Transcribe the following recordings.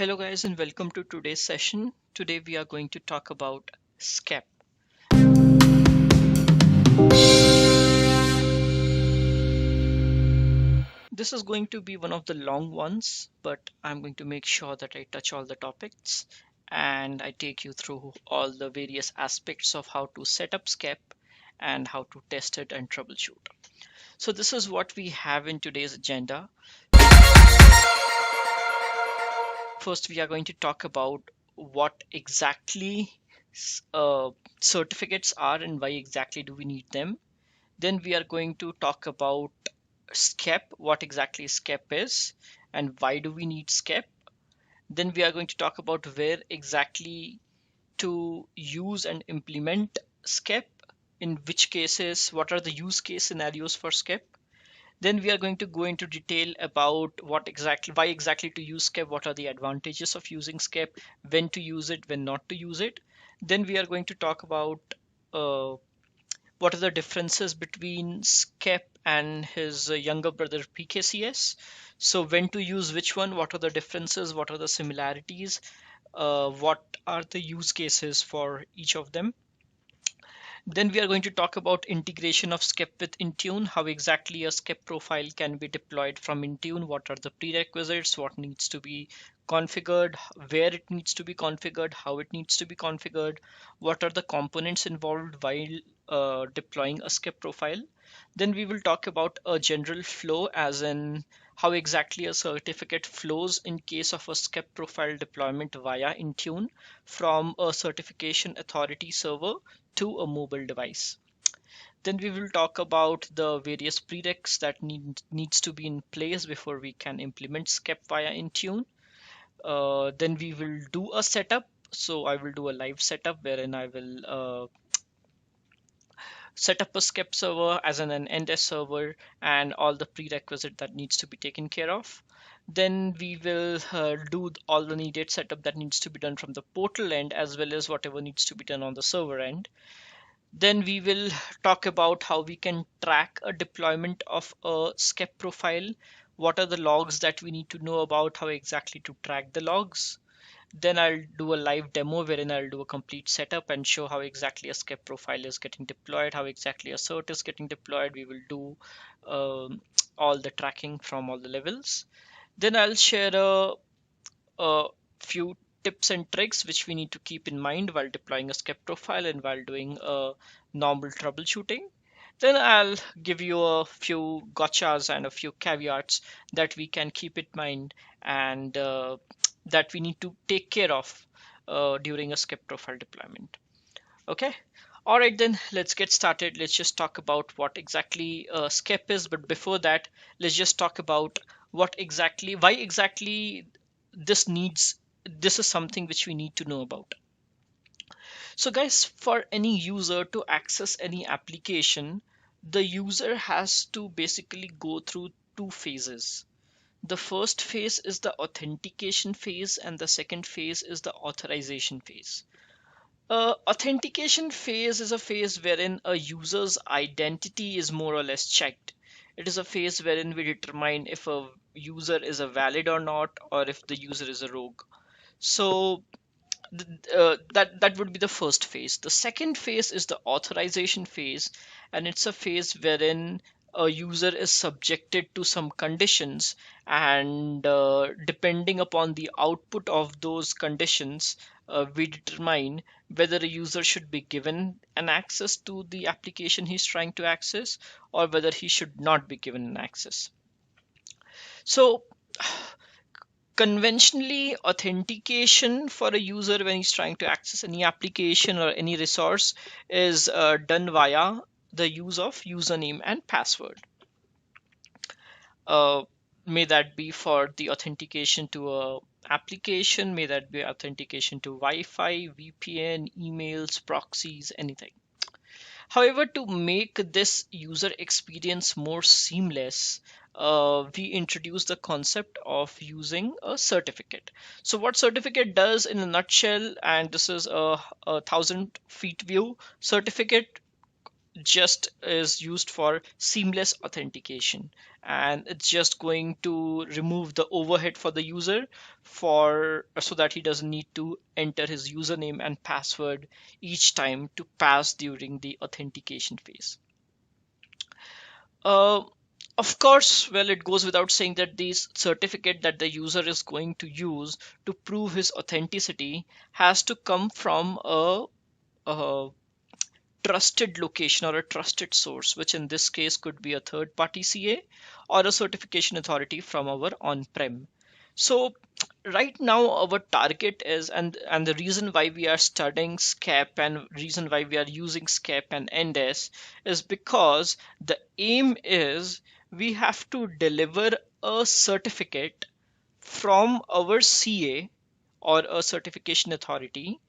Hello guys and welcome to today's session. Today we are going to talk about SCEP. This is going to be one of the long ones, but I'm going to make sure that I touch all the topics and I take you through all the various aspects of how to set up SCEP and how to test it and troubleshoot. So this is what we have in today's agenda. First, we are going to talk about what exactly certificates are and why exactly do we need them. Then we are going to talk about SCEP, what exactly SCEP is, and why do we need SCEP. Then we are going to talk about where exactly to use and implement SCEP, in which cases, what are the use case scenarios for SCEP. Then we are going to go into detail about why exactly to use SCEP, what are the advantages of using SCEP, when to use it, when not to use it. Then we are going to talk about uh, what are the differences between SCEP and his younger brother PKCS. So when to use which one, what are the differences, what are the similarities, what are the use cases for each of them. Then we are going to talk about integration of SCEP with Intune, how exactly a SCEP profile can be deployed from Intune, what are the prerequisites, what needs to be configured, where it needs to be configured, how it needs to be configured, what are the components involved while deploying a SCEP profile. Then we will talk about a general flow, as in how exactly a certificate flows in case of a SCEP profile deployment via Intune from a certification authority server to a mobile device. Then we will talk about the various prereqs that needs to be in place before we can implement SCEP via Intune. Then we will do a setup. So I will do a live setup wherein I will set up a SCEP server as an NS server and all the prerequisite that needs to be taken care of. Then we will do all the needed setup that needs to be done from the portal end as well as whatever needs to be done on the server end. Then we will talk about how we can track a deployment of a SCEP profile. What are the logs that we need to know about, how exactly to track the logs. Then I'll do a live demo wherein I'll do a complete setup and show how exactly a SCEP profile is getting deployed, how exactly a cert is getting deployed. We will do all the tracking from all the levels. Then I'll share a few tips and tricks which we need to keep in mind while deploying a SCEP profile and while doing a normal troubleshooting. Then I'll give you a few gotchas and a few caveats that we can keep in mind and that we need to take care of during a SCEP profile deployment. Okay. All right, then let's get started. Let's just talk about what exactly SCEP is. But before that, let's just talk about why exactly this needs, this is something which we need to know about. So guys, for any user to access any application, the user has to basically go through two phases. The first phase is the authentication phase and the second phase is the authorization phase. Authentication phase is a phase wherein a user's identity is more or less checked. It is a phase wherein we determine if a user is a valid or not, or if the user is a rogue. So that would be the first phase. The second phase is the authorization phase, and it's a phase wherein a user is subjected to some conditions, and depending upon the output of those conditions, we determine whether a user should be given an access to the application he's trying to access or whether he should not be given an access. So conventionally, authentication for a user when he's trying to access any application or any resource is done via the use of username and password. uh, may that be for the authentication to a application, may that be authentication to Wi-Fi, VPN, emails, proxies, anything. However, to make this user experience more seamless, we introduce the concept of using a certificate. So what certificate does in a nutshell, and this is a 1,000 feet view, certificate just is used for seamless authentication, and it's just going to remove the overhead for the user for so that he doesn't need to enter his username and password each time to pass during the authentication phase. Uh, of course, well, it goes without saying that the certificate that the user is going to use to prove his authenticity has to come from a trusted location or a trusted source, which in this case could be a third party CA or a certification authority from our on-prem. So right now our target is, and the reason why we are studying SCEP and reason why we are using SCEP and NDES is because the aim is we have to deliver a certificate from our CA or a certification authority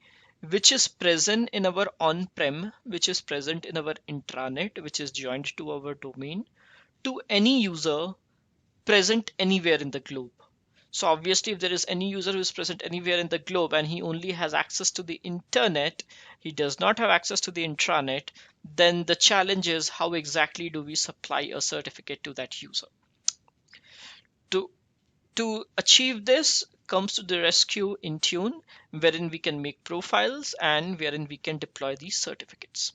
which is present in our on-prem, which is present in our intranet, which is joined to our domain, to any user present anywhere in the globe. So obviously, if there is any user who is present anywhere in the globe and he only has access to the internet, he does not have access to the intranet, then the challenge is how exactly do we supply a certificate to that user? To To achieve this comes to the rescue Intune, wherein we can make profiles and wherein we can deploy these certificates.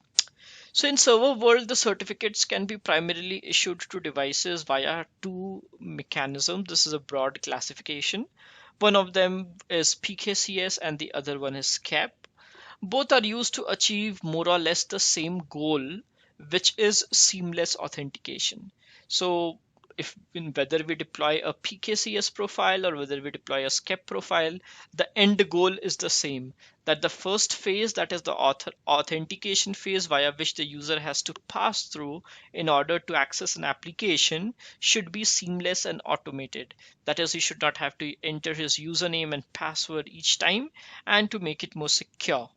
So in server world, the certificates can be primarily issued to devices via two mechanisms. This is a broad classification. One of them is PKCS and the other one is SCEP. Both are used to achieve more or less the same goal, which is seamless authentication. So if whether we deploy a PKCS profile or whether we deploy a SCEP profile, the end goal is the same, that the first phase, that is the authentication phase via which the user has to pass through in order to access an application, should be seamless and automated. That is, he should not have to enter his username and password each time, and to make it more secure.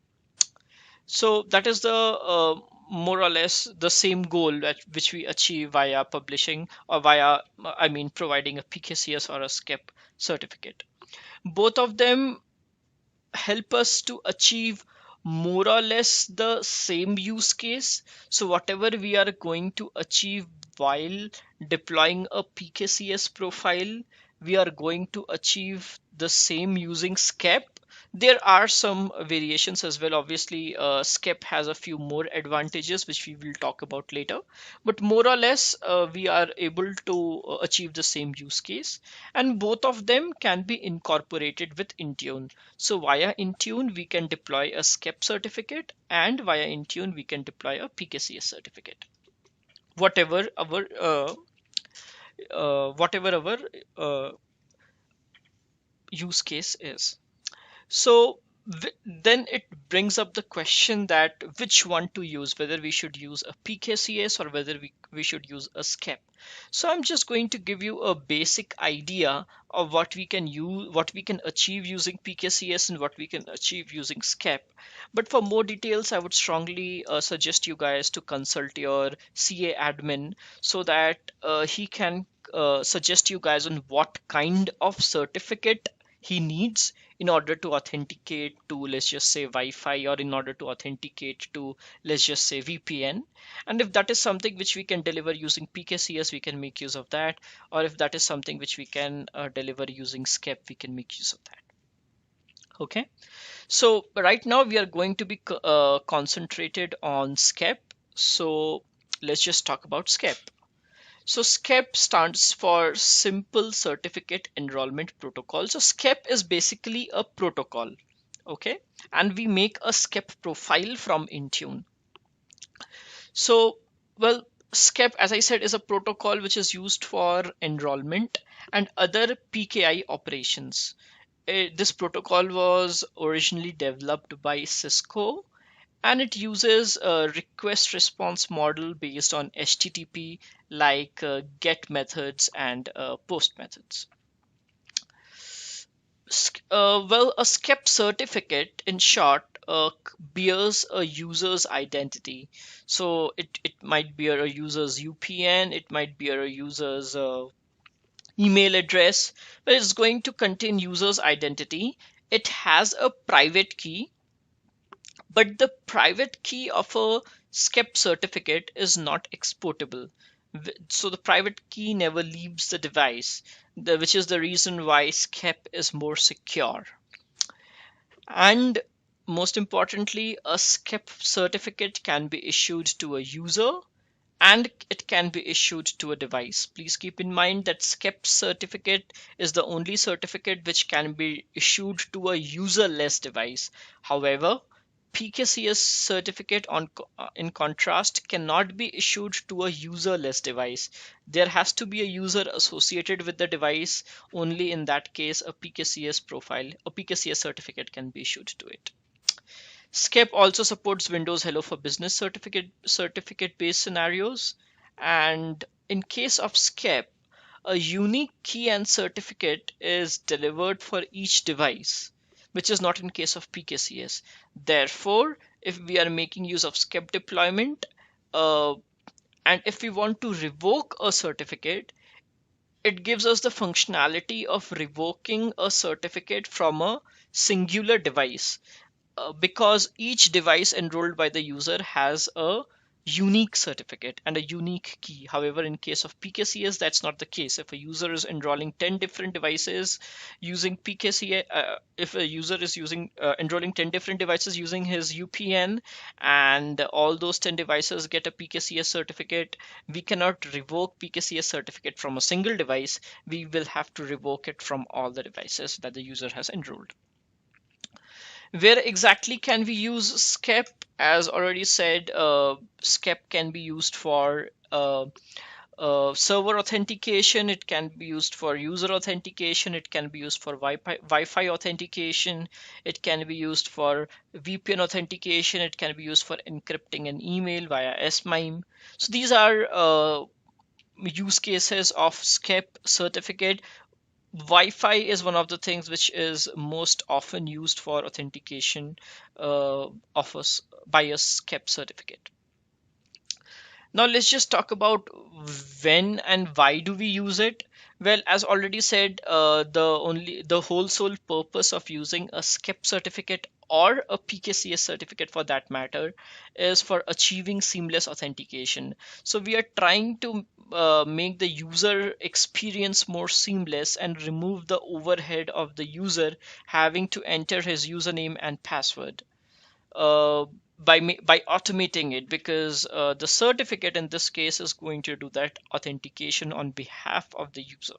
So that is the more or less the same goal which we achieve via publishing or via, I mean, providing a PKCS or a SCEP certificate. Both of them help us to achieve more or less the same use case. So whatever we are going to achieve while deploying a PKCS profile, we are going to achieve the same using SCEP. There are some variations as well. Obviously, SCEP has a few more advantages, which we will talk about later. But more or less, we are able to achieve the same use case. And both of them can be incorporated with Intune. So via Intune, we can deploy a SCEP certificate, and via Intune, we can deploy a PKCS certificate. Whatever our use case is. So then it brings up the question that which one to use, whether we should use a PKCS or whether we should use a SCEP. So I'm just going to give you a basic idea of what we can use, what we can achieve using PKCS and what we can achieve using SCEP. But for more details, I would strongly suggest you guys to consult your CA admin so that he can suggest you guys on what kind of certificate he needs in order to authenticate to, let's just say, Wi-Fi, or in order to authenticate to, let's just say, VPN. And if that is something which we can deliver using PKCS, we can make use of that. Or if that is something which we can deliver using SCEP, we can make use of that. Okay. So right now we are going to be concentrated on SCEP. So let's just talk about SCEP. So SCEP stands for Simple Certificate Enrollment Protocol. So SCEP is basically a protocol, okay? And we make a SCEP profile from Intune. So, well, SCEP, as I said, is a protocol which is used for enrollment and other PKI operations. This protocol was originally developed by Cisco, and it uses a request response model based on HTTP, like get methods and post methods. Well, a SCEP certificate, in short, bears a user's identity. So it might bear a user's UPN, it might bear a user's email address, but it's going to contain user's identity. It has a private key, but the private key of a SCEP certificate is not exportable. So the private key never leaves the device, which is the reason why SCEP is more secure. And most importantly, a SCEP certificate can be issued to a user and it can be issued to a device. Please keep in mind that SCEP certificate is the only certificate which can be issued to a userless device. However, PKCS certificate in contrast cannot be issued to a userless device. There has to be a user associated with the device. Only in that case a PKCS certificate can be issued to it. SCEP also supports Windows Hello for Business certificate based scenarios. And in case of SCEP, a unique key and certificate is delivered for each device, which is not in case of PKCS. Therefore, if we are making use of SCEP deployment, and if we want to revoke a certificate, it gives us the functionality of revoking a certificate from a singular device, because each device enrolled by the user has a unique certificate and a unique key. However, in case of PKCS, that's not the case. If a user is enrolling 10 different devices using PKCS, if a user is enrolling 10 different devices using his UPN, and all those 10 devices get a PKCS certificate, we cannot revoke PKCS certificate from a single device. We will have to revoke it from all the devices that the user has enrolled. Where exactly can we use SCEP? As already said, SCEP can be used for server authentication, it can be used for user authentication, it can be used for Wi-Fi authentication, it can be used for VPN authentication, it can be used for encrypting an email via SMIME. So these are use cases of SCEP certificate. Wi-Fi is one of the things which is most often used for authentication by a SCEP certificate. Now let's just talk about when and why do we use it. Well, as already said, the whole sole purpose of using a SCEP certificate or a PKCS certificate for that matter is for achieving seamless authentication. So we are trying to make the user experience more seamless and remove the overhead of the user having to enter his username and password uh, by automating it, because the certificate in this case is going to do that authentication on behalf of the user.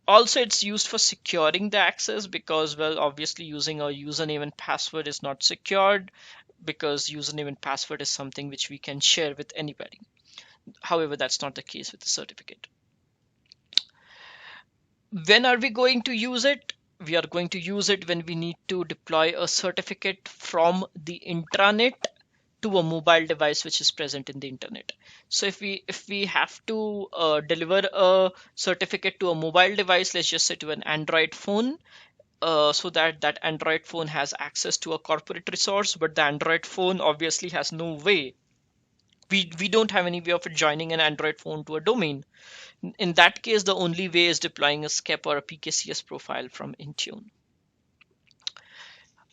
Also, it's used for securing the access because, well, obviously using a username and password is not secured, because username and password is something which we can share with anybody. However, that's not the case with the certificate. When are we going to use it? We are going to use it when we need to deploy a certificate from the intranet to a mobile device which is present in the internet. So if we have to deliver a certificate to a mobile device, let's just say to an Android phone, so that Android phone has access to a corporate resource, but the Android phone obviously has no way. We don't have any way of joining an Android phone to a domain. In that case, the only way is deploying a SCEP or a PKCS profile from Intune.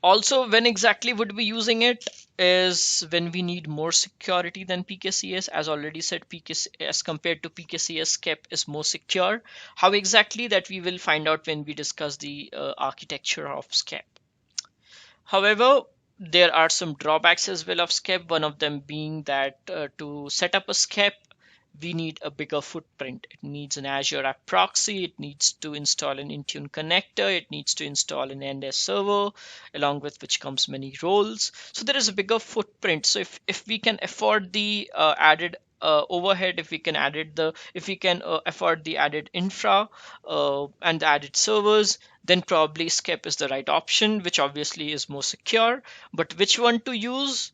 Also, when exactly would be using it is when we need more security than PKCS. As already said, PKCS as compared to PKCS, SCEP is more secure. How exactly, that we will find out when we discuss the architecture of SCEP. However, there are some drawbacks as well of SCEP, one of them being that to set up a SCEP, we need a bigger footprint. It needs an Azure App Proxy, it needs to install an Intune connector, it needs to install an NS server, along with which comes many roles. So there is a bigger footprint. So if we can afford the added overhead, if we can afford the added infra and the added servers, then probably SCEP is the right option, which obviously is more secure. But which one to use?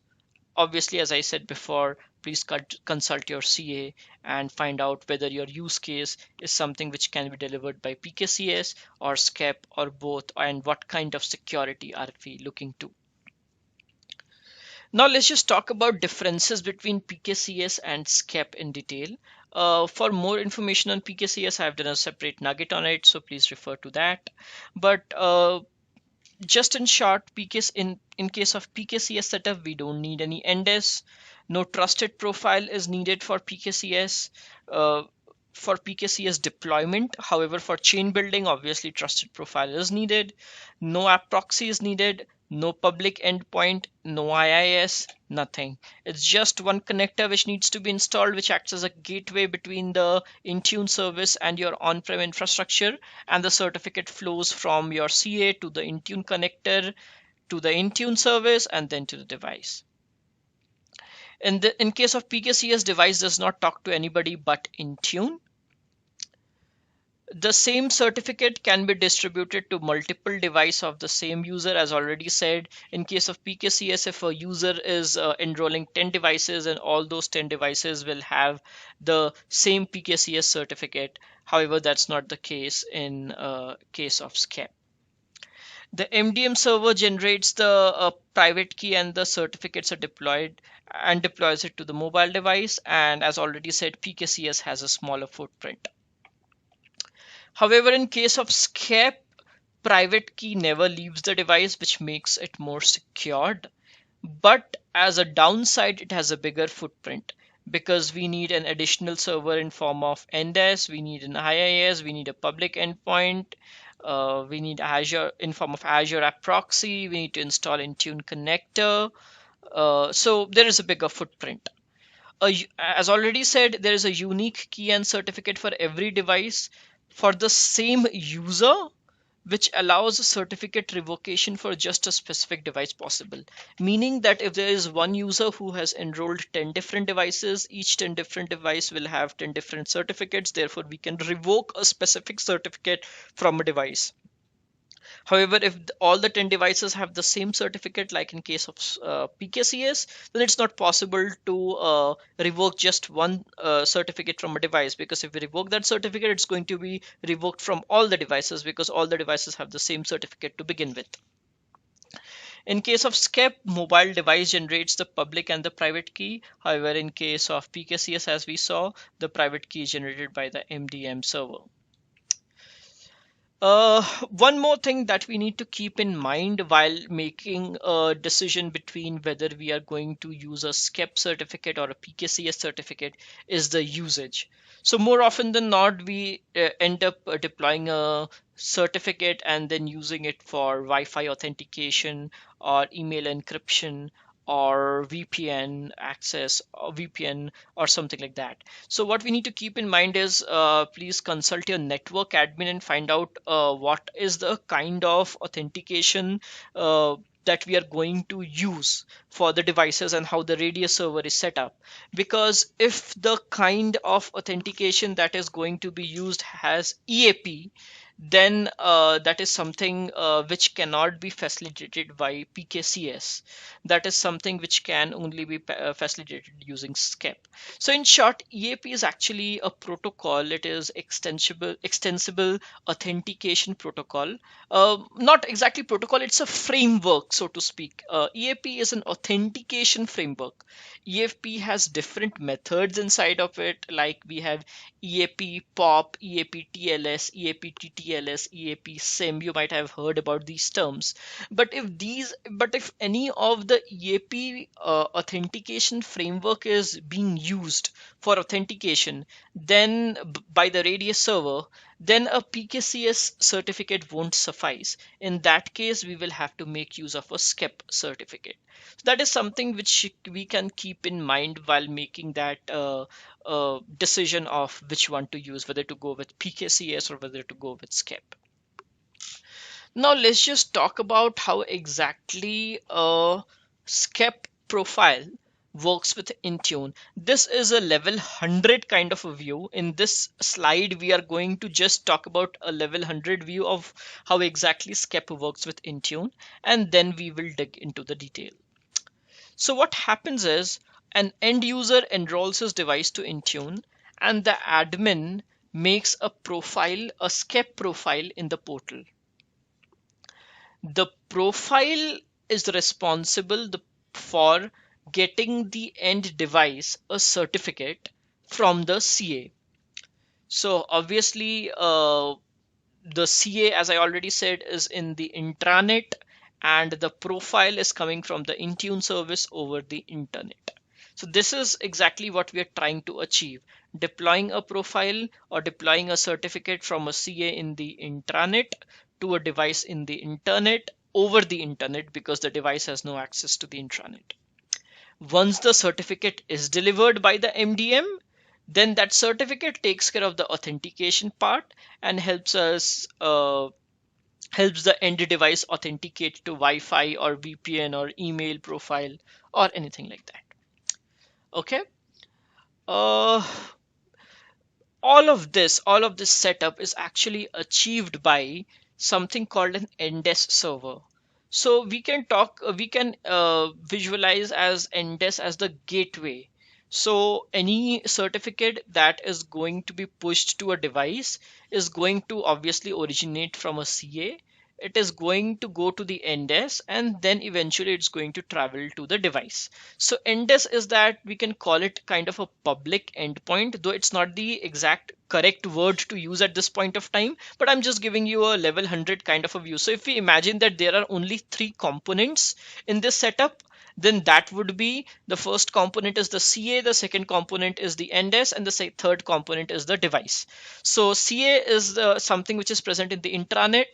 Obviously, as I said before, please consult your CA and find out whether your use case is something which can be delivered by PKCS or SCEP or both, and what kind of security are we looking to. Now let's just talk about differences between PKCS and SCEP in detail. For more information on PKCS, I've done a separate nugget on it, so please refer to that. But just in short, in case of PKCS setup, we don't need any NDES. No trusted profile is needed for PKCS. Uh, for PKCS deployment, however, for chain building, obviously trusted profile is needed. No app proxy is needed. No public endpoint, no IIS, nothing. It's just one connector which needs to be installed, which acts as a gateway between the Intune service and your on-prem infrastructure, and the certificate flows from your CA to the Intune connector to the Intune service and then to the device. In case of PKCS, device does not talk to anybody but Intune. The same certificate can be distributed to multiple devices of the same user. As already said, in case of PKCS, if a user is enrolling 10 devices, and all those 10 devices will have the same PKCS certificate. However, that's not the case in case of SCEP. The MDM server generates the private key, and the certificates are deployed and deploys it to the mobile device. And as already said, PKCS has a smaller footprint. However, in case of SCEP, private key never leaves the device, which makes it more secured. But as a downside, it has a bigger footprint because we need an additional server in form of NDES, we need an IIS, we need a public endpoint, we need Azure in form of Azure App Proxy, we need to install Intune connector. So there is a bigger footprint. As already said, there is a unique key and certificate for every device for the same user, which allows certificate revocation for just a specific device possible. Meaning that if there is one user who has enrolled 10 different devices, each 10 different device will have 10 different certificates. Therefore, we can revoke a specific certificate from a device. However, if all the 10 devices have the same certificate, like in case of PKCS, then it's not possible to revoke just one certificate from a device, because if we revoke that certificate, it's going to be revoked from all the devices because all the devices have the same certificate to begin with. In case of SCEP, mobile device generates the public and the private key. However, in case of PKCS, as we saw, the private key is generated by the MDM server. One more thing that we need to keep in mind while making a decision between whether we are going to use a SCEP certificate or a PKCS certificate is the usage. So more often than not, we end up deploying a certificate and then using it for Wi-Fi authentication or email encryption or VPN access or VPN or something like that. So what we need to keep in mind is please consult your network admin and find out what is the kind of authentication that we are going to use for the devices and how the Radius server is set up. Because if the kind of authentication that is going to be used has EAP, then that is something which cannot be facilitated by PKCS. That is something which can only be facilitated using SCEP. So in short, EAP is actually a protocol. It is extensible authentication protocol. Not exactly protocol, it's a framework, so to speak. EAP is an authentication framework. EAP has different methods inside of it, like we have EAP POP, EAP TLS, EAP TTLS, EAP SIM. You might have heard about these terms. But if any of the EAP authentication framework is being used for authentication, then by the Radius server, then a PKCS certificate won't suffice. In that case, we will have to make use of a SCEP certificate. So that is something which we can keep in mind while making that decision of which one to use, whether to go with PKCS or whether to go with SCEP. Now let's just talk about how exactly a SCEP profile works with Intune. This is a level 100 kind of a view. In this slide, we are going to just talk about a level 100 view of how exactly SCEP works with Intune, and then we will dig into the detail. So what happens is an end user enrolls his device to Intune, and the admin makes a profile, a SCEP profile in the portal. The profile is responsible for getting the end device a certificate from the CA. So obviously the CA, as I already said, is in the intranet, and the profile is coming from the Intune service over the internet. So this is exactly what we are trying to achieve, deploying a profile or deploying a certificate from a CA in the intranet to a device in the internet over the internet, because the device has no access to the intranet. Once the certificate is delivered by the MDM, then that certificate takes care of the authentication part and helps the end device authenticate to Wi-Fi or VPN or email profile or anything like that. Okay. Uh, all of this setup is actually achieved by something called an NDES server. So we can visualize as NDES as the gateway. So any certificate that is going to be pushed to a device is going to obviously originate from a CA. It is going to go to the NDES, and then eventually it's going to travel to the device. So NDES is that we can call it kind of a public endpoint, though it's not the exact correct word to use at this point of time, but I'm just giving you a level 100 kind of a view. So if we imagine that there are only 3 components in this setup, then that would be: the first component is the CA, the second component is the NDES, and the third component is the device. So CA is something which is present in the intranet.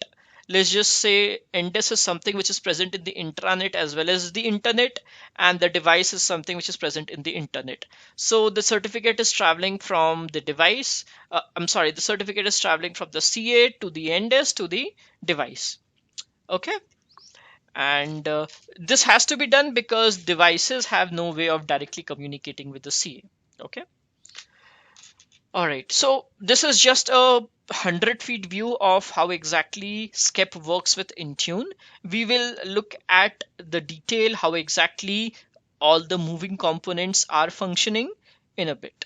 Let's just say NDES is something which is present in the intranet as well as the internet, and the device is something which is present in the internet. So the certificate is traveling from the device. The certificate is traveling from the CA to the NDES to the device. Okay. And this has to be done because devices have no way of directly communicating with the CA. Okay. All right, so this is just a 100-feet view of how exactly SCEP works with Intune. We will look at the detail, how exactly all the moving components are functioning in a bit.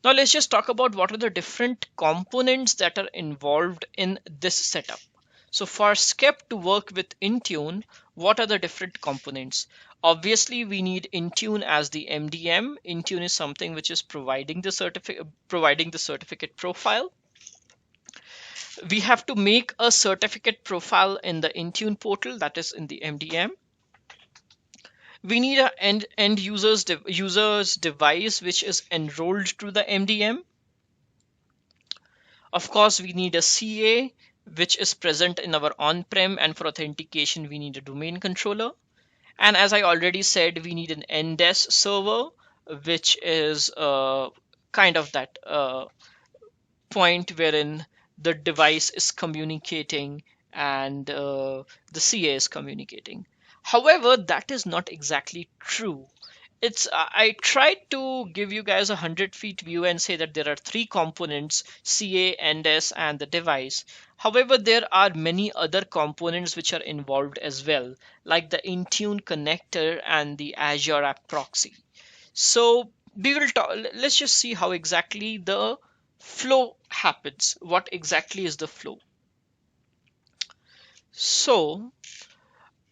Now let's just talk about what are the different components that are involved in this setup. So for SCEP to work with Intune, what are the different components? Obviously, we need Intune as the MDM. Intune is something which is providing the certificate profile. We have to make a certificate profile in the Intune portal, that is in the MDM. We need an end user's device which is enrolled to the MDM. Of course, we need a CA which is present in our on-prem, and for authentication, we need a domain controller. And as I already said, we need an NDES server, which is kind of that point wherein the device is communicating and the CA is communicating. However, that is not exactly true. I tried to give you guys a 100-feet view and say that there are 3 components: CA, NDES, and the device. However, there are many other components which are involved as well, like the Intune connector and the Azure App Proxy. So we will talk. Let's just see how exactly the flow happens. What exactly is the flow? So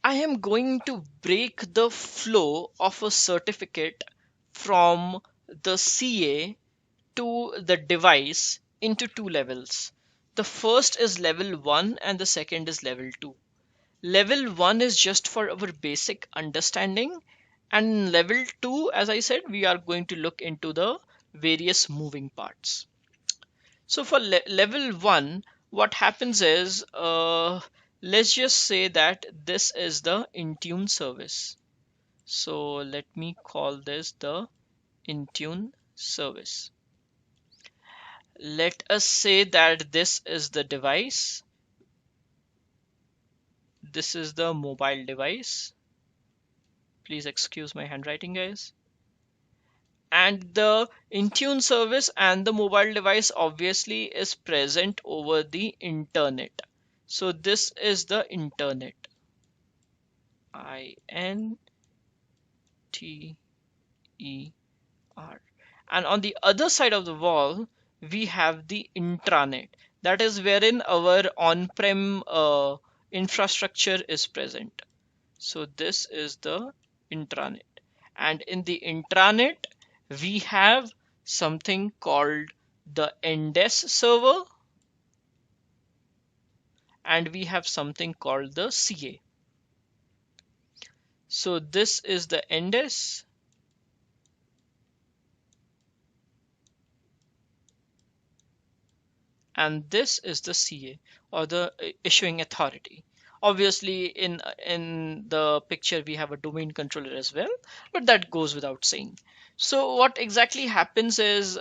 I am going to break the flow of a certificate from the CA to the device into 2 levels. The first is level 1 and the second is level 2. Level 1 is just for our basic understanding, and level 2, as I said, we are going to look into the various moving parts. So for level 1, what happens is, let's just say that this is the Intune service. So let me call this the Intune service. Let us say that this is the device. This is the mobile device. Please excuse my handwriting, guys. And the Intune service and the mobile device obviously is present over the internet. So this is the internet. INTER. And on the other side of the wall, we have the intranet. That is wherein our on-prem infrastructure is present. So this is the intranet. And in the intranet, we have something called the NDES server and we have something called the CA. So this is the NDES, and this is the CA, or the issuing authority. Obviously, in the picture we have a domain controller as well, but that goes without saying. So what exactly happens is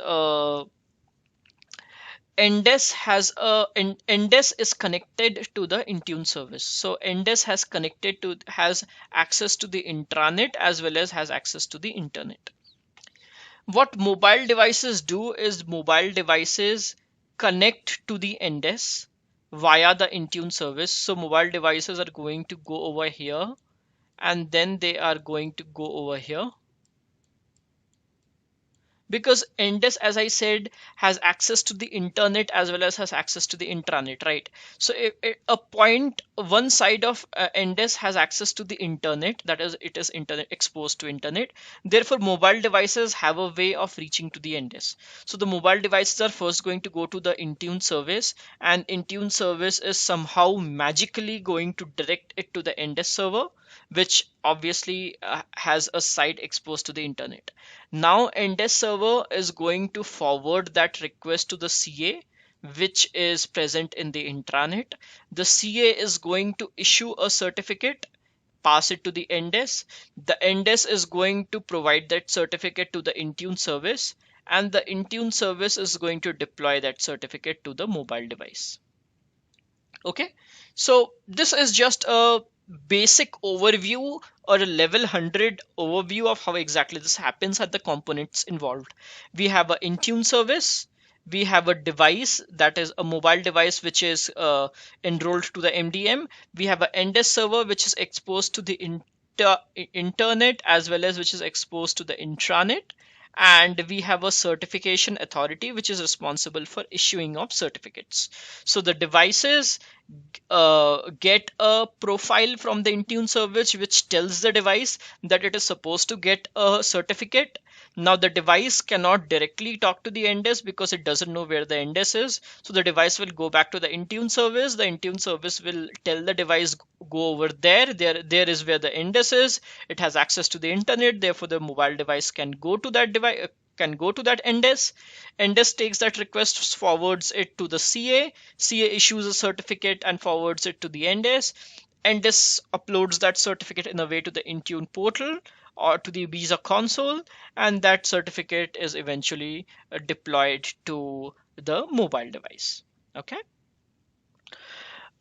NDES is connected to the Intune service. So NDES has access to the intranet as well as has access to the internet. What mobile devices do is mobile devices connect to the NDES via the Intune service. So mobile devices are going to go over here, and then they are going to go over here, because NDES, as I said, has access to the internet as well as has access to the intranet, right? So if a point, one side of NDES has access to the internet, that is, it is internet exposed to internet. Therefore, mobile devices have a way of reaching to the NDES. So the mobile devices are first going to go to the Intune service, and Intune service is somehow magically going to direct it to the NDES server, which obviously has a site exposed to the internet. Now NDES server is going to forward that request to the CA, which is present in the intranet. The CA is going to issue a certificate, pass it to the NDES. The NDES is going to provide that certificate to the Intune service, and the Intune service is going to deploy that certificate to the mobile device. Okay, so this is just a basic overview or a level 100 overview of how exactly this happens at the components involved. We have an Intune service. We have a device, that is a mobile device, which is enrolled to the MDM. We have an NDES server, which is exposed to the internet as well as which is exposed to the intranet. And we have a certification authority, which is responsible for issuing of certificates. So the devices get a profile from the Intune service, which tells the device that it is supposed to get a certificate. Now the device cannot directly talk to the NDES because it doesn't know where the NDES is. So the device will go back to the Intune service. The Intune service will tell the device, go over there. There is where the NDES is. It has access to the internet. Therefore, the mobile device can go to that device, can go to that NDES. NDES takes that request, forwards it to the CA. CA issues a certificate and forwards it to the NDES. NDES uploads that certificate in a way to the Intune portal or to the Visa console, and that certificate is eventually deployed to the mobile device. Okay.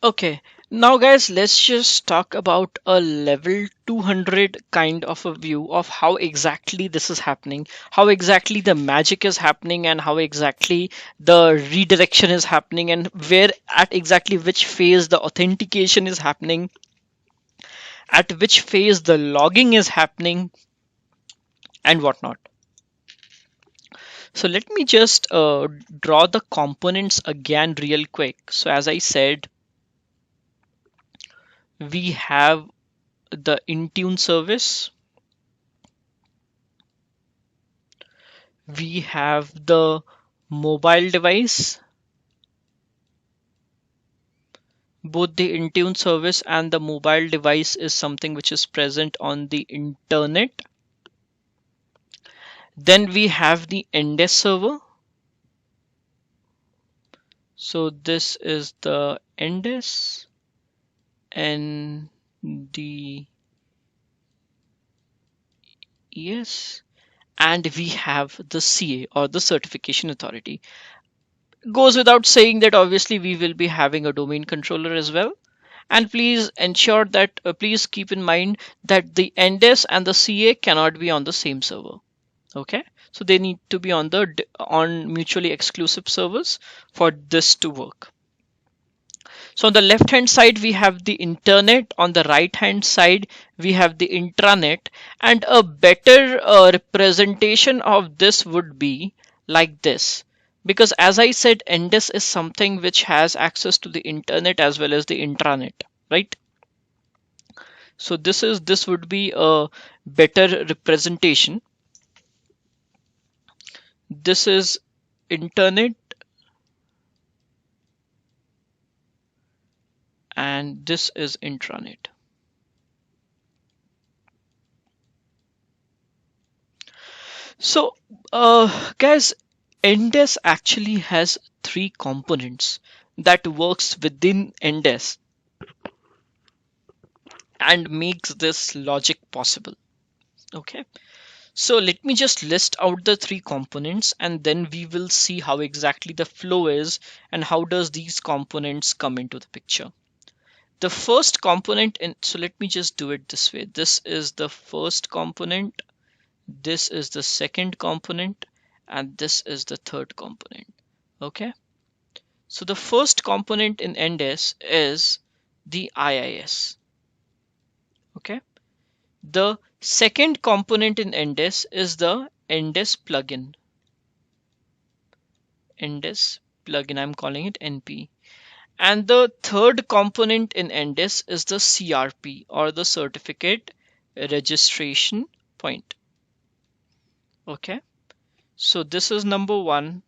Okay, now guys, let's just talk about a level 200 kind of a view of how exactly this is happening, how exactly the magic is happening, and how exactly the redirection is happening, and where at exactly which phase the authentication is happening, at which phase the logging is happening, and whatnot. So let me just draw the components again real quick. So as I said, we have the Intune service, we have the mobile device. Both the Intune service and the mobile device is something which is present on the internet. Then we have the NDES server. So this is the NDES and the ES, and we have the CA, or the certification authority. Goes without saying that obviously we will be having a domain controller as well. And please ensure that please keep in mind that the NDES and the CA cannot be on the same server. Okay, so they need to be on mutually exclusive servers for this to work. So on the left hand side we have the internet, on the right hand side we have the intranet, and a better representation of this would be like this, because as I said, NDES is something which has access to the internet as well as the intranet, right? So this would be a better representation. This is internet, this is intranet. So, guys, NDES actually has three components that works within NDES and makes this logic possible. Okay, so let me just list out the three components and then we will see how exactly the flow is and how does these components come into the picture. The first component so let me just do it this way. This is the first component, this is the second component, and this is the third component. Okay, so the first component in NDES is the IIS. Okay, the second component in NDES is the NDES plugin. NDES plugin, I'm calling it NP. And the third component in NDES is the CRP, or the certificate registration point. Okay, so this is number one,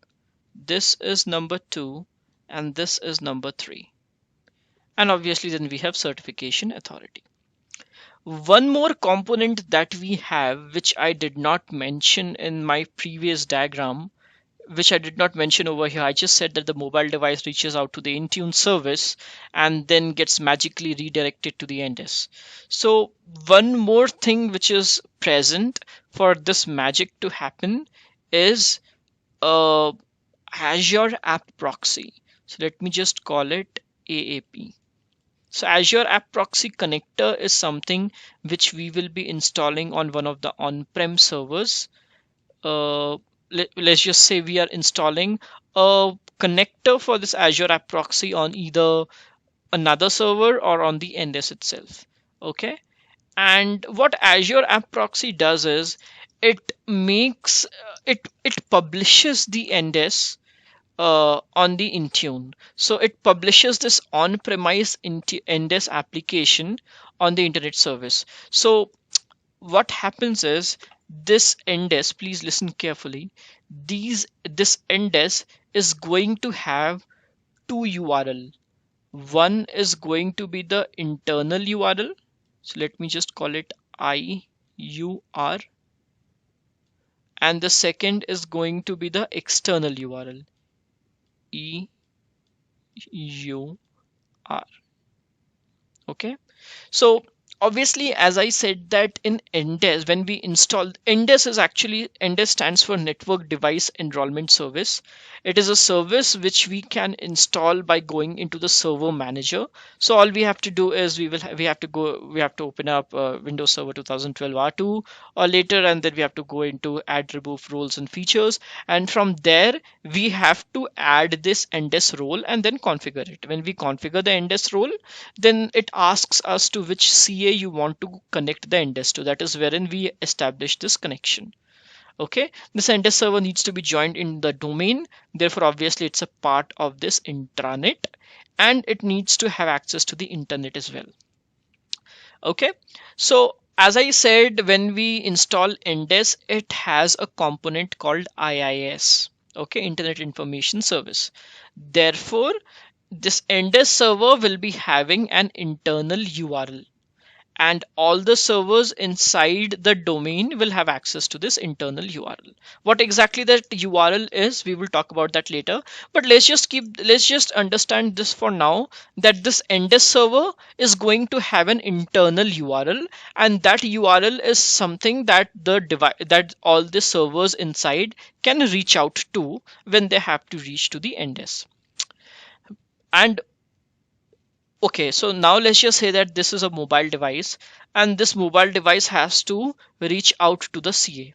this is number two, and this is number three. And obviously then we have certification authority. One more component that we have, which I did not mention in my previous diagram, which I did not mention over here. I just said that the mobile device reaches out to the Intune service and then gets magically redirected to the NDES. So one more thing which is present for this magic to happen is Azure App Proxy. So let me just call it AAP. So Azure App Proxy connector is something which we will be installing on one of the on-prem servers. Let's just say we are installing a connector for this Azure App Proxy on either another server or on the NDES itself. Okay, and what Azure App Proxy does is it makes it publishes the NDES on the Intune. So it publishes this on-premise NDES application on the internet service. So what happens is this NDES, please listen carefully, this NDES is going to have two URL. One is going to be the internal URL. So let me just call it IUR. And the second is going to be the external URL. EUR. Okay, so obviously, as I said that in NDES, when we install, NDES is actually, NDES stands for Network Device Enrollment Service. It is a service which we can install by going into the server manager. So all we have to do is we have to open up Windows Server 2012 R2 or later, and then we have to go into add remove roles and features, and from there we have to add this NDES role and then configure it. When we configure the NDES role, then it asks us to which CA you want to connect the NDES to. That is wherein we establish this connection. Okay, this NDES server needs to be joined in the domain. Therefore, obviously, it's a part of this intranet and it needs to have access to the internet as well. Okay, so as I said, when we install NDES, it has a component called IIS. Okay, Internet Information Service. Therefore, this NDES server will be having an internal URL, and all the servers inside the domain will have access to this internal URL. What exactly that URL is, we will talk about that later, but let's just understand this for now, that this NDES server is going to have an internal URL, and that URL is something that that all the servers inside can reach out to when they have to reach to the NDES. And okay, so now let's just say that this is a mobile device and this mobile device has to reach out to the CA.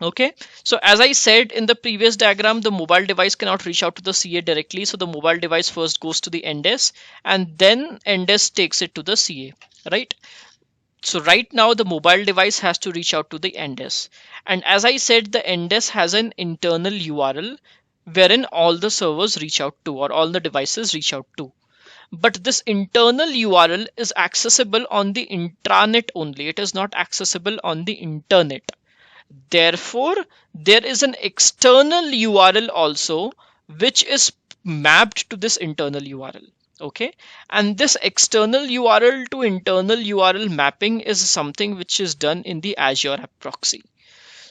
Okay, so as I said in the previous diagram, the mobile device cannot reach out to the CA directly. So the mobile device first goes to the NDES and then NDES takes it to the CA, right? So right now the mobile device has to reach out to the NDES. And as I said, the NDES has an internal URL wherein all the servers reach out to, or all the devices reach out to. But this internal URL is accessible on the intranet only. It is not accessible on the internet. Therefore, there is an external URL also which is mapped to this internal URL. Okay, and this external URL to internal URL mapping is something which is done in the Azure App Proxy.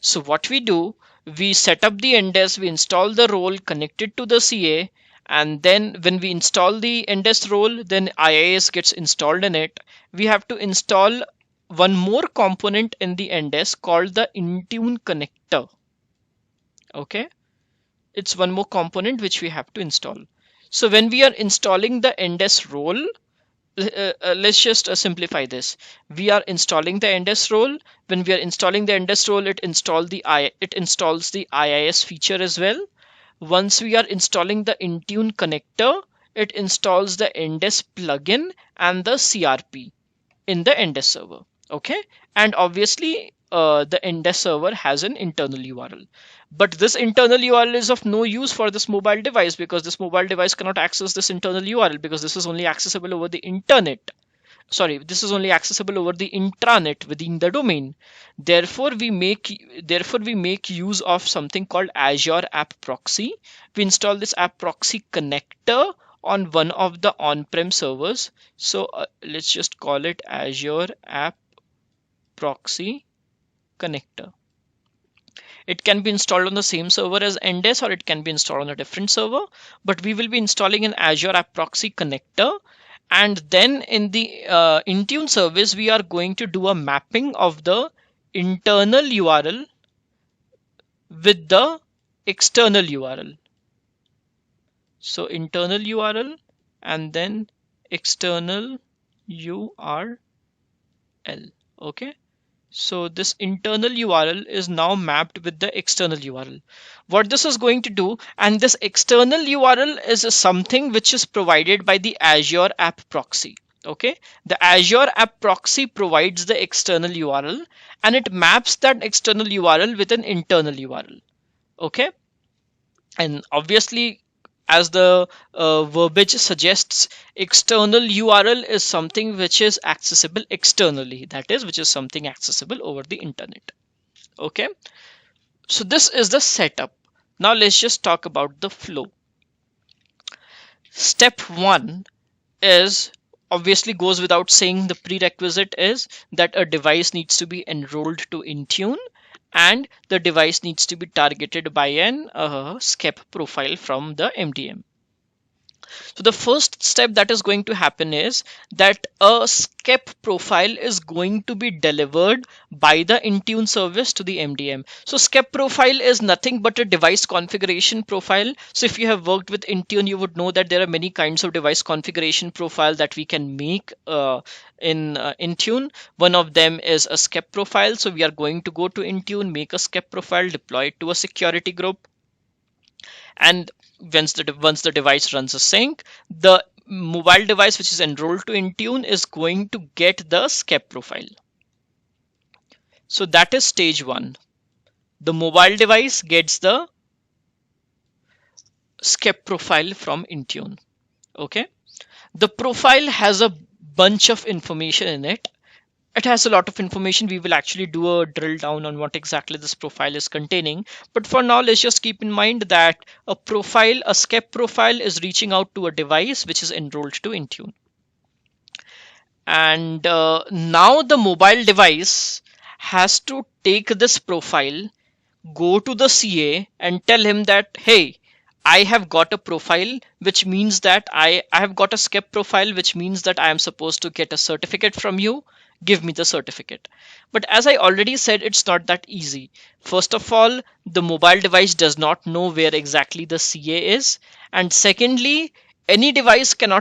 So what we do, we set up the NDES, we install the role connected to the CA, and then when we install the NDES role, then IIS gets installed in it. We have to install one more component in the NDES called the Intune connector. Okay, it's one more component which we have to install. So when we are installing the NDES role, let's just simplify this. We are installing the NDES role. When we are installing the NDES role, it installs the IIS feature as well. Once we are installing the Intune connector, it installs the NDES plugin and the CRP in the NDES server. Okay, and obviously the NDES server has an internal URL. But this internal URL is of no use for this mobile device, because this mobile device cannot access this internal URL, because this is only accessible over the internet. Sorry, this is only accessible over the intranet within the domain. Therefore we make use of something called Azure App Proxy. We install this App Proxy connector on one of the on-prem servers. So let's just call it Azure App Proxy connector. It can be installed on the same server as NDES, or it can be installed on a different server, but we will be installing an Azure App Proxy connector. And then in the Intune service, we are going to do a mapping of the internal URL with the external URL. So internal URL and then external URL. Okay. So this internal URL is now mapped with the external URL. What this is going to do, and this external URL is something which is provided by the Azure App Proxy. Okay, the Azure App Proxy provides the external URL and it maps that external URL with an internal URL. Okay, and obviously, as the verbiage suggests, external URL is something which is accessible externally, that is, which is something accessible over the internet. Okay, so this is the setup. Now let's just talk about the flow. Step 1 is, obviously goes without saying, the prerequisite is that a device needs to be enrolled to Intune and the device needs to be targeted by an SCEP profile from the MDM. So the first step that is going to happen is that a SCEP profile is going to be delivered by the Intune service to the MDM. So SCEP profile is nothing but a device configuration profile. So if you have worked with Intune, you would know that there are many kinds of device configuration profile that we can make in Intune. One of them is a SCEP profile. So we are going to go to Intune, make a SCEP profile, deploy it to a security group. And once the device runs a sync, the mobile device which is enrolled to Intune is going to get the SCEP profile. So that is stage 1. The mobile device gets the SCEP profile from Intune. Okay, the profile has a bunch of information in it. It has a lot of information. We will actually do a drill down on what exactly this profile is containing. But for now, let's just keep in mind that a SCEP profile is reaching out to a device which is enrolled to Intune. And now the mobile device has to take this profile, go to the CA and tell him that, hey, I have got a profile, which means that I have got a SCEP profile, which means that I am supposed to get a certificate from you. Give me the certificate. But as I already said, it's not that easy. First of all, the mobile device does not know where exactly the CA is. And secondly, any device can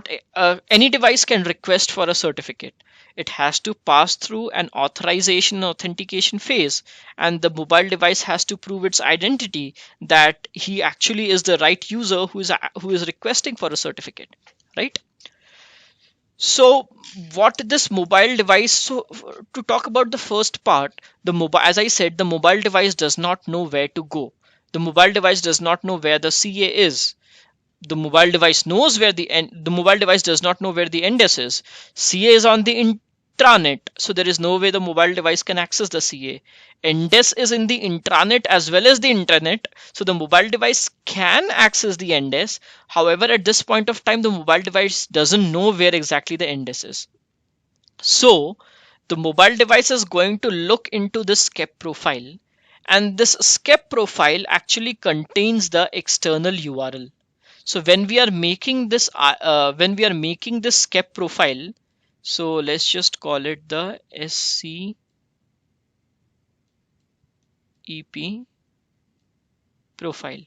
request for a certificate. It has to pass through an authorization and authentication phase, and the mobile device has to prove its identity, that he actually is the right user who is requesting for a certificate, right? So what this mobile device, so to talk about the first part, as I said, the mobile device does not know where to go. The mobile device does not know where the CA is. The mobile device knows where the mobile device does not know where the NDES is. CA is on the intranet, so there is no way the mobile device can access the CA. NDES is in the intranet as well as the internet, so the mobile device can access the NDES. However, at this point of time, the mobile device doesn't know where exactly the NDES is. So the mobile device is going to look into this SCEP profile, and this SCEP profile actually contains the external URL. So when we are making this SCEP profile, so let's just call it the SCEP profile.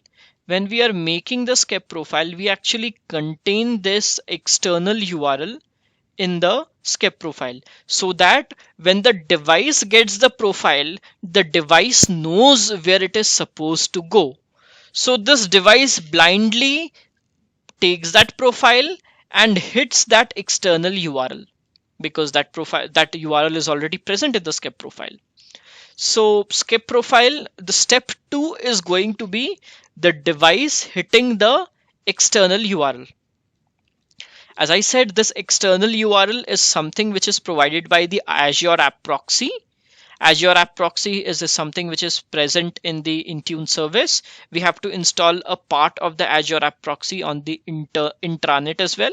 When we are making the SCEP profile, we actually contain this external URL in the SCEP profile, so that when the device gets the profile, the device knows where it is supposed to go. So this device blindly takes that profile and hits that external URL, because that URL is already present in the SCEP profile. So SCEP profile, the step 2 is going to be the device hitting the external URL. As I said, this external URL is something which is provided by the Azure App Proxy. Azure App Proxy is something which is present in the Intune service. We have to install a part of the Azure App Proxy on the intranet as well.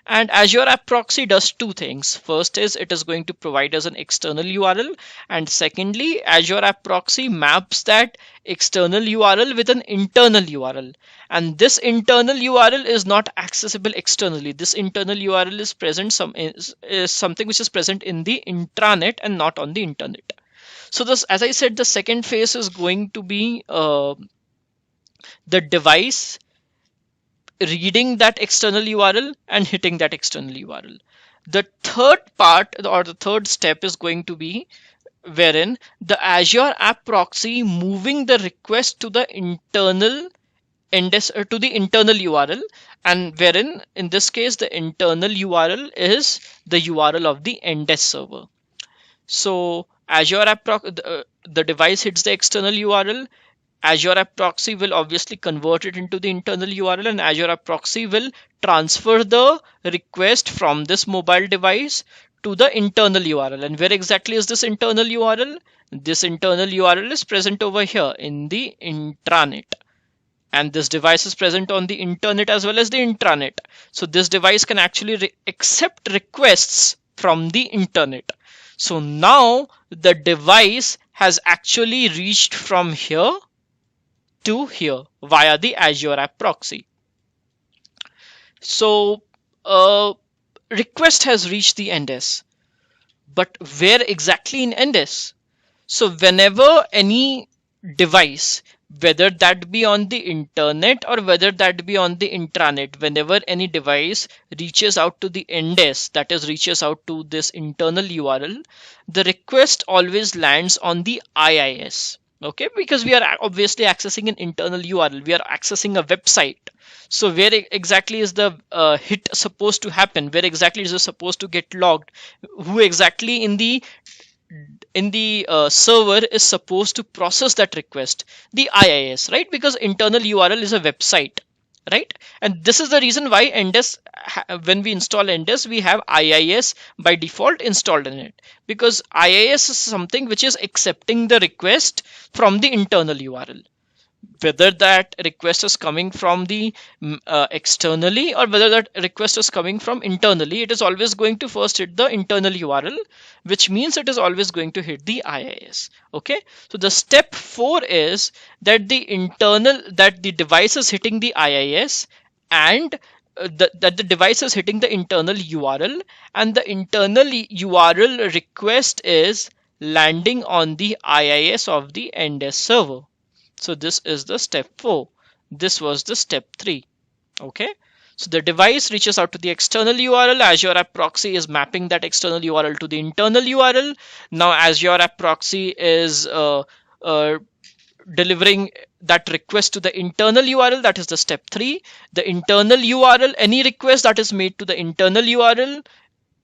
And Azure App Proxy does two things. First is it is going to provide us an external URL. And secondly, Azure App Proxy maps that external URL with an internal URL. And this internal URL is not accessible externally. This internal URL is present is something which is present in the intranet and not on the internet. So this, as I said, the second phase is going to be the device reading that external URL and hitting that external URL. The third part, or the third step, is going to be wherein the Azure App Proxy moving the request to the internal to the internal URL, and wherein in this case the internal URL is the URL of the NDES server. So Azure App the device hits the external URL. Azure App Proxy will obviously convert it into the internal URL, and Azure App Proxy will transfer the request from this mobile device to the internal URL. And where exactly is this internal URL? This internal URL is present over here in the intranet. And this device is present on the internet as well as the intranet. So this device can actually accept requests from the internet. So now the device has actually reached from here to here via the Azure App Proxy. So request has reached the NDES, but where exactly in NDES? So whenever any device, whether that be on the internet or whether that be on the intranet, whenever any device reaches out to the NDES, that is reaches out to this internal URL, the request always lands on the IIS. Okay, because we are obviously accessing an internal URL, we are accessing a website. So where exactly is the hit supposed to happen? Where exactly is it supposed to get logged? Who exactly in the server is supposed to process that request? The IIS, right? Because internal URL is a website, right? And this is the reason why NDES, when we install NDES, we have IIS by default installed in it, because IIS is something which is accepting the request from the internal URL. Whether that request is coming from the externally or whether that request is coming from internally, it is always going to first hit the internal URL, which means it is always going to hit the IIS. Okay, so the step 4 is that the device is hitting the IIS, and that the device is hitting the internal URL, and the internal URL request is landing on the IIS of the NDES server. So this is the step 4. This was the step 3. Okay. So the device reaches out to the external URL. Azure App Proxy is mapping that external URL to the internal URL. Now Azure App Proxy is delivering that request to the internal URL. That is the step 3. The internal URL, any request that is made to the internal URL,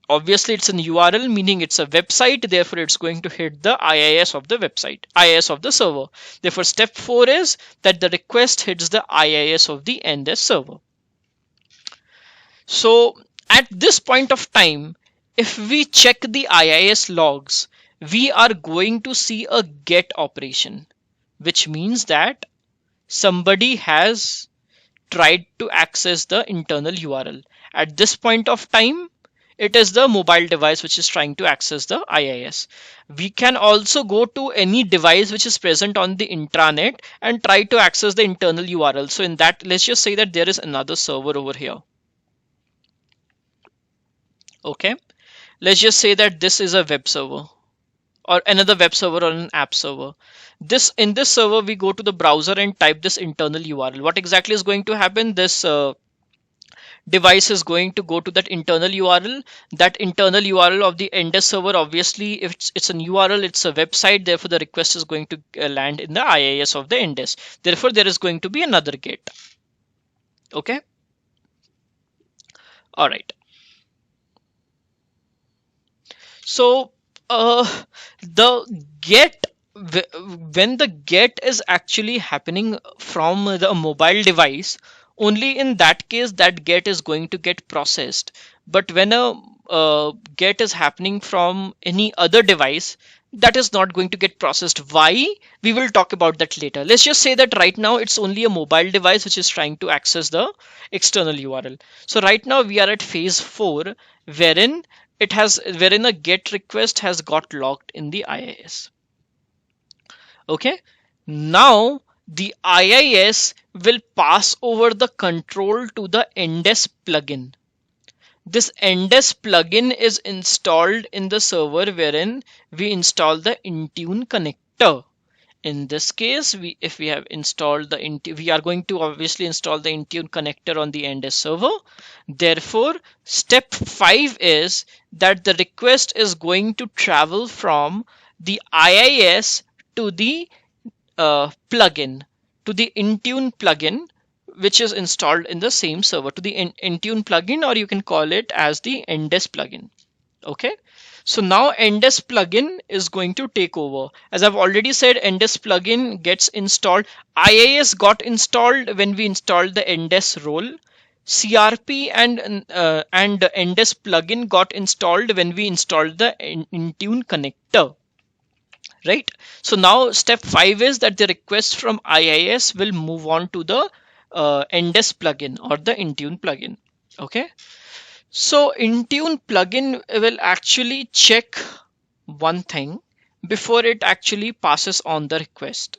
obviously it's an URL, meaning it's a website, therefore it's going to hit the IIS of the website, IIS of the server. Therefore step 4 is that the request hits the IIS of the NDES server. So at this point of time, if we check the IIS logs, we are going to see a get operation, which means that somebody has tried to access the internal URL. At this point of time, it is the mobile device which is trying to access the IIS. We can also go to any device which is present on the intranet and try to access the internal URL. So in that, let's just say that there is another server over here. Okay, let's just say that this is a web server or another web server or an app server. In this server, we go to the browser and type this internal URL. What exactly is going to happen? This device is going to go to that internal URL. That internal URL of the Endes server, obviously, if it's an URL, it's a website. Therefore, the request is going to land in the IIS of the Endes. Therefore, there is going to be another get. Okay. All right. So the get when the get is actually happening from the mobile device, only in that case that get is going to get processed. But when a get is happening from any other device, that is not going to get processed. Why? We will talk about that later. Let's just say that right now it's only a mobile device which is trying to access the external URL. So right now we are at phase 4, wherein a get request has got logged in the IIS. Okay, now the IIS will pass over the control to the Endes plugin. This Endes plugin is installed in the server wherein we install the Intune connector. In this case, if we have installed we are going to obviously install the Intune connector on the Endes server. Therefore, step 5 is that the request is going to travel from the IIS to the plugin, to the Intune plugin, which is installed in the same server, to the Intune plugin, or you can call it as the Endes plugin. Okay, so now Endes plugin is going to take over. As I've already said, Endes plugin gets installed. IIS got installed when we installed the Endes role. CRP and Endes plugin got installed when we installed the Intune connector. Right. So now step 5 is that the request from IIS will move on to the Endes plugin or the Intune plugin. Okay. So Intune plugin will actually check one thing before it actually passes on the request.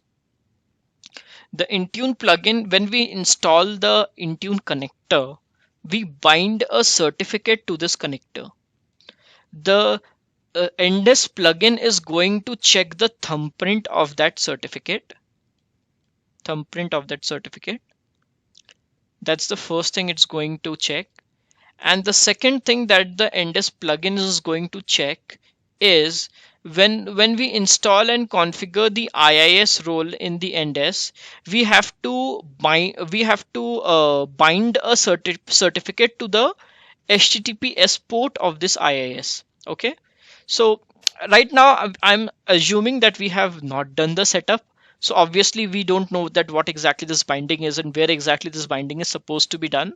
The Intune plugin, when we install the Intune connector, we bind a certificate to this connector. The Endes plugin is going to check the thumbprint of that certificate. That's the first thing it's going to check. And the second thing that the Endes plugin is going to check is when we install and configure the IIS role in the Endes, we have to bind a certificate to the HTTPS port of this IIS. Okay, so right now I'm assuming that we have not done the setup. So obviously we don't know that what exactly this binding is and where exactly this binding is supposed to be done.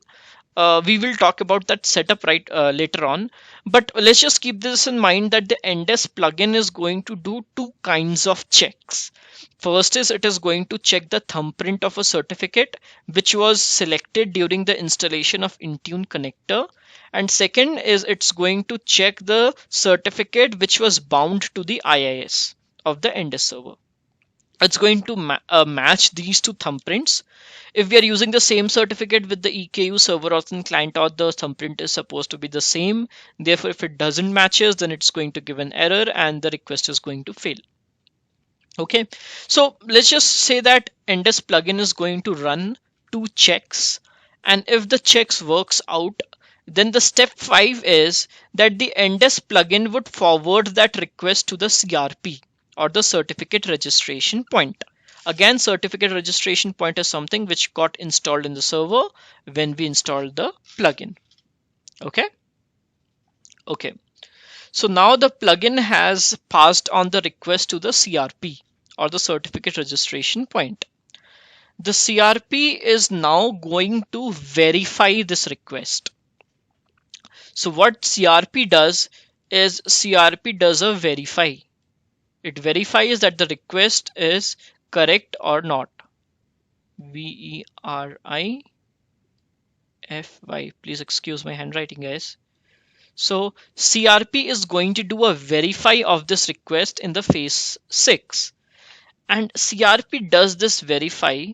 We will talk about that setup later on, but let's just keep this in mind that the Endes plugin is going to do two kinds of checks. First is it is going to check the thumbprint of a certificate which was selected during the installation of Intune connector, and second is it's going to check the certificate which was bound to the IIS of the Endes server. It's going to match these two thumbprints. If we are using the same certificate with the EKU server auth client auth, the thumbprint is supposed to be the same. Therefore, if it doesn't matches, then it's going to give an error and the request is going to fail. Okay, so let's just say that Endes plugin is going to run 2 checks, and if the checks works out, then the step 5 is that the Endes plugin would forward that request to the CRP, or the certificate registration point. Again, certificate registration point is something which got installed in the server when we installed the plugin. Okay. So now the plugin has passed on the request to the CRP, or the certificate registration point. The CRP is now going to verify this request. So what CRP does, is CRP does a verify. It verifies that the request is correct or not. VERIFY. Please excuse my handwriting, guys. So CRP is going to do a verify of this request in the phase 6. And CRP does this verify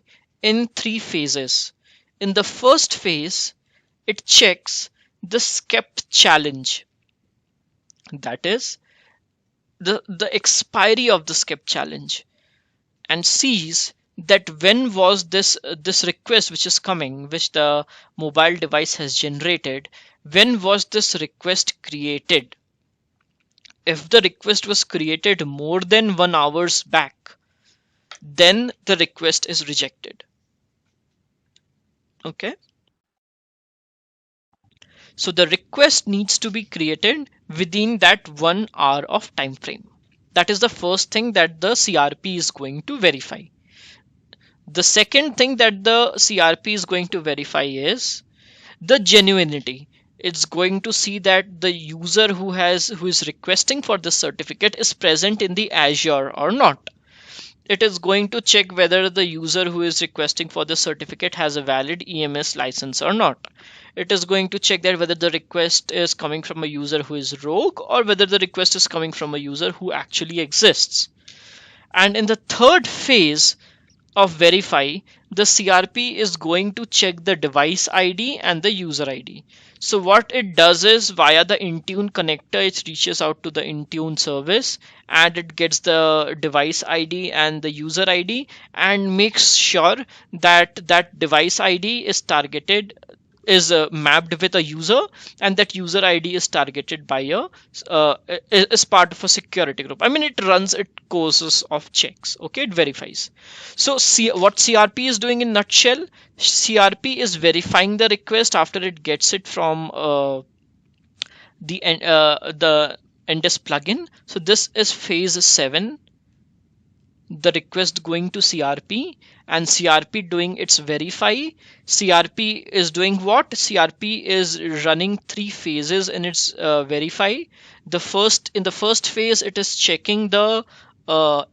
in 3 phases. In the first phase, it checks the skep challenge. That is the expiry of the skep challenge, and sees that when was this request which is coming, which the mobile device has generated, when was this request created. If the request was created more than 1 hours back, then the request is rejected. Okay, so the request needs to be created within that 1 hour of time frame. That is the first thing that the CRP is going to verify. The second thing that the CRP is going to verify is the genuinity. It's going to see that the user who is requesting for this certificate is present in the Azure or not. It is going to check whether the user who is requesting for the certificate has a valid EMS license or not. It is going to check that whether the request is coming from a user who is rogue or whether the request is coming from a user who actually exists. And in the third phase of verify, the CRP is going to check the device ID and the user ID. So what it does is, via the Intune connector, it reaches out to the Intune service and it gets the device ID and the user ID and makes sure that that device ID is targeted, is mapped with a user, and that user ID is targeted by a is part of a security group. I mean, it runs it courses of checks. Okay, it verifies. So see what CRP is doing in nutshell. CRP is verifying the request after it gets it from the NDES plugin. So this is phase 7, the request going to CRP, and CRP doing its verify. CRP is doing what? CRP is running 3 phases in its verify. In the first phase, it is checking the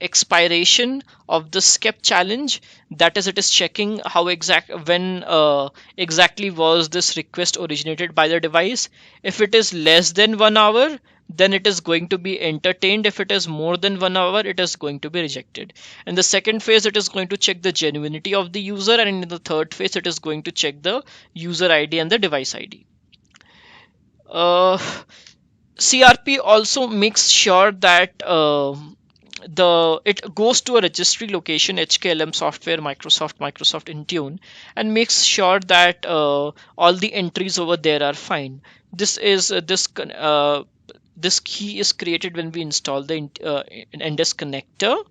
expiration of the skep challenge. That is, it is checking how when exactly was this request originated by the device. If it is less than 1 hour, then it is going to be entertained. If it is more than 1 hour, it is going to be rejected. In the second phase, it is going to check the genuinity of the user, and in the third phase, it is going to check the user ID and the device ID. CRP also makes sure that it goes to a registry location, HKLM software, Microsoft Intune, and makes sure that all the entries over there are fine. This key is created when we install the NDES connector,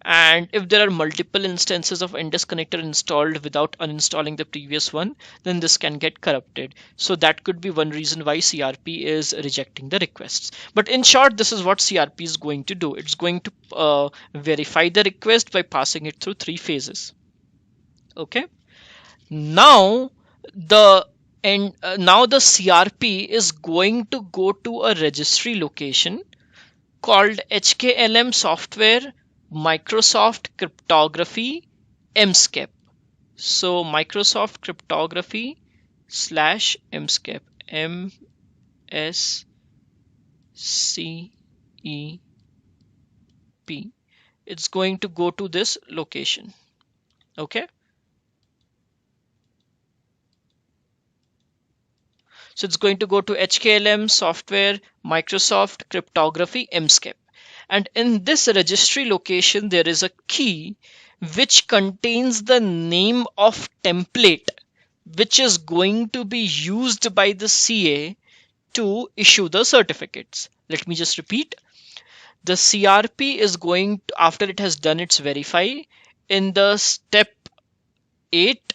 and if there are multiple instances of NDES connector installed without uninstalling the previous one, then this can get corrupted. So that could be one reason why CRP is rejecting the requests. But in short, this is what CRP is going to do. It's going to verify the request by passing it through 3 phases. Okay. Now the CRP is going to go to a registry location called HKLM software Microsoft Cryptography MSCAP. So Microsoft Cryptography / MSCAP, MSCEP. It's going to go to this location. Okay. So it's going to go to HKLM software Microsoft Cryptography MSCAP. And in this registry location, there is a key which contains the name of template which is going to be used by the CA to issue the certificates. Let me just repeat. The CRP is going to, after it has done its verify, in the step 8,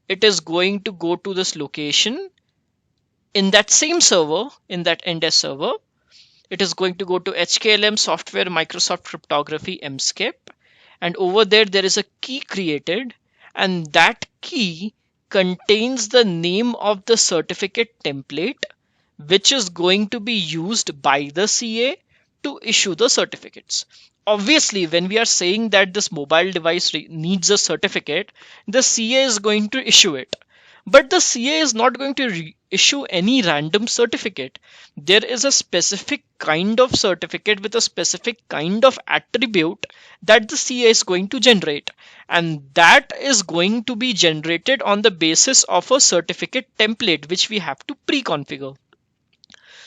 it is going to go to this location. In that same server, in that NDES server, it is going to go to HKLM software Microsoft Cryptography MSCAP, and over there is a key created, and that key contains the name of the certificate template which is going to be used by the CA to issue the certificates. Obviously, when we are saying that this mobile device needs a certificate, the CA is going to issue it. But the CA is not going to issue any random certificate. There is a specific kind of certificate with a specific kind of attribute that the CA is going to generate. And that is going to be generated on the basis of a certificate template, which we have to pre-configure.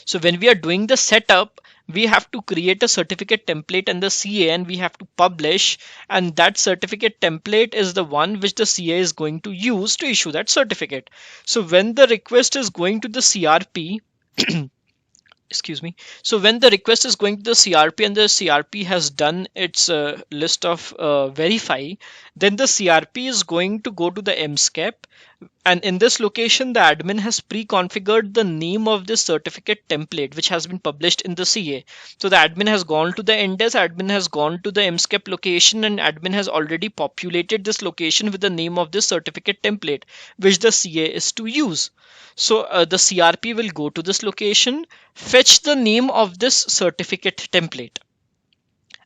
So when we are doing the setup, we have to create a certificate template in the CA and we have to publish, and that certificate template is the one which the CA is going to use to issue that certificate. So when the request is going to the CRP, excuse me. So when the request is going to the CRP and the CRP has done its list of verify, then the CRP is going to go to the MSCAP, and in this location the admin has pre-configured the name of this certificate template which has been published in the CA. So the admin has gone to the NDES, admin has gone to the MSCAP location, and admin has already populated this location with the name of this certificate template which the CA is to use. So the CRP will go to this location, fetch the name of this certificate template,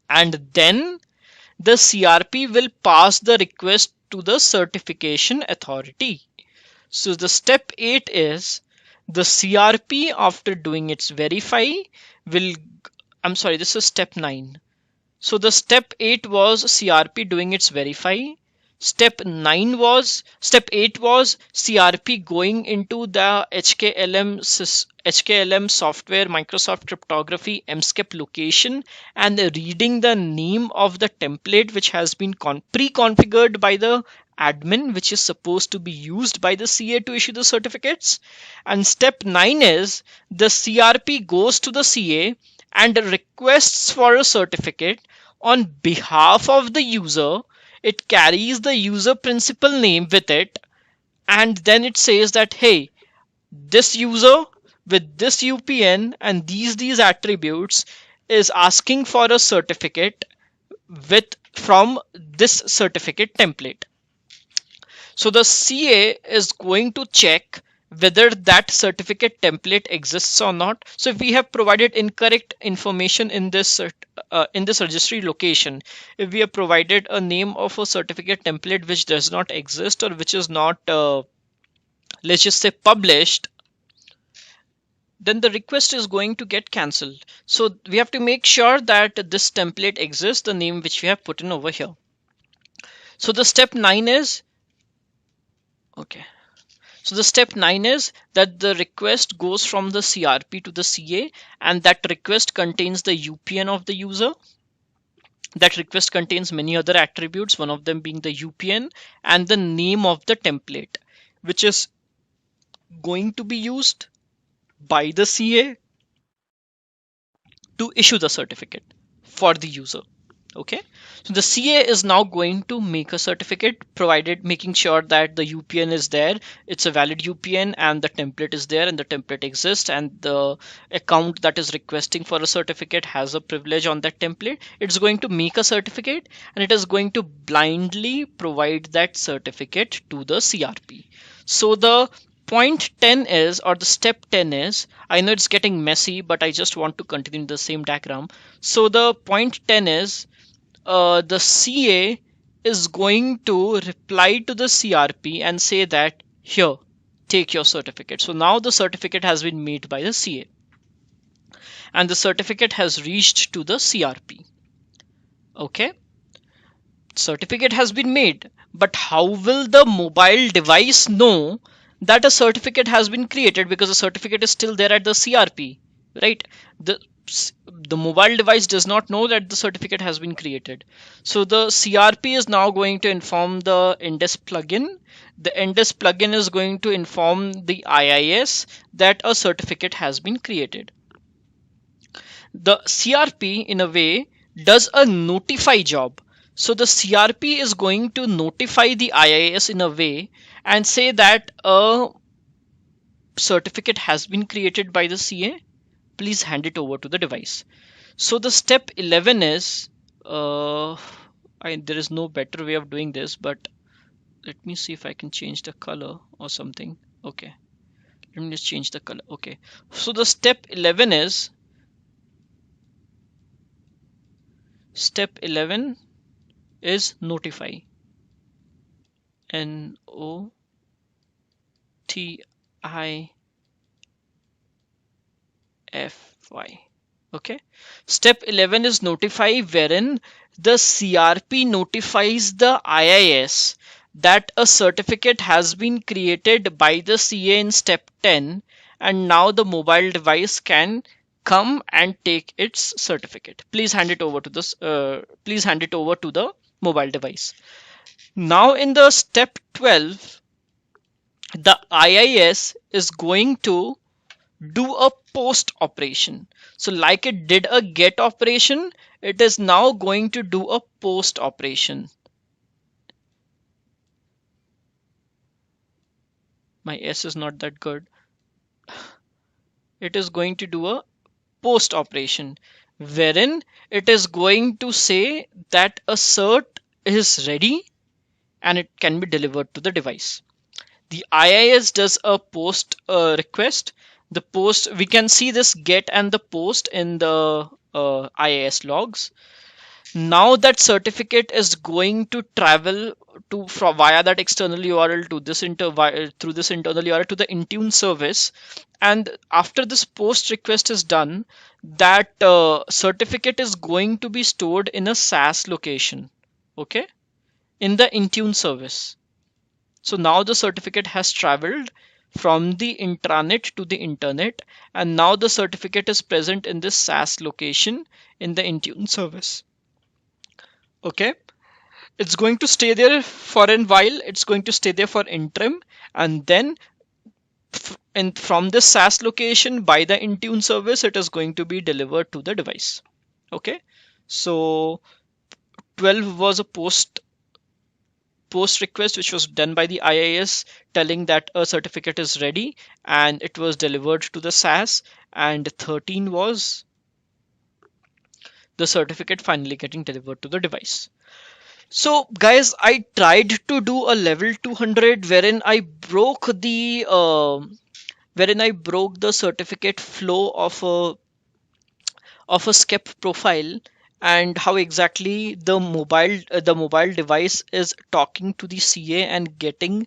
and then the CRP will pass the request to the certification authority. So the step 8 is the CRP, after doing its verify, will, I'm sorry, this is step 9. So the step 8 was CRP doing its verify. Step 8 was CRP going into the HKLM software Microsoft cryptography MSCAP location and reading the name of the template which has been pre-configured by the admin, which is supposed to be used by the CA to issue the certificates. And step 9 is the CRP goes to the CA and requests for a certificate on behalf of the user. It carries the user principal name with it, and then it says that, hey, this user with this UPN and these attributes is asking for a certificate from this certificate template. So the CA is going to check whether that certificate template exists or not. So if we have provided incorrect information in this registry location, if we have provided a name of a certificate template which does not exist or which is not, let's just say, published, then the request is going to get cancelled. So we have to make sure that this template exists, the name which we have put in over here. So the step 9 is, okay. So the step 9 is that the request goes from the CRP to the CA, and that request contains the UPN of the user. That request contains many other attributes, one of them being the UPN and the name of the template, which is going to be used by the CA to issue the certificate for the user. Okay, so the CA is now going to make a certificate, making sure that the UPN is there, it's a valid UPN, and the template is there and the template exists, and the account that is requesting for a certificate has a privilege on that template. It's going to make a certificate and it is going to blindly provide that certificate to the CRP. So the point 10 is, or the step 10 is, I know it's getting messy, but I just want to continue the same diagram. So the point 10 is, the CA is going to reply to the CRP and say that, here, take your certificate. So now the certificate has been made by the CA and the certificate has reached to the CRP. Okay, certificate has been made, but how will the mobile device know that a certificate has been created? Because the certificate is still there at the CRP, right? The mobile device does not know that the certificate has been created. So the CRP is now going to inform the NDES plugin. The NDES plugin is going to inform the IIS that a certificate has been created. The CRP, in a way, does a notify job. So the CRP is going to notify the IIS in a way and say that a certificate has been created by the CA. Please hand it over to the device. So the step 11 is, there is no better way of doing this, but let me see if I can change the color or something. Okay, Let me just change the color. Okay, so the step 11 is notify. NOTIFY. Okay. Step 11 is notify, wherein the CRP notifies the IIS that a certificate has been created by the CA in step 10, and now the mobile device can come and take its certificate. Please hand it over to this. Please hand it over to the mobile device. Now in the step 12, the IIS is going to do a post operation. So like it did a get operation, it is now going to do a post operation. My S is not that good. It is going to do a post operation, wherein it is going to say that a cert is ready and it can be delivered to the device. The IIS does a post request. The post, we can see this get and the post in the IIS logs. Now that certificate is going to travel to from via that external URL to this through this internal URL to the Intune service, and after this post request is done, that certificate is going to be stored in a SAS location, okay, in the Intune service. So now the certificate has traveled from the intranet to the internet, and now the certificate is present in this SAS location in the Intune service. Okay, it's going to stay there for a while. It's going to stay there for interim, and then from this SAS location by the Intune service, it is going to be delivered to the device. Okay, so 12 was a post request which was done by the IIS telling that a certificate is ready, and it was delivered to the SAS. And 13 was the certificate finally getting delivered to the device. So guys, I tried to do a level 200 wherein I broke the certificate flow of a SCEP profile, and how exactly the mobile device is talking to the CA and getting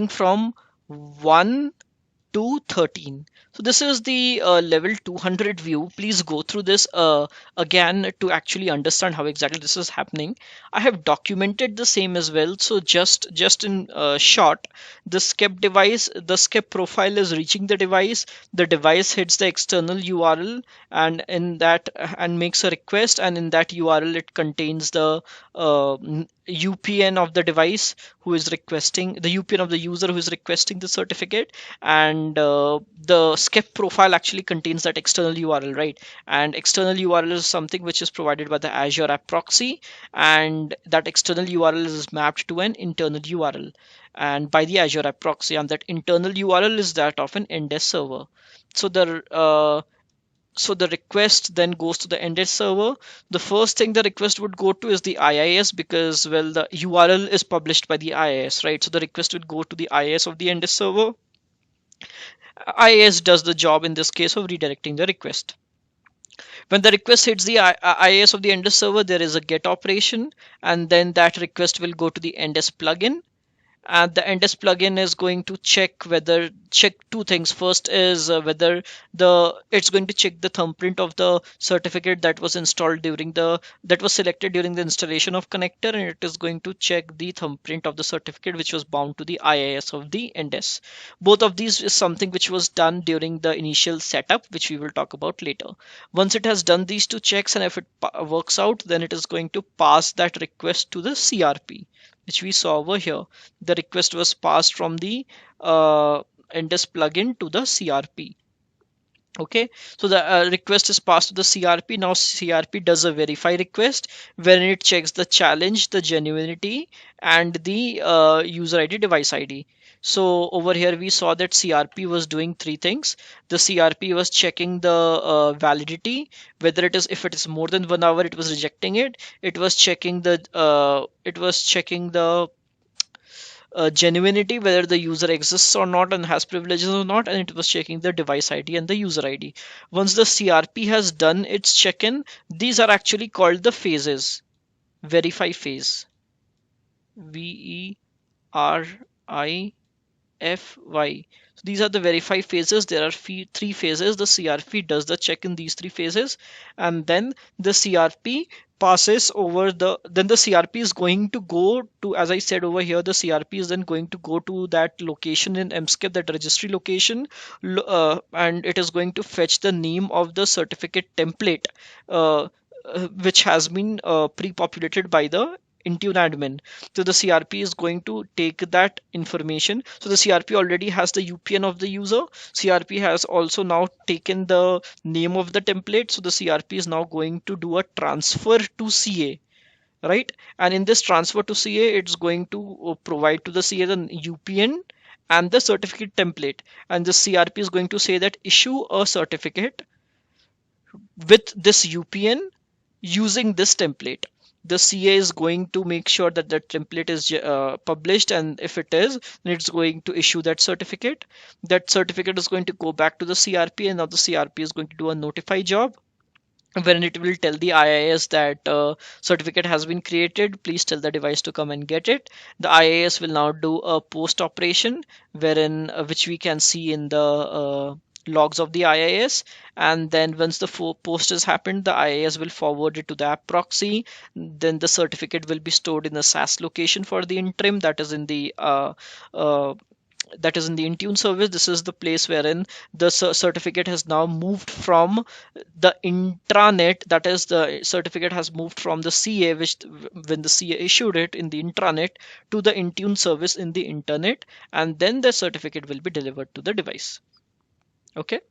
from 1 to 13. So this is the level 200 view. Please go through this again to actually understand how exactly this is happening. I have documented the same as well. So just in short, the SCEP profile is reaching the device hits the external URL, and in that and makes a request, and in that URL it contains the UPN of the device who is requesting the UPN of the user who is requesting the certificate, and the SCEP profile actually contains that external URL, right? And external URL is something which is provided by the Azure App Proxy, and that external URL is mapped to an internal URL and by the Azure App Proxy, and that internal URL is that of an NDES server. So the request then goes to the NDES server. The first thing the request would go to is the IIS, because, well, the URL is published by the IIS, right? So the request would go to the IIS of the NDES server. IIS does the job in this case of redirecting the request. When the request hits the IIS of the NDES server, there is a get operation, and then that request will go to the NDES plugin, and the NDES plugin is going to check two things. First is whether it's going to check the thumbprint of the certificate that was selected during the installation of connector, and it is going to check the thumbprint of the certificate which was bound to the IIS of the NDES. Both of these is something which was done during the initial setup, which we will talk about later. Once it has done these two checks, and if it works out, then it is going to pass that request to the CRP, which we saw over here. The request was passed from the NDES plugin to the CRP. Okay, so the request is passed to the CRP. Now CRP does a verify request, wherein it checks the challenge, the genuinity, and the user ID, device ID. So over here we saw that CRP was doing three things. The CRP was checking the validity, whether if it is more than 1 hour, it was rejecting it. It was checking the genuinity, whether the user exists or not and has privileges or not, and it was checking the device ID and the user ID. Once the CRP has done its check-in, these are actually called the phases. Verify phase. VERIFY. So these are the verify phases. There are three phases. The CRP does the check in these three phases, and then the CRP passes over then the CRP is going to go to, as I said over here, the CRP is then going to go to that location in MSCIP, that registry location, and it is going to fetch the name of the certificate template, which has been pre-populated by the Intune admin. So the CRP is going to take that information. So the CRP already has the UPN of the user. CRP has also now taken the name of the template. So the CRP is now going to do a transfer to CA, right? And in this transfer to CA, it's going to provide to the CA the UPN and the certificate template. And the CRP is going to say that issue a certificate with this UPN using this template. The CA is going to make sure that the template is published, and if it is, then it's going to issue that certificate. That certificate is going to go back to the CRP, and now the CRP is going to do a notify job, wherein it will tell the IIS that certificate has been created, please tell the device to come and get it. The IIS will now do a post operation, wherein which we can see in the logs of the IIS, and then once the post has happened, the IIS will forward it to the app proxy. Then the certificate will be stored in the SAS location for the interim, that is in the Intune service. This is the place wherein the certificate has now moved from the intranet, that is the certificate has moved from the CA, which when the CA issued it in the intranet, to the Intune service in the internet, and then the certificate will be delivered to the device. Okay.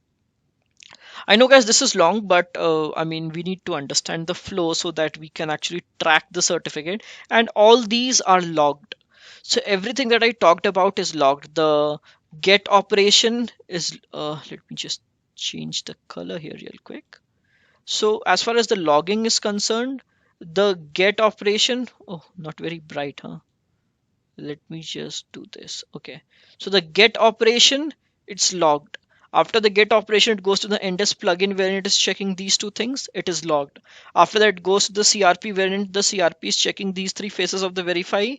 I know, guys, this is long, but I mean, we need to understand the flow so that we can actually track the certificate, and all these are logged. So everything that I talked about is logged. The get operation is, let me just change the color here real quick. So as far as the logging is concerned, the get operation, oh, not very bright, huh? Let me just do this. Okay. So the get operation, it's logged. After the get operation, it goes to the NDES plugin wherein it is checking these two things. It is logged. After that, it goes to the CRP wherein the CRP is checking these three phases of the verify.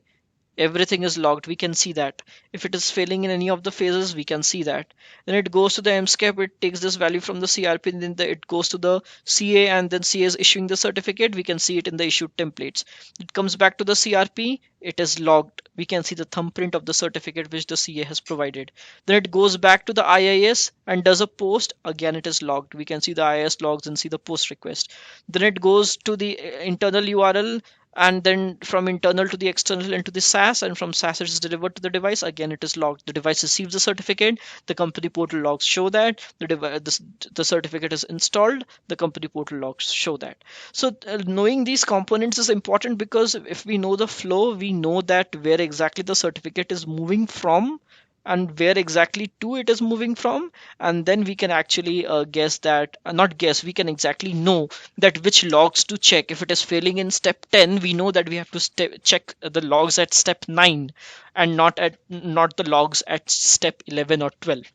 Everything is logged. We can see that. If it is failing in any of the phases, we can see that. Then it goes to the MSCAP. It takes this value from the CRP, and then it goes to the CA, and then CA is issuing the certificate. We can see it in the issued templates. It comes back to the CRP. It is logged. We can see the thumbprint of the certificate which the CA has provided. Then it goes back to the IIS and does a post. Again, it is logged. We can see the IIS logs and see the post request. Then it goes to the internal URL, and then from internal to the external into the SAS, and from SAS it is delivered to the device. Again, it is logged. The device receives the certificate. The company portal logs show that the certificate is installed. The company portal logs show that. So knowing these components is important, because if we know the flow, we know that where exactly the certificate is moving from and where exactly to it is moving from, and then we can actually guess that, not guess, we can exactly know that which logs to check. If it is failing in step 10, we know that we have to check the logs at step 9, and not the logs at step 11 or 12.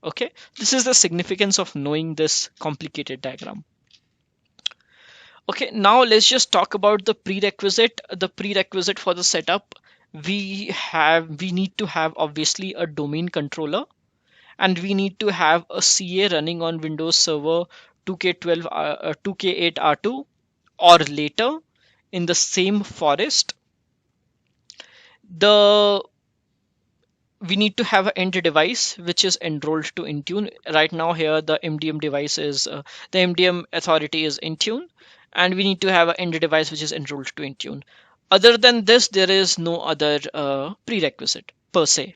Okay, this is the significance of knowing this complicated diagram. Okay, now let's just talk about the prerequisite for the setup. We need to have obviously a domain controller, and we need to have a CA running on Windows Server 2K12 2K8R2 or later in the same forest. We need to have an end device which is enrolled to Intune. Right now here the MDM device is the MDM authority is Intune, and we need to have an end device which is enrolled to Intune. Other than this, there is no other prerequisite per se.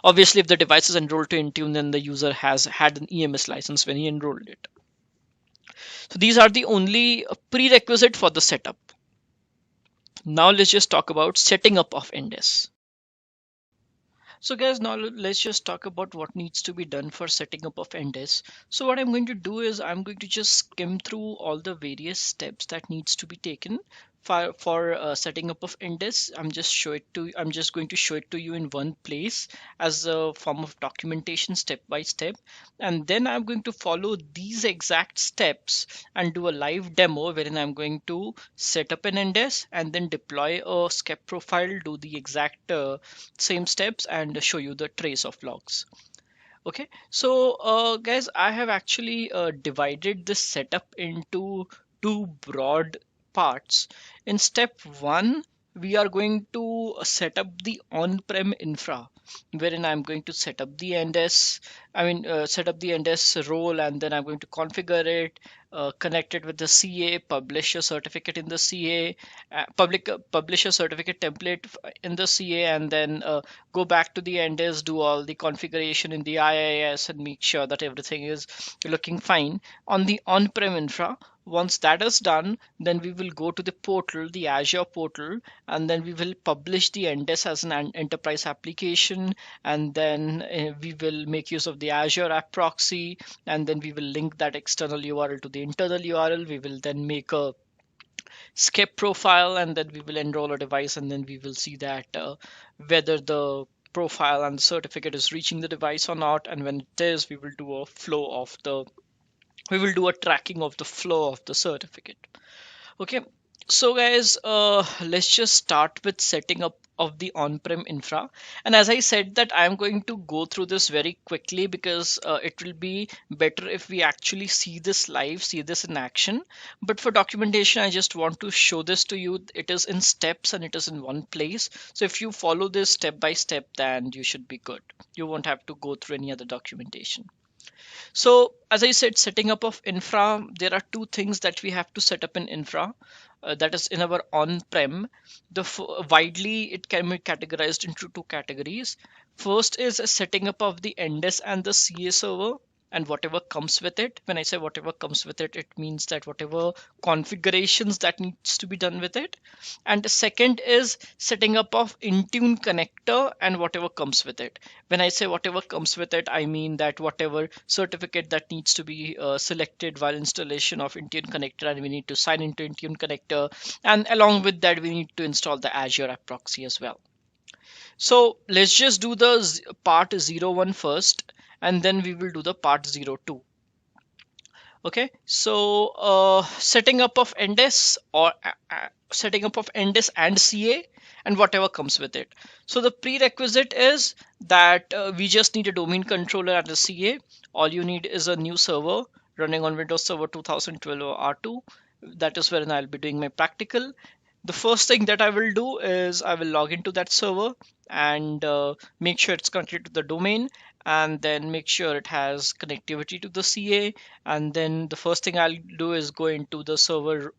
Obviously, if the device is enrolled to Intune, then the user has had an EMS license when he enrolled it. So these are the only prerequisite for the setup. Now let's just talk about setting up of NDES. So guys, now let's just talk about what needs to be done for setting up of NDES. So what I'm going to do is I'm going to just skim through all the various steps that needs to be taken. for setting up of NDES. I'm just going to show it to you in one place as a form of documentation step by step, and then I'm going to follow these exact steps and do a live demo wherein I'm going to set up an NDES and then deploy a SCEP profile, do the exact same steps, and show you the trace of logs. Okay, so guys, I have actually divided this setup into two broad parts. In step one, we are going to set up the on-prem infra, wherein I'm going to set up the NDES, set up the NDES role, and then I'm going to configure it, connect it with the CA, publish a certificate in the CA, publish a certificate template in the CA, and then go back to the NDES, do all the configuration in the IIS, and make sure that everything is looking fine on the on-prem infra. Once that is done, then we will go to the portal, the Azure portal, and then we will publish the NDES as an enterprise application, and then we will make use of the Azure App Proxy, and then we will link that external URL to the internal URL. We will then make a SCEP profile, and then we will enroll a device, and then we will see that whether the profile and the certificate is reaching the device or not, and when it is, we will do a tracking of the flow of the certificate. Okay, so guys, let's just start with setting up of the on-prem infra. And as I said that I'm going to go through this very quickly because it will be better if we actually see this live, see this in action. But for documentation, I just want to show this to you. It is in steps and it is in one place. So if you follow this step by step, then you should be good. You won't have to go through any other documentation. So as I said, setting up of infra, there are two things that we have to set up in infra. That is in our on-prem. Widely, it can be categorized into two categories. First is a setting up of the NDES and the CA server, and whatever comes with it. When I say whatever comes with it, it means that whatever configurations that needs to be done with it. And the second is setting up of Intune connector and whatever comes with it. When I say whatever comes with it, I mean that whatever certificate that needs to be selected while installation of Intune connector, and we need to sign into Intune connector, and along with that we need to install the Azure App Proxy as well. So let's just do the part 01 first, and then we will do the part 02. Okay, so setting up of NDES or setting up of NDES and CA and whatever comes with it. So the prerequisite is that we just need a domain controller and a CA. All you need is a new server running on Windows Server 2012 or R2. That is where I'll be doing my practical. The first thing that I will do is I will log into that server and make sure it's connected to the domain, and then make sure it has connectivity to the CA. And then the first thing I'll do is go into the server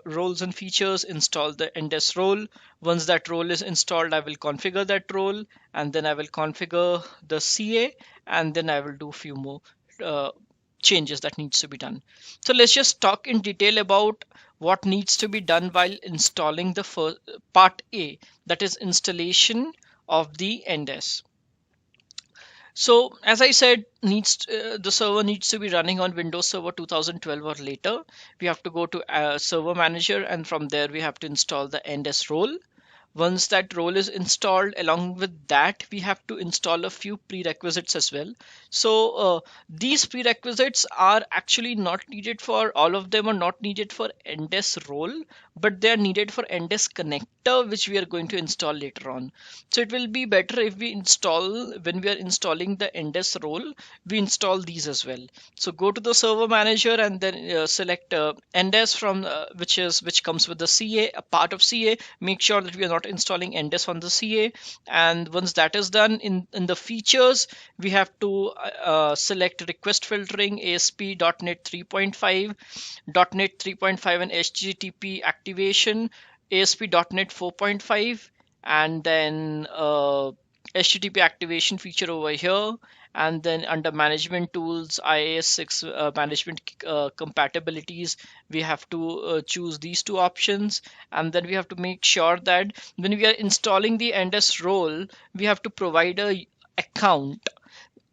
roles and features, install the NDES role. Once that role is installed, I will configure that role, and then I will configure the CA, and then I will do a few more changes that needs to be done. So let's just talk in detail about what needs to be done while installing the first part A, that is installation of the NDES. So as I said, the server needs to be running on Windows Server 2012 or later. We have to go to Server Manager, and from there we have to install the NDES role. Once that role is installed, along with that, we have to install a few prerequisites as well. So these prerequisites are actually not needed for all of them, are not needed for NDES role, but they are needed for NDES connector, which we are going to install later on. So it will be better if we install, when we are installing the NDES role, we install these as well. So go to the Server Manager and then select NDES from which comes with the CA, a part of CA. Make sure that we are not installing NDES on the CA. And once that is done, in the features, we have to select request filtering, ASP.NET 3.5, .NET 3.5 and HTTP activation, ASP.NET 4.5, and then HTTP activation feature over here. And then under management tools, IIS6 management compatibilities, we have to choose these two options. And then we have to make sure that when we are installing the NDES role, we have to provide a account.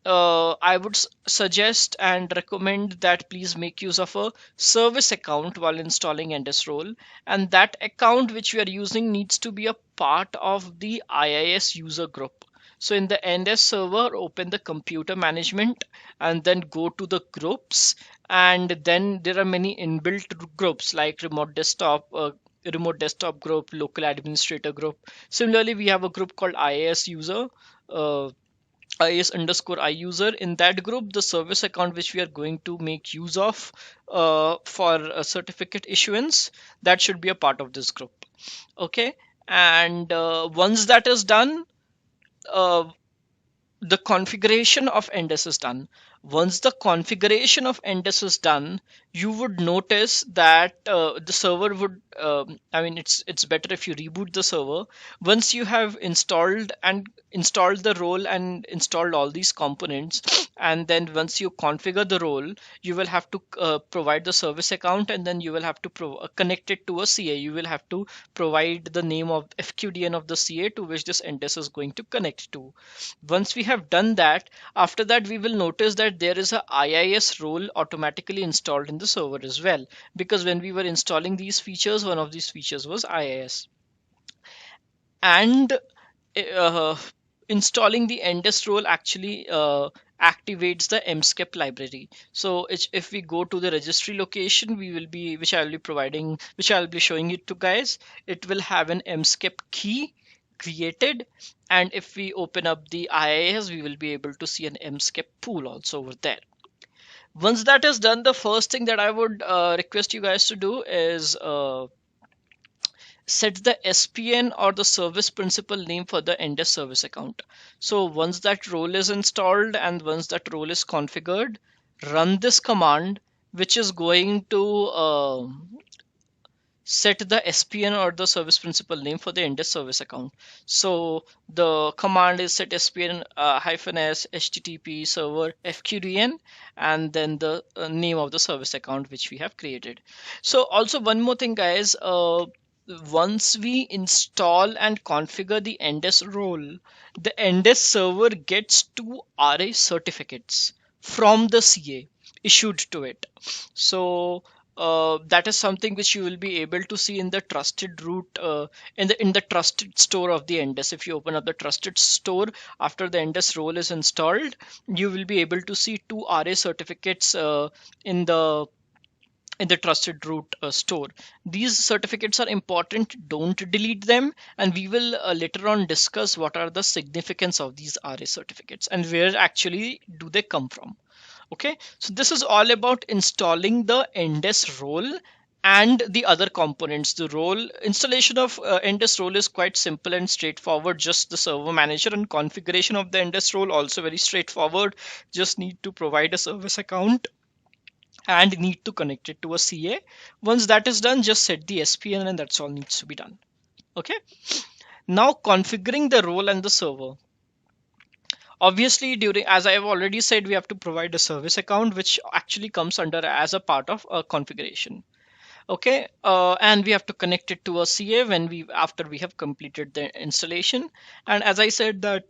I would suggest and recommend that please make use of a service account while installing NDES role, and that account which we are using needs to be a part of the IIS user group. So in the NDES server, open the computer management and then go to the groups, and then there are many inbuilt groups like remote desktop group, local administrator group. Similarly, we have a group called IIS user. Uh, IS_I user. In that group, the service account which we are going to make use of for certificate issuance, that should be a part of this group. Okay, and once that is done, uh, the configuration of NDES is done. Once the configuration of NDES is done, you would notice that the server would, I mean, it's better if you reboot the server. Once you have installed the role and installed all these components, and then once you configure the role, you will have to provide the service account, and then you will have to connect it to a CA. You will have to provide the name of FQDN of the CA to which this NDES is going to connect to. Once we have done that, after that we will notice that there is a IIS role automatically installed in the server as well, because when we were installing these features, one of these features was IIS. And uh, installing the NDES role actually activates the mskep library. So if we go to the registry location, we will be, which I'll be showing it to guys, it will have an mskep key created, and if we open up the IIS, we will be able to see an mskep pool also over there. Once that is done, the first thing that I would request you guys to do is set the SPN or the service principal name for the NDES service account. So once that role is installed and once that role is configured, run this command, which is going to set the SPN or the service principal name for the NDES service account. So the command is set SPN -s HTTP server FQDN, and then the name of the service account which we have created. So also one more thing, guys. Once we install and configure the NDES role, the NDES server gets 2 RA certificates from the CA issued to it. So that is something which you will be able to see in the trusted root in the trusted store of the NDES. If you open up the trusted store after the NDES role is installed, you will be able to see 2 RA certificates in the trusted root store. These certificates are important. Don't delete them, and we will later on discuss what are the significance of these RA certificates and where actually do they come from. Okay, so this is all about installing the NDES role and the other components. The role installation of NDES role is quite simple and straightforward. Just the server manager, and configuration of the NDES role also very straightforward. Just need to provide a service account and need to connect it to a CA. Once that is done, just set the SPN and that's all needs to be done. Okay. Now configuring the role and the server. Obviously, as I have already said, we have to provide a service account, which actually comes under as a part of a configuration. Okay, and we have to connect it to a CA after we have completed the installation. And as I said that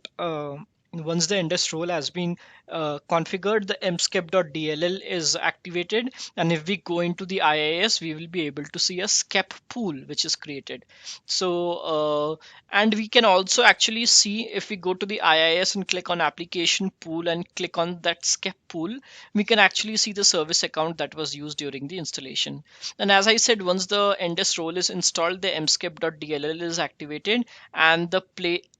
once the NDES role has been configured, the mskep.dll is activated, and if we go into the IIS, we will be able to see a skep pool which is created. So and we can also actually see, if we go to the IIS and click on application pool and click on that skep pool, we can actually see the service account that was used during the installation. And as I said, once the NDES role is installed, the mskep.dll is activated, and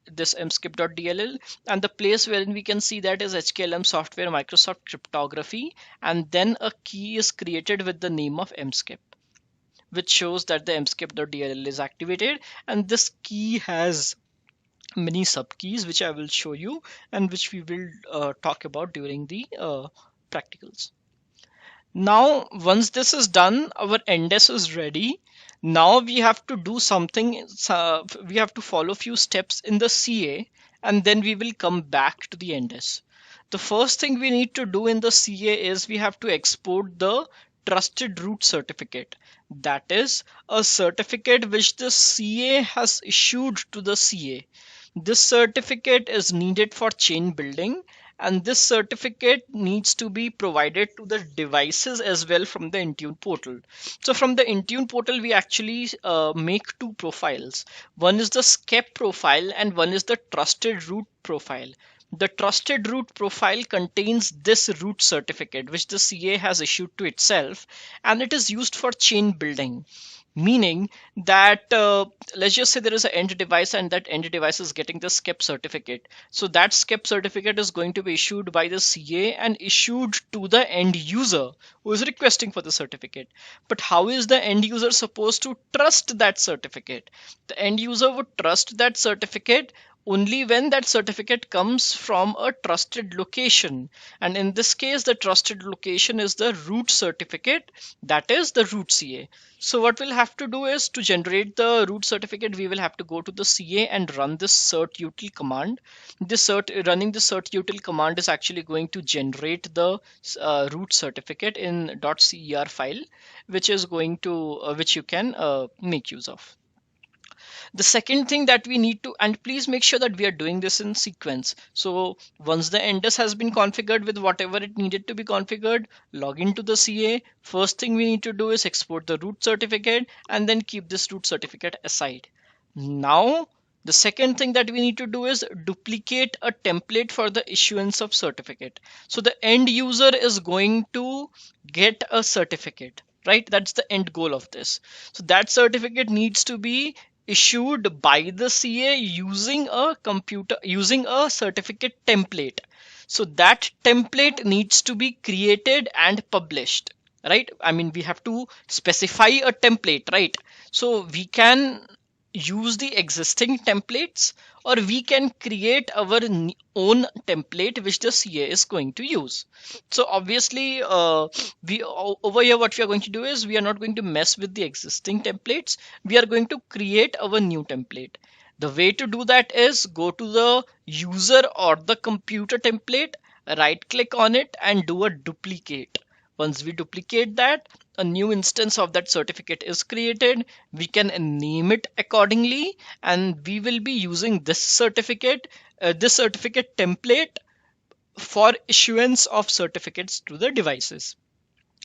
this mskep.dll, and the place wherein we can see that is HKLM software Microsoft cryptography, and then a key is created with the name of mskep, which shows that the mskep.dll is activated. And this key has many subkeys which I will show you and which we will talk about during the practicals. Now, once this is done, our NDES is ready. Now we have to do something. We have to follow few steps in the CA, and then we will come back to the NDES. The first thing we need to do in the CA is we have to export the trusted root certificate. That is a certificate which the CA has issued to the CA. This certificate is needed for chain building, and this certificate needs to be provided to the devices as well from the Intune portal. So from the Intune portal, we actually make two profiles. One is the SCEP profile and one is the trusted root profile. The trusted root profile contains this root certificate which the CA has issued to itself, and it is used for chain building, meaning that let's just say there is an end device and that end device is getting the SCEP certificate. So that SCEP certificate is going to be issued by the CA and issued to the end user who is requesting for the certificate. But how is the end user supposed to trust that certificate? The end user would trust that certificate only when that certificate comes from a trusted location. And in this case, the trusted location is the root certificate, that is the root CA. So what we'll have to do is, to generate the root certificate, we will have to go to the CA and run this certutil command. Running the certutil command is actually going to generate the root certificate in .cer file, which is going to which you can make use of. The second thing that we need to, and please make sure that we are doing this in sequence. So once the NDES has been configured with whatever it needed to be configured, log into the CA. First thing we need to do is export the root certificate and then keep this root certificate aside. Now, the second thing that we need to do is duplicate a template for the issuance of certificate. So the end user is going to get a certificate, right? That's the end goal of this. So that certificate needs to be issued by the CA using a certificate template. So that template needs to be created and published, right? I mean, we have to specify a template, right? So we can use the existing templates, or we can create our own template which the CA is going to use. So obviously over here what we are going to do is, we are not going to mess with the existing templates. We are going to create our new template. The way to do that is, go to the user or the computer template, right click on it and do a duplicate. Once we duplicate that, a new instance of that certificate is created. We can name it accordingly, and we will be using this certificate template for issuance of certificates to the devices.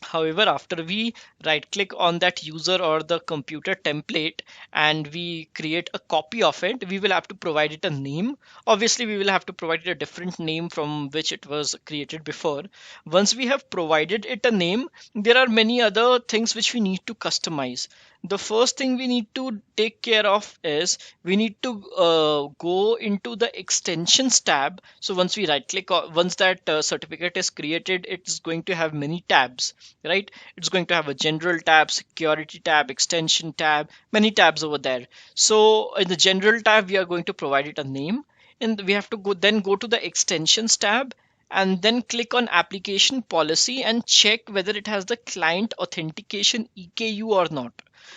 However, after we right click on that user or the computer template and we create a copy of it, we will have to provide it a name. Obviously, we will have to provide it a different name from which it was created before. Once we have provided it a name, there are many other things which we need to customize. The first thing we need to take care of is, we need to go into the extensions tab. So once we right click, once that certificate is created, it's going to have many tabs, right? It's going to have a general tab, security tab, extension tab, many tabs over there. So in the general tab, we are going to provide it a name, and we have to go to the extensions tab and then click on application policy and check whether it has the client authentication EKU or not.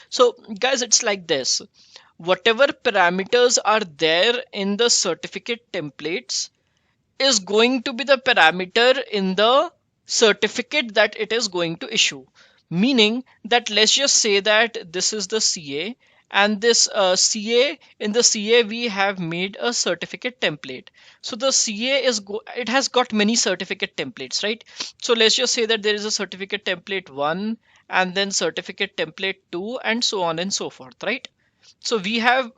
So guys, it's like this: whatever parameters are there in the certificate templates is going to be the parameter in the certificate that it is going to issue. Meaning that, let's just say that this is the CA, and this in the CA we have made a certificate template. So the CA it has got many certificate templates, right? So let's just say that there is a certificate template 1 and then certificate template 2 and so on and so forth, right? So we have,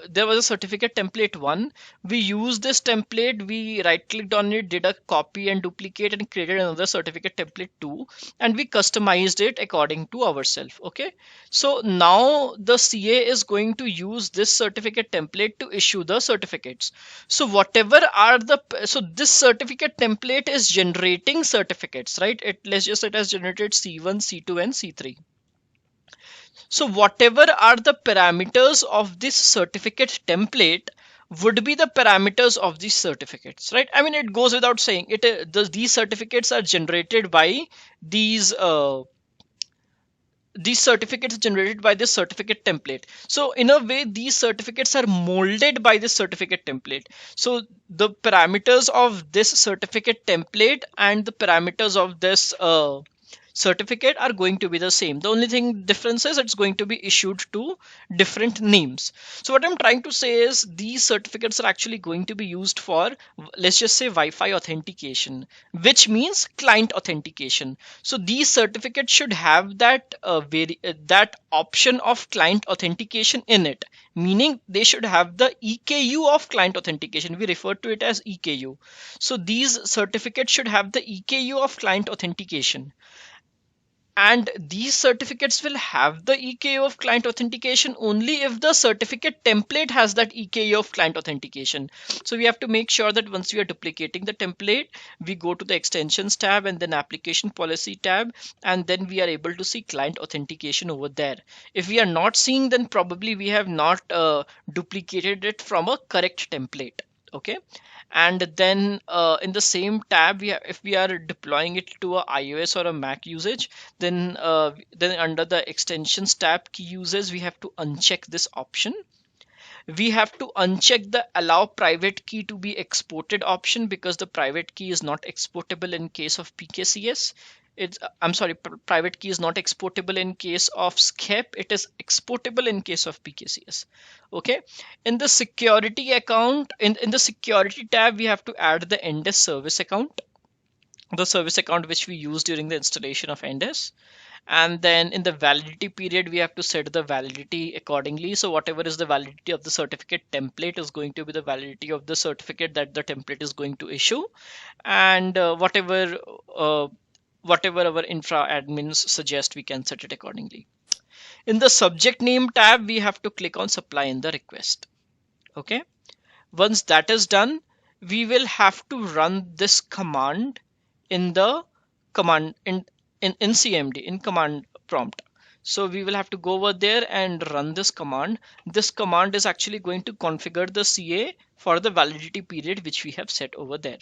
there was a certificate template 1. We used this template, we right clicked on it, did a copy and duplicate and created another certificate template 2, and we customized it according to ourselves. Okay. So now the CA is going to use this certificate template to issue the certificates. So so this certificate template is generating certificates, right? It has generated C1, C2 and C3. So whatever are the parameters of this certificate template would be the parameters of these certificates, right? I mean, it goes without saying, these certificates are generated by these certificates generated by this certificate template. So in a way, these certificates are molded by this certificate template. So the parameters of this certificate template and the parameters of this certificate are going to be the same. The only thing difference is it's going to be issued to different names. So what I'm trying to say is these certificates are actually going to be used for, let's just say, Wi-Fi authentication, which means client authentication. So these certificates should have that that option of client authentication in it, meaning they should have the EKU of client authentication. We refer to it as EKU. So these certificates should have the EKU of client authentication. And these certificates will have the EKU of client authentication only if the certificate template has that EKU of client authentication. So we have to make sure that once we are duplicating the template, we go to the extensions tab and then application policy tab, and then we are able to see client authentication over there. If we are not seeing, then probably we have not duplicated it from a correct template. Okay. And then in the same tab, if we are deploying it to a iOS or a Mac usage, then under the extensions tab key uses, we have to uncheck this option. We have to uncheck the allow private key to be exported option, because the private key is not exportable in case of PKCS. I'm sorry, private key is not exportable in case of SCEP. It is exportable in case of PKCS. Okay. In the security account, in the security tab, we have to add the NDES service account, the service account which we use during the installation of NDES. And then in the validity period, we have to set the validity accordingly. So whatever is the validity of the certificate template is going to be the validity of the certificate that the template is going to issue. And whatever our infra admins suggest, we can set it accordingly. In the subject name tab, we have to click on supply in the request. Okay. Once that is done, we will have to run this command in the command in CMD, in command prompt. So we will have to go over there and run this command. This command is actually going to configure the CA for the validity period which we have set over there.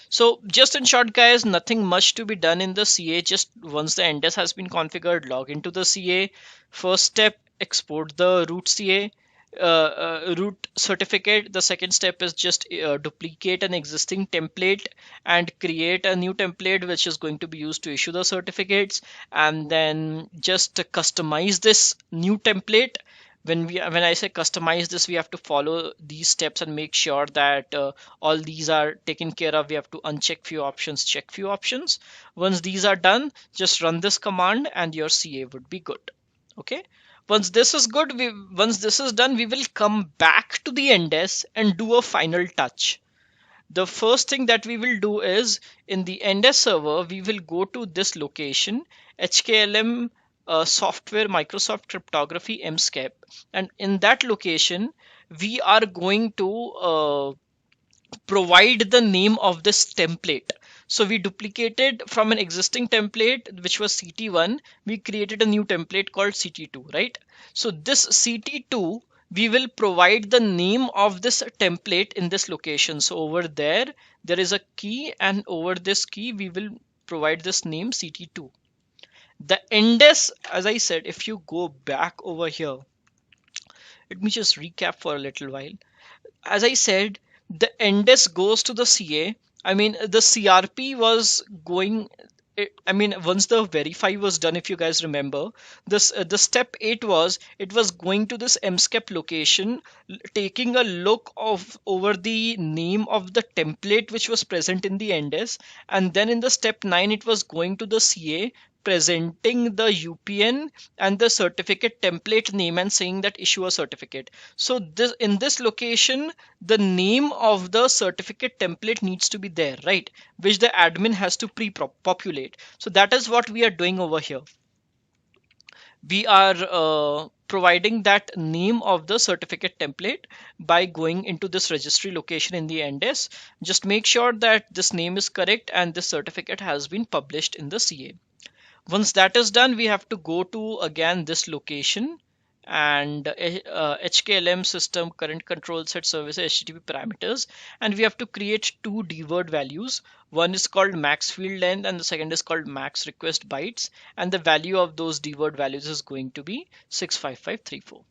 So just in short, guys, nothing much to be done in the CA. Just once the NDES has been configured, log into the CA. First step, export the root CA. Root certificate. The second step is just duplicate an existing template and create a new template which is going to be used to issue the certificates, and then just customize this new template. When I say customize this, we have to follow these steps and make sure that all these are taken care of. We have to uncheck few options, check few options. Once these are done, just run this command and your CA would be good. Okay. Once this is good, once this is done, we will come back to the NDES and do a final touch. The first thing that we will do is in the NDES server, we will go to this location, HKLM software Microsoft cryptography MSCEP, and in that location we are going to provide the name of this template. So we duplicated from an existing template which was CT1, we created a new template called CT2, right? So this CT2, we will provide the name of this template in this location. So over there is a key, and over this key we will provide this name CT2. The NDES, as I said, if you go back over here, let me just recap for a little while. As I said, the NDES goes to the CA. I mean, the CRP was going. I mean, once the verify was done, if you guys remember, this the step 8 was it was going to this MSCEP location, taking a look of over the name of the template which was present in the NDES, and then in the step 9 it was going to the CA, presenting the UPN and the certificate template name and saying that issue a certificate. So this in this location, the name of the certificate template needs to be there, right? Which the admin has to pre-populate. So that is what we are doing over here. We are providing that name of the certificate template by going into this registry location in the NDES. Just make sure that this name is correct and this certificate has been published in the CA. Once that is done, we have to go to again this location and HKLM system current control set services HTTP parameters, and we have to create two dword values. One is called max field length and the second is called max request bytes, and the value of those dword values is going to be 65534.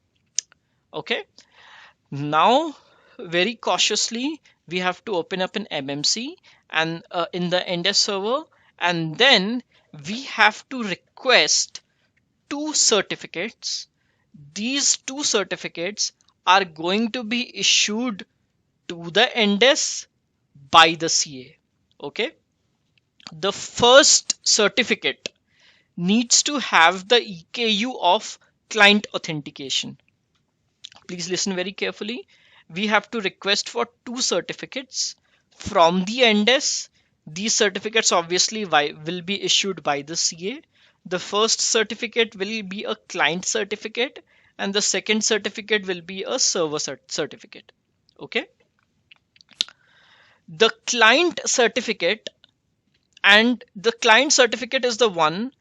Okay, now very cautiously we have to open up an MMC and in the NDES server, and then we have to request two certificates. These two certificates are going to be issued to the NDES by the CA. Okay. The first certificate needs to have the EKU of client authentication. Please listen very carefully. We have to request for two certificates from the NDES. These certificates obviously will be issued by the CA. The first certificate will be a client certificate and the second certificate will be a server certificate. Okay. The client certificate is the one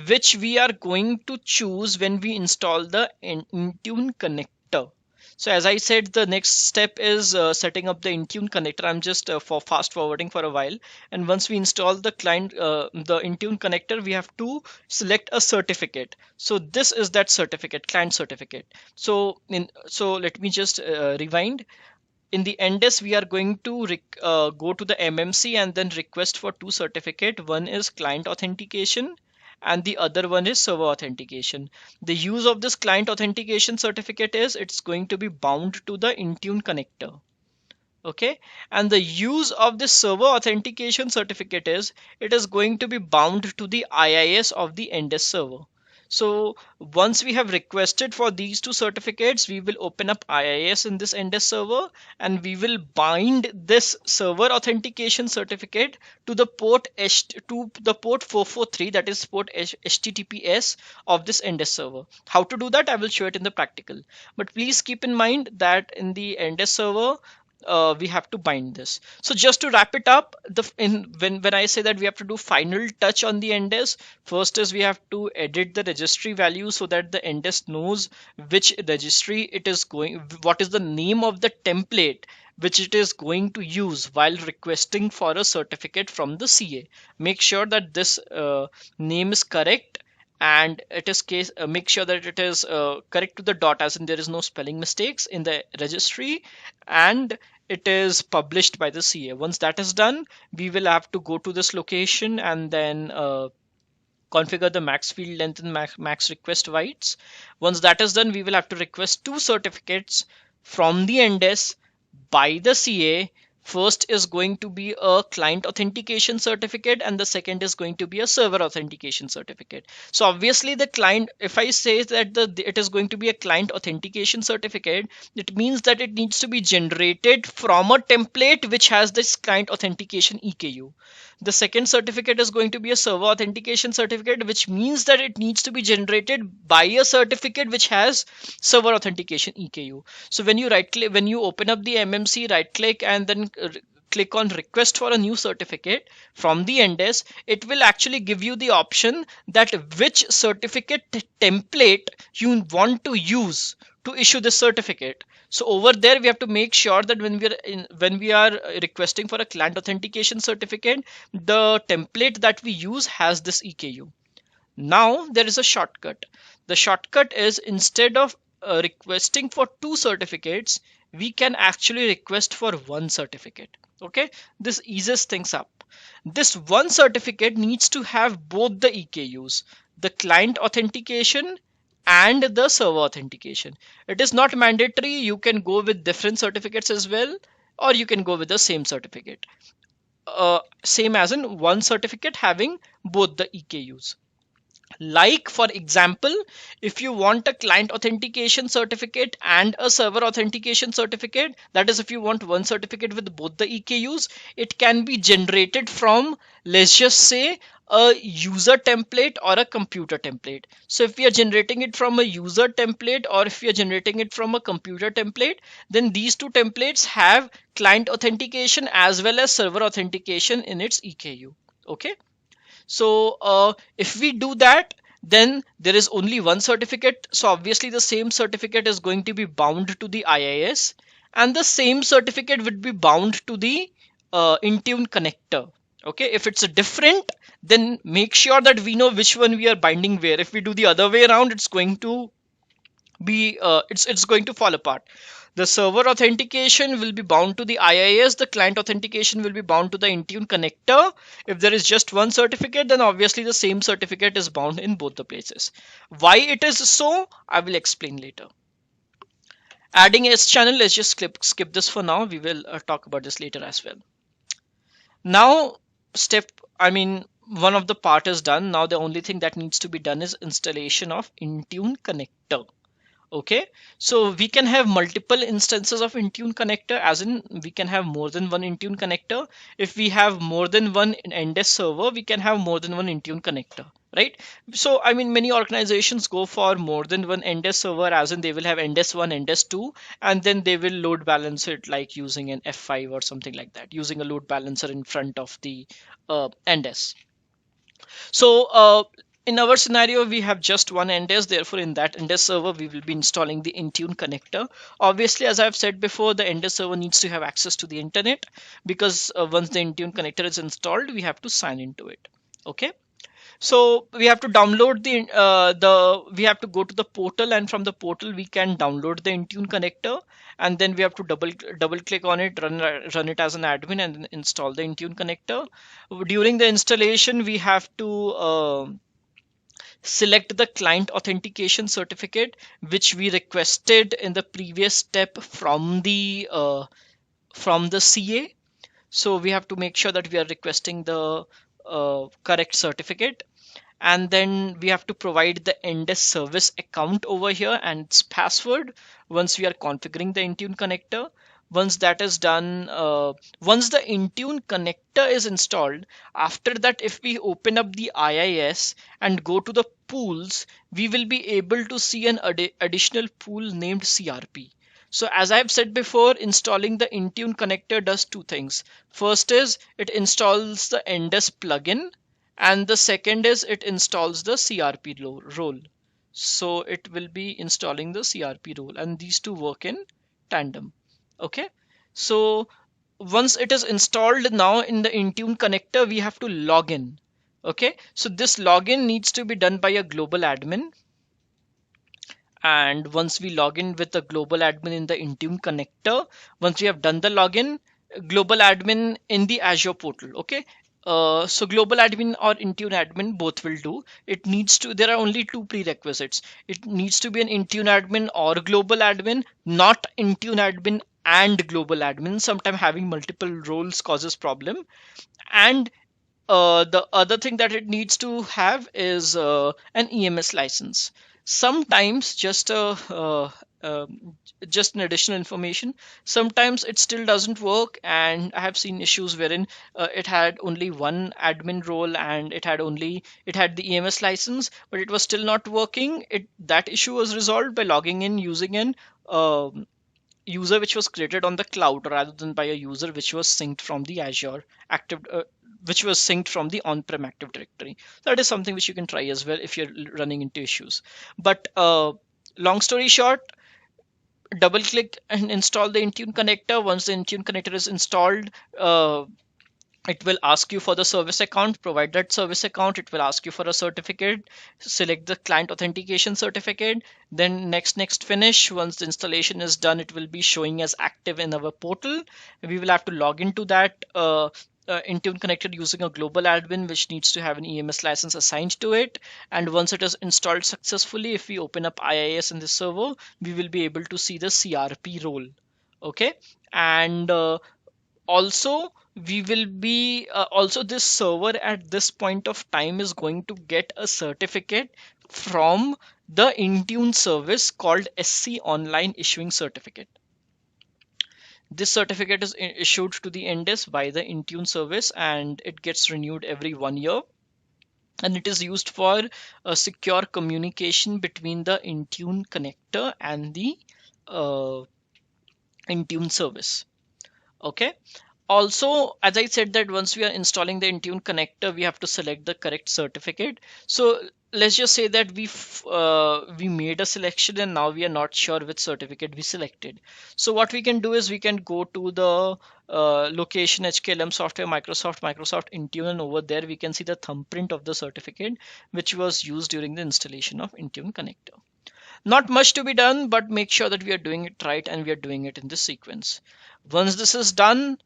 which we are going to choose when we install the Intune connector. So as I said, the next step is setting up the Intune connector. I'm just for fast forwarding for a while. And once we install the the Intune connector, we have to select a certificate. So this is that certificate, client certificate. So let me just rewind. In the NDES, we are going to go to the MMC and then request for two certificates. One is client authentication and the other one is server authentication. The use of this client authentication certificate is it's going to be bound to the Intune connector. Okay, and the use of this server authentication certificate is it is going to be bound to the IIS of the NDES server. So once we have requested for these two certificates, we will open up IIS in this NDES server and we will bind this server authentication certificate to the port 443, that is port HTTPS of this NDES server. How to do that? I will show it in the practical. But please keep in mind that in the NDES server, we have to bind this. So just to wrap it up, when I say that we have to do final touch on the NDES, first is we have to edit the registry value so that the NDES knows which registry it is going, what is the name of the template which it is going to use while requesting for a certificate from the CA. Make sure that this name is correct and it is make sure that it is correct to the dot, as in there is no spelling mistakes in the registry, and it is published by the CA. Once that is done, we will have to go to this location and then configure the max field length and max request bytes. Once that is done, we will have to request two certificates from the NDES by the CA. First is going to be a client authentication certificate and the second is going to be a server authentication certificate. So obviously the client, if I say that it is going to be a client authentication certificate, it means that it needs to be generated from a template which has this client authentication EKU. The second certificate is going to be a server authentication certificate, which means that it needs to be generated by a certificate which has server authentication EKU. So when you when you open up the MMC, right click and then click on request for a new certificate from the NDES, it will actually give you the option that which certificate template you want to use to issue this certificate. So over there we have to make sure that when we are requesting for a client authentication certificate, the template that we use has this EKU. Now there is a shortcut. The shortcut is, instead of requesting for two certificates, we can actually request for one certificate. Okay, this eases things up. This one certificate needs to have both the EKUs, the client authentication and the server authentication. It is not mandatory. You can go with different certificates as well, or you can go with the same certificate. Same as in one certificate having both the EKUs. Like for example, if you want a client authentication certificate and a server authentication certificate, that is if you want one certificate with both the EKUs, it can be generated from, let's just say, a user template or a computer template. So if we are generating it from a user template or if we are generating it from a computer template, then these two templates have client authentication as well as server authentication in its EKU. Okay. So if we do that, then there is only one certificate. So obviously the same certificate is going to be bound to the IIS and the same certificate would be bound to the Intune connector. Okay, if it's a different, then make sure that we know which one we are binding where. If we do the other way around, it's going to be it's going to fall apart. The server authentication will be bound to the IIS. The client authentication will be bound to the Intune connector. If there is just one certificate, then obviously the same certificate is bound in both the places. Why it is so, I will explain later. Adding S channel, let's just skip this for now. We will talk about this later as well. Now, one of the part is done. Now the only thing that needs to be done is installation of Intune connector. Okay, so we can have multiple instances of Intune connector, as in we can have more than one Intune connector. If we have more than one Endes server, we can have more than one Intune connector, right? So many organizations go for more than one Endes server, as in they will have Endes 1, Endes 2, and then they will load balance it like using an F5 or something like that, using a load balancer in front of the Endes. So in our scenario, we have just one Endes. Therefore, in that Endes server, we will be installing the Intune connector. Obviously, as I've said before, the Endes server needs to have access to the internet, because once the Intune connector is installed, we have to sign into it. Okay. So we have to download we have to go to the portal, and from the portal we can download the Intune connector, and then we have to double click on it, run it as an admin, and then install the Intune connector. During the installation, we have to select the client authentication certificate, which we requested in the previous step from the CA. So we have to make sure that we are requesting the correct certificate, and then we have to provide the Endes service account over here and its password once we are configuring the Intune connector. Once that is done, once the Intune connector is installed, after that, if we open up the IIS and go to the pools, we will be able to see an additional pool named CRP. So as I've said before, installing the Intune connector does two things. First is it installs the Endes plugin, and the second is it installs the CRP role. So it will be installing the CRP role, and these two work in tandem. Okay, so once it is installed, now in the Intune connector, we have to log in. Okay, so this login needs to be done by a global admin. And once we log in with the global admin in the Intune connector, once we have done the login, global admin in the Azure portal. Okay, so global admin or Intune admin, both will do. It needs to, there are only two prerequisites. It needs to be an Intune admin or global admin, not Intune admin and global admin. Sometimes having multiple roles causes problem. And the other thing that it needs to have is an EMS license. Sometimes just an additional information, sometimes it still doesn't work, and I have seen issues wherein it had only one admin role and it had the EMS license, but it was still not working. That issue was resolved by logging in using an user which was created on the cloud, rather than by a user which was synced from the Azure active which was synced from the on-prem Active Directory. That is something which you can try as well if you're running into issues. But long story short, double click and install the Intune connector. Once the Intune connector is installed, it will ask you for the service account. Provide that service account. It will ask you for a certificate. Select the client authentication certificate. Then next finish. Once the installation is done, it will be showing as active in our portal. We will have to log into that Intune connector using a global admin, which needs to have an EMS license assigned to it. And once it is installed successfully, if we open up IIS in the server, we will be able to see the CRP role. Okay, and also we will be also this server at this point of time is going to get a certificate from the Intune service called SC Online Issuing Certificate. This certificate is issued to the Endes by the Intune service, and it gets renewed every 1 year. And it is used for a secure communication between the Intune connector and the Intune service. Okay. Also, as I said, that once we are installing the Intune connector, we have to select the correct certificate. So let's just say that we made a selection and now we are not sure which certificate we selected. So what we can do is we can go to the location HKLM software, Microsoft Intune, and over there we can see the thumbprint of the certificate which was used during the installation of Intune connector. Not much to be done, but make sure that we are doing it right and we are doing it in this sequence. Once this is done,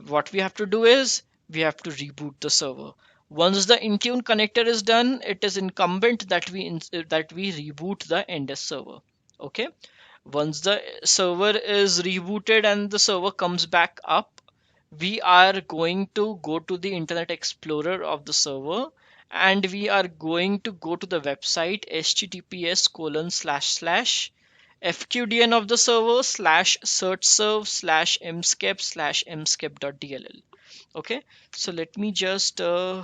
what we have to do is we have to reboot the server. Once the Intune connector is done, it is incumbent that we reboot the NDES server. Okay. Once the server is rebooted and the server comes back up, we are going to go to the Internet Explorer of the server, and we are going to go to the website https:// fqdn of the server /searchserv/mscape/mscape.dll. Okay, so let me just do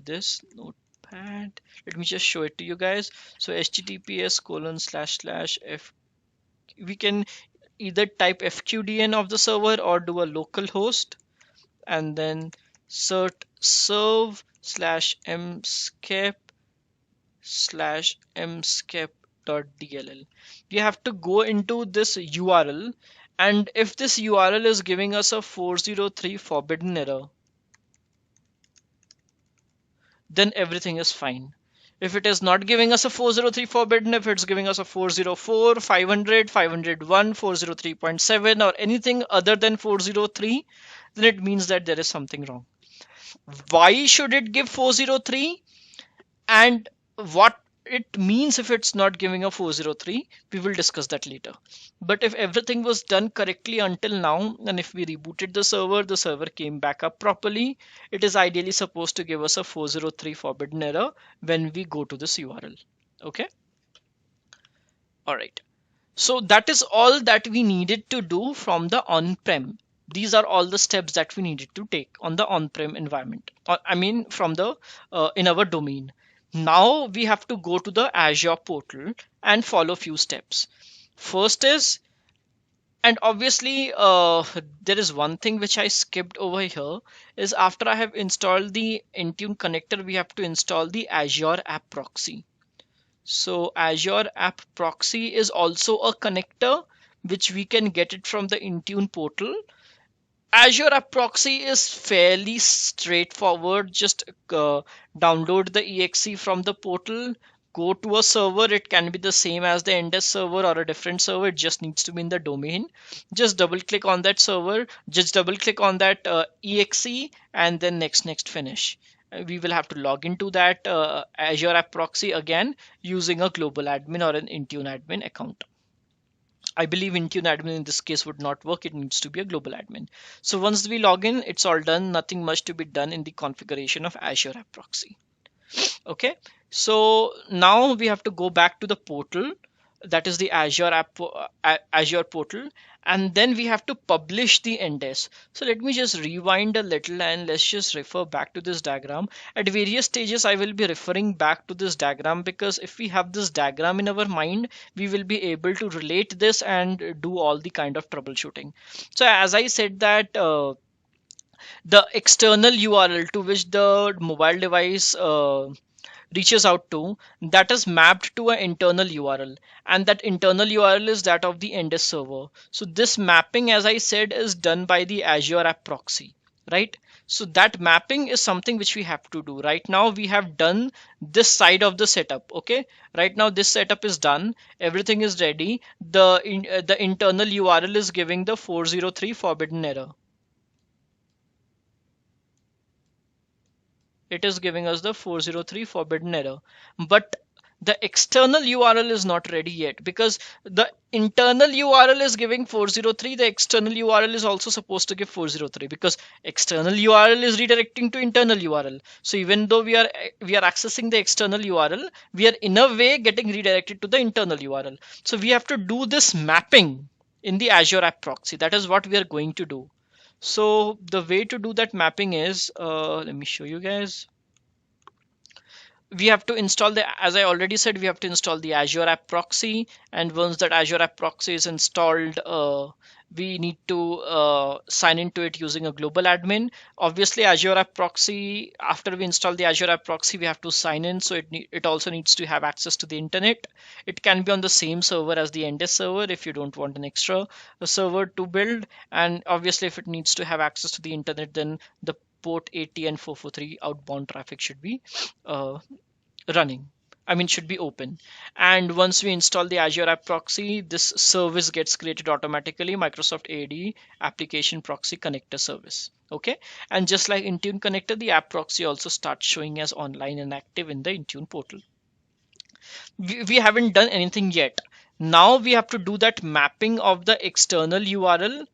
this notepad. Let me just show it to you guys. So https:// we can either type fqdn of the server or do a local host and then cert serve/mscape/mscape.dll. We have to go into this URL, and if this URL is giving us a 403 forbidden error, then everything is fine. If it is not giving us a 403 forbidden, if it's giving us a 404, 500, 501, 403.7 or anything other than 403, then it means that there is something wrong. Why should it give 403 and what it means if it's not giving a 403, we will discuss that later. But if everything was done correctly until now, and if we rebooted the server came back up properly, it is ideally supposed to give us a 403 forbidden error when we go to this URL. Okay. All right. So that is all that we needed to do from the on-prem. These are all the steps that we needed to take on the on-prem environment. I mean, from the in our domain. Now we have to go to the Azure portal and follow few steps. First is, and obviously there is one thing which I skipped over here, is after I have installed the Intune connector, we have to install the Azure App Proxy. So Azure App Proxy is also a connector which we can get it from the Intune portal. Azure App Proxy is fairly straightforward. Just download the exe from the portal, go to a server. It can be the same as the NDES server or a different server. It just needs to be in the domain. Just double click on that server. Just double click on that exe and then next finish. We will have to log into that Azure App Proxy again using a global admin or an Intune admin account. I believe Intune admin in this case would not work. It needs to be a global admin. So once we log in, it's all done. Nothing much to be done in the configuration of Azure App Proxy. Okay, so now we have to go back to the portal, that is the Azure portal, and then we have to publish the NDES. So let me just rewind a little and let's just refer back to this diagram. At various stages I will be referring back to this diagram, because if we have this diagram in our mind, we will be able to relate this and do all the kind of troubleshooting. So as I said that the external URL to which the mobile device reaches out to, that is mapped to an internal URL, and that internal URL is that of the NDES server. So this mapping, as I said, is done by the Azure App Proxy, right? So that mapping is something which we have to do. Right now we have done this side of the setup. Okay, right now this setup is done, everything is ready. The internal URL is giving the 403 forbidden error. It is giving us the 403 forbidden error, but the external URL is not ready yet, because the internal URL is giving 403. The external URL is also supposed to give 403, because external URL is redirecting to internal URL. So even though we are accessing the external URL, we are in a way getting redirected to the internal URL. So we have to do this mapping in the Azure App Proxy. That is what we are going to do. So the way to do that mapping is, let me show you guys. We have to install as I already said, we have to install the Azure App Proxy. And once that Azure App Proxy is installed, we need to sign into it using a global admin. Obviously, Azure App Proxy, after we install the Azure App Proxy, we have to sign in. So it also needs to have access to the internet. It can be on the same server as the NDES server if you don't want an extra server to build. And obviously, if it needs to have access to the internet, then the port 80 and 443 outbound traffic should be running. I mean, should be open. And once we install the Azure App Proxy, this service gets created automatically, Microsoft AD Application Proxy Connector service. Okay. And just like Intune Connector, the App Proxy also starts showing as online and active in the Intune portal. We haven't done anything yet. Now we have to do that mapping of the external URL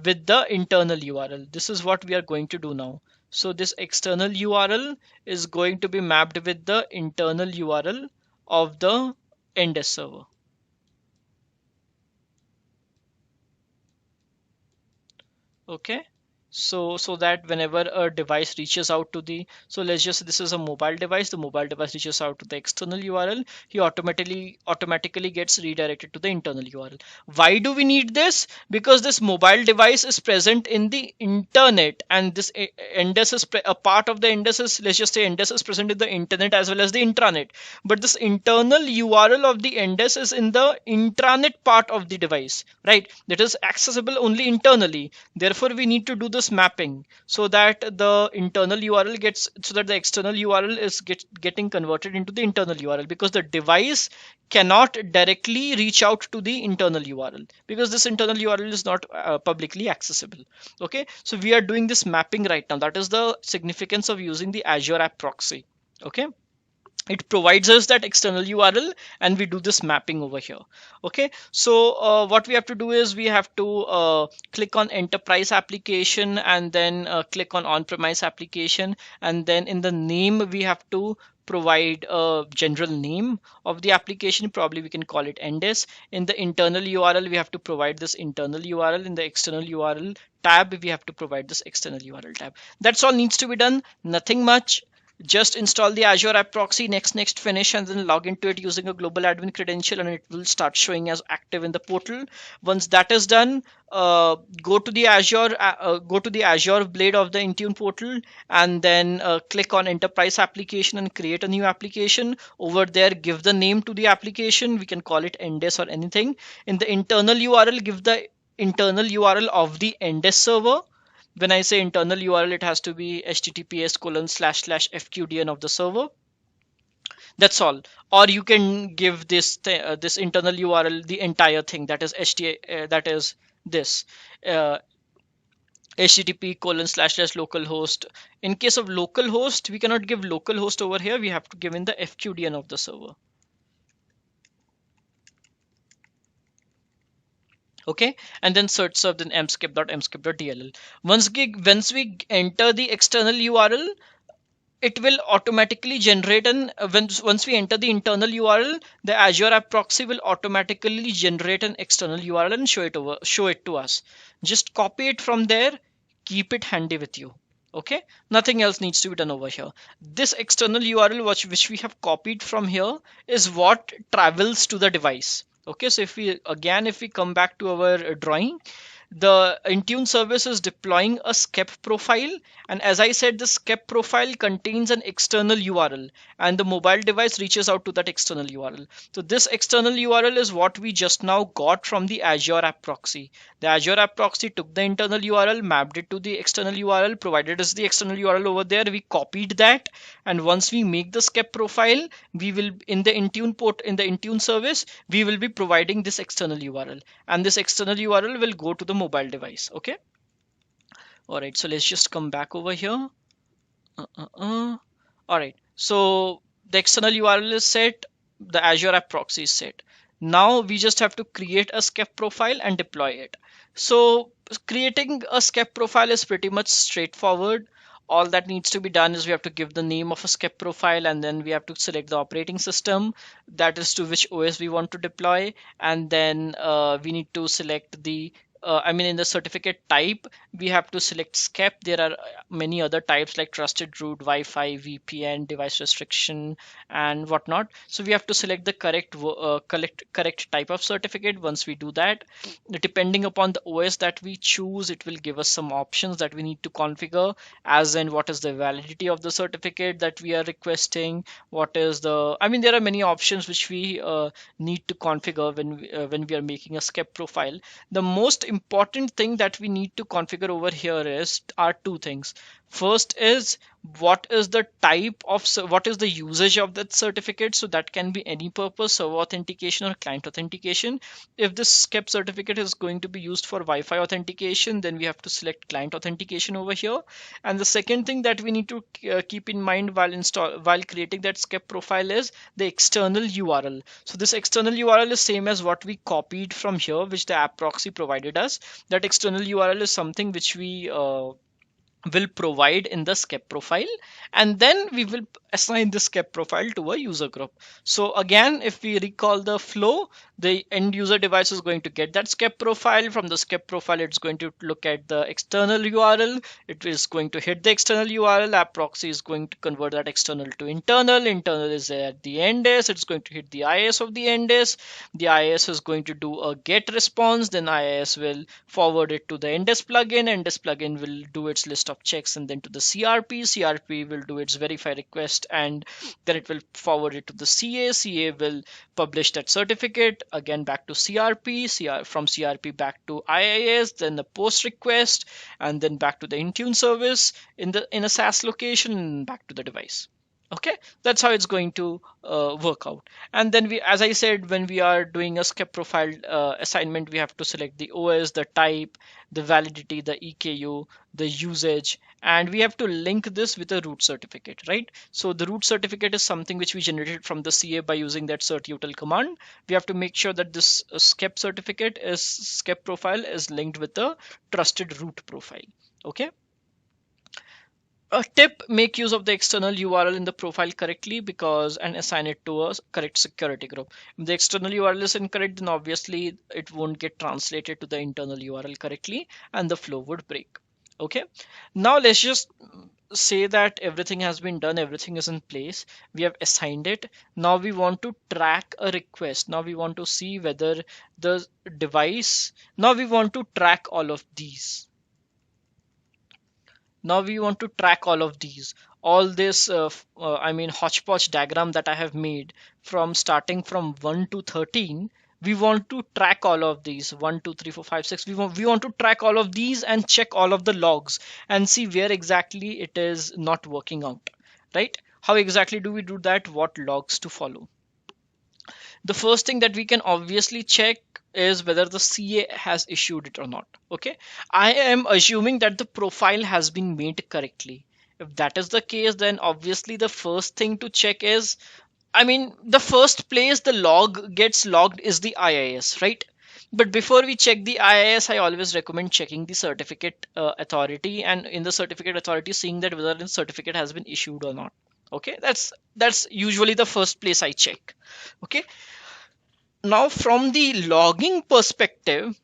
with the internal URL. This is what we are going to do now. So this external URL is going to be mapped with the internal URL of the Endes server. Okay. So that whenever a device reaches out to the, so let's just, this is a mobile device, the mobile device reaches out to the external URL, he automatically gets redirected to the internal URL. Why do we need this? Because this mobile device is present in the internet, and this Endes is a part of the Endes is, let's just say Endes is present in the internet as well as the intranet, but this internal URL of the Endes is in the intranet part of the device, right? That is accessible only internally. Therefore we need to do this mapping so that the internal URL gets, so that the external URL is getting converted into the internal URL, because the device cannot directly reach out to the internal URL because this internal URL is not publicly accessible. Okay, so we are doing this mapping right now. That is the significance of using the Azure App Proxy. Okay, it provides us that external URL and we do this mapping over here. Okay, so what we have to do is we have to click on enterprise application and then click on on-premise application, and then in the name we have to provide a general name of the application. Probably we can call it Endes. In the internal URL we have to provide this internal URL. In the external URL tab we have to provide this external URL tab. That's all needs to be done, nothing much. Just install the Azure App Proxy, next finish, and then log into it using a global admin credential, and it will start showing as active in the portal. Once that is done, go to the Azure blade of the Intune portal, and then click on enterprise application and create a new application. Over there, give the name to the application. We can call it Endes or anything. In the internal URL, give the internal URL of the Endes server. When I say internal URL, it has to be https://fqdn of the server. That's all. Or you can give this internal URL the entire thing, that is that is this http://localhost. In case of localhost, we cannot give localhost over here. We have to give in the fqdn of the server. Okay, and then search serve, then mskip.mskip.dll. Once we enter the external URL, it will automatically generate once we enter the internal URL, the Azure App Proxy will automatically generate an external URL and show it to us. Just copy it from there, keep it handy with you. Okay, nothing else needs to be done over here. This external URL which we have copied from here is what travels to the device. Okay, so if we come back to our drawing, the Intune service is deploying a SCEP profile, and as I said, the SCEP profile contains an external URL, and the mobile device reaches out to that external URL. So this external URL is what we just now got from the Azure App Proxy. The Azure App Proxy took the internal URL, mapped it to the external URL, provided us the external URL over there. We copied that, and once we make the SCEP profile, we will in the Intune service, we will be providing this external URL, and this external URL will go to the mobile device. Okay, all right, so let's just come back over here. All right, so the external URL is set, the Azure App Proxy is set. Now we just have to create a SCEP profile and deploy it. So creating a SCEP profile is pretty much straightforward. All that needs to be done is we have to give the name of a SCEP profile, and then we have to select the operating system, that is to which OS we want to deploy, and then we need to select the in the certificate type, we have to select SCEP. There are many other types like trusted root, Wi-Fi, VPN, device restriction, and whatnot. So we have to select the correct type of certificate. Once we do that, depending upon the OS that we choose, it will give us some options that we need to configure, as in what is the validity of the certificate that we are requesting, what is the, there are many options which we need to configure when we are making a SCEP profile. The most important thing that we need to configure over here are two things. First is what is the type of what is the usage of that certificate. So that can be any purpose, server authentication or client authentication. If this SCEP certificate is going to be used for Wi-Fi authentication, then we have to select client authentication over here. And the second thing that we need to keep in mind while creating that SCEP profile is the external URL. So this external URL is same as what we copied from here, which the app proxy provided us. That external URL is something which we will provide in the SCEP profile, and then we will assign the SCEP profile to a user group. So again, if we recall the flow, the end user device is going to get that SCEP profile. From the SCEP profile, it's going to look at the external URL. It is going to hit the external URL. App proxy is going to convert that external to internal. Internal is at the NDES. It's going to hit the IIS of the NDES. The IIS is going to do a GET response. Then IIS will forward it to the NDES plugin. NDES plugin will do its list of checks, and then to the CRP. CRP will do its verify request, and then it will forward it to the CA. CA will publish that certificate again back to CRP. From CRP back to IIS, then the post request, and then back to the Intune service in a SaaS location, and back to the device. Okay, that's how it's going to work out. And then we, as I said, when we are doing a SCEP profile assignment, we have to select the OS, the type, the validity, the EKU, the usage, and we have to link this with a root certificate, right? So the root certificate is something which we generated from the CA by using that certutil command. We have to make sure that this SCEP certificate is SCEP profile is linked with the trusted root profile. Okay. A tip: make use of the external URL in the profile correctly and assign it to a correct security group. If the external URL is incorrect, then obviously it won't get translated to the internal URL correctly and the flow would break. Okay, now let's just say that everything has been done, everything is in place, we have assigned it. Now we want to track a request. Now we want to see whether the device, now we want to track all of these. Now we want to track all of these, all this I mean hodgepodge diagram that I have made from starting from 1 to 13. We want to track all of these 1 2 3 4 5 6. We want to track all of these and check all of the logs and see where exactly it is not working out, right? How exactly do we do that? What logs to follow? The first thing that we can obviously check is whether the CA has issued it or not. Okay, I am assuming that the profile has been made correctly. If that is the case, then obviously the first thing to check is, I mean, the first place the log gets logged is the IIS, right? But before we check the IIS, I always recommend checking the certificate authority, and in the certificate authority, seeing that whether the certificate has been issued or not. Okay, that's usually the first place I check. Okay, now from the logging perspective,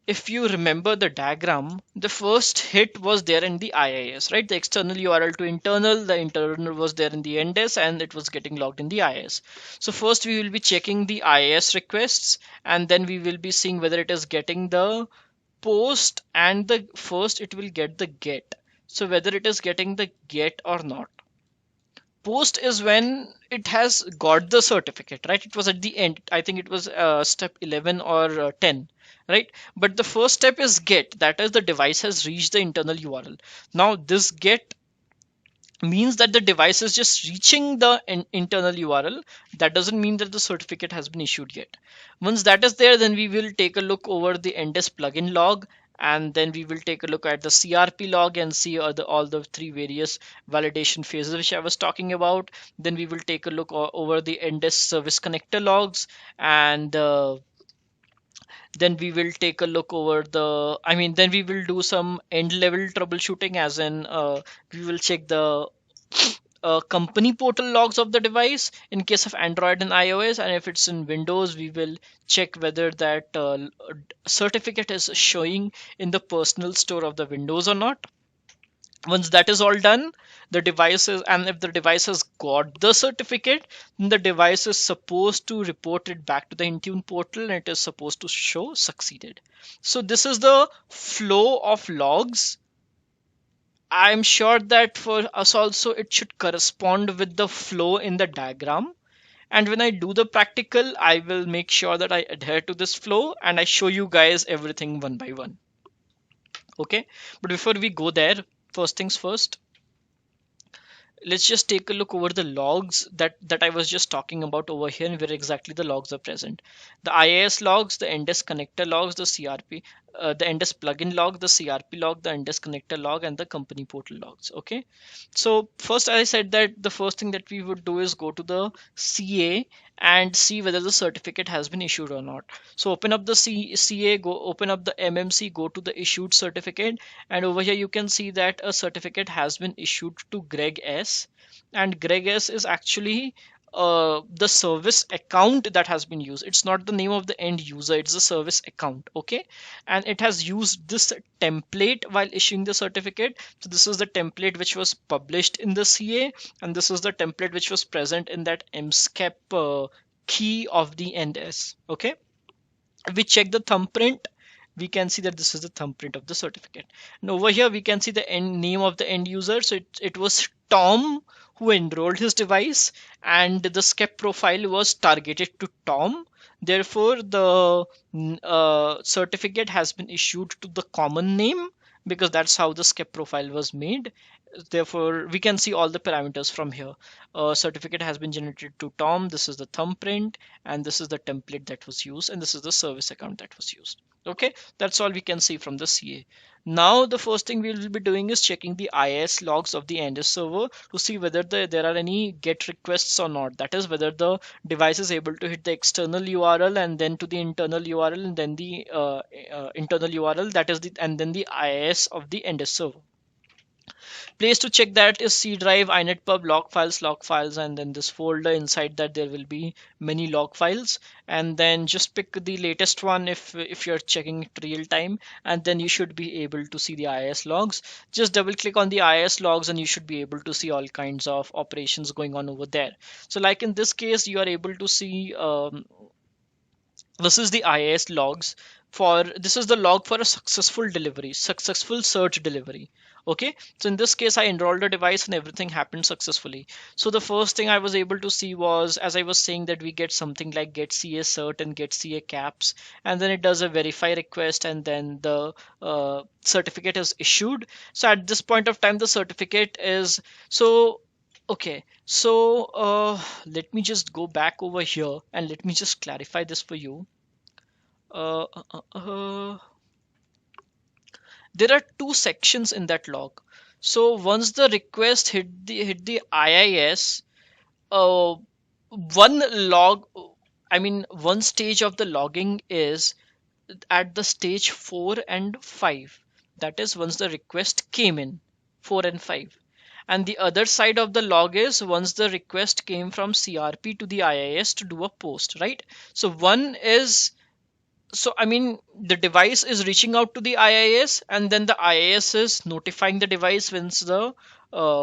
if you remember the diagram, the first hit was there in the IIS, right? The external URL to internal, the internal was there in the NDES, and it was getting logged in the IIS. So first we will be checking the IIS requests, and then we will be seeing whether it is getting the post, and the first it will get the get. So whether it is getting the get or not. Post is when it has got the certificate, right? It was at the end. I think it was step 11 or 10, right? But the first step is get, that is the device has reached the internal URL. Now this get means that the device is just reaching the internal URL. That doesn't mean that the certificate has been issued yet. Once that is there, then we will take a look over the NDES plugin log, and then we will take a look at the CRP log and see all the three various validation phases which I was talking about. Then we will take a look over the NDES service connector logs, and then we will take a look over then we will do some end level troubleshooting, as in we will check the company portal logs of the device in case of Android and iOS, and if it's in Windows, we will check whether that certificate is showing in the personal store of the Windows or not. Once that is all done, the devices, and if the device has got the certificate, then the device is supposed to report it back to the Intune portal, and it is supposed to show succeeded. So this is the flow of logs. I'm sure that for us also it should correspond with the flow in the diagram. And when I do the practical, I will make sure that I adhere to this flow and I show you guys everything one by one. Okay, but before we go there, first things first, let's just take a look over the logs that I was just talking about over here, and where exactly the logs are present. The IIS logs, the NDES connector logs, the CRP, the NDES plugin log, the CRP log, the NDES connector log, and the company portal logs. Okay. So first, I said that the first thing that we would do is go to the CA and see whether the certificate has been issued or not. So open up the CA, go open up the MMC, go to the issued certificate, and over here you can see that a certificate has been issued to Greg S, and Greg S is actually the service account that has been used. It's not the name of the end user, it's the service account. Okay, and it has used this template while issuing the certificate. So this is the template which was published in the CA, and this is the template which was present in that MSCAP key of the NDES. Okay, if we check the thumbprint, we can see that this is the thumbprint of the certificate. And over here we can see the end name of the end user. So it was Tom who enrolled his device, and the SCEP profile was targeted to Tom. Therefore, the certificate has been issued to the common name, because that's how the SCEP profile was made. Therefore, we can see all the parameters from here. Certificate has been generated to Tom. This is the thumbprint, and this is the template that was used, and this is the service account that was used. Okay, that's all we can see from the CA. Now the first thing we will be doing is checking the IIS logs of the NDES server to see whether there are any GET requests or not. That is, whether the device is able to hit the external URL and then to the internal URL and then the internal URL, that is and then the IIS of the NDES server. Place to check that is C drive, inetpub, log files, and then this folder. Inside that there will be many log files, and then just pick the latest one if you're checking it real time, and then you should be able to see the IIS logs. Just double click on the IIS logs and you should be able to see all kinds of operations going on over there. So like in this case, you are able to see this is the IIS logs for, this is the log for a successful delivery, successful search delivery. Okay, so in this case I enrolled a device and everything happened successfully. So the first thing I was able to see was, as I was saying, that we get something like get CA cert and get CA caps, and then it does a verify request, and then the certificate is issued. So at this point of time the certificate is, so okay, so let me just go back over here and let me just clarify this for you. Uh, uh, uh, uh, there are two sections in that log. So once the request hit the IIS, one log, I mean one stage of the logging is at the stage 4 and 5. That is once the request came in, 4 and 5. And the other side of the log is once the request came from CRP to the IIS to do a post, right? So one is, so I mean the device is reaching out to the IIS, and then the IIS is notifying the device once the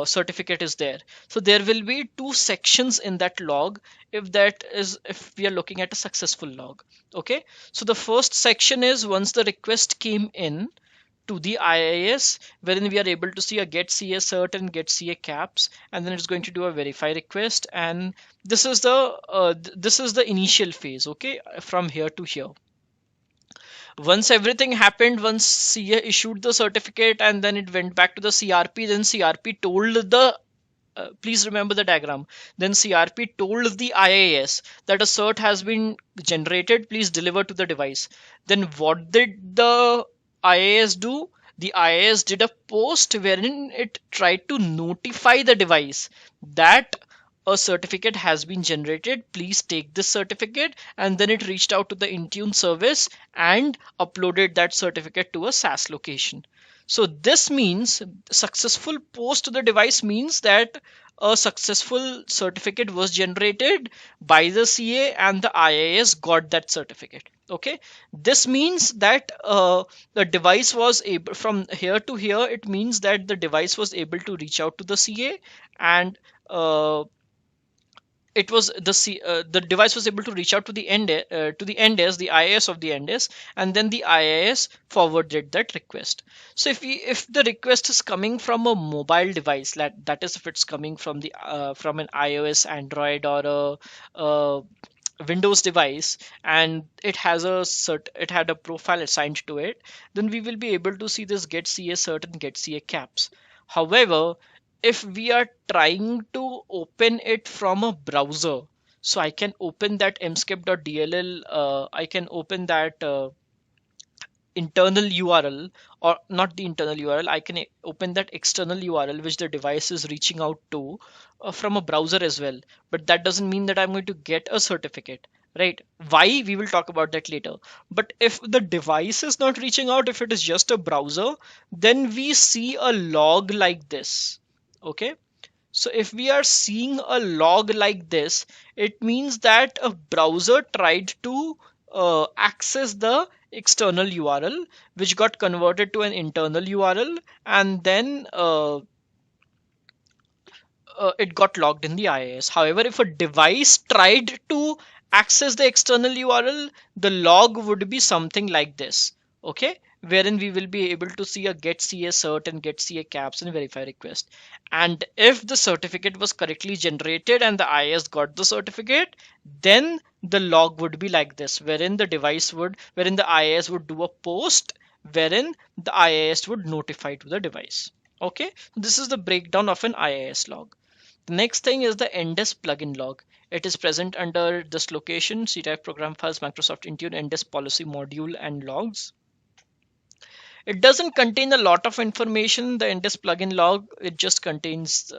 certificate is there. So there will be two sections in that log if we are looking at a successful log. Okay, so the first section is once the request came in to the IIS, wherein we are able to see a get CA cert and get CA caps, and then it's going to do a verify request, and this is the initial phase. Okay, from here to here. Once everything happened, once CA issued the certificate and then it went back to the CRP, then CRP told the please remember the diagram. Then CRP told the IIS that a cert has been generated, please deliver to the device. Then what did the IIS do? The IIS did a post wherein it tried to notify the device that a certificate has been generated, please take this certificate, and then it reached out to the Intune service and uploaded that certificate to a SaaS location. So this means successful post to the device means that a successful certificate was generated by the CA and the IIS got that certificate. Okay, this means that the device was able, from here to here, it means that the device was able to reach out to the CA, and the device was able to reach out to the NDES, the IIS of the NDES, and then the IIS forwarded that request. So if the request is coming from a mobile device, that is if it's coming from from an iOS, Android, or a Windows device, and it had a profile assigned to it, then we will be able to see this get CA cert and get CA caps. However, if we are trying to open it from a browser, so I can open that mskip.dll, I can open that internal URL, or not the internal URL, I can open that external URL which the device is reaching out to from a browser as well. But that doesn't mean that I'm going to get a certificate, right? Why? We will talk about that later. But if the device is not reaching out, if it is just a browser, then we see a log like this. Okay. So if we are seeing a log like this, it means that a browser tried to access the external URL, which got converted to an internal URL, and then it got logged in the IIS. However, if a device tried to access the external URL, the log would be something like this, okay? Wherein we will be able to see a get CA cert and get CA caps and verify request. And if the certificate was correctly generated and the IIS got the certificate, then the log would be like this, wherein the IIS would do a post, wherein the IIS would notify to the device. Okay, this is the breakdown of an IIS log. The next thing is the NDES plugin log. It is present under this location: CType program files, Microsoft Intune, NDES policy module, and logs. It doesn't contain a lot of information. The NDES plugin log, it just contains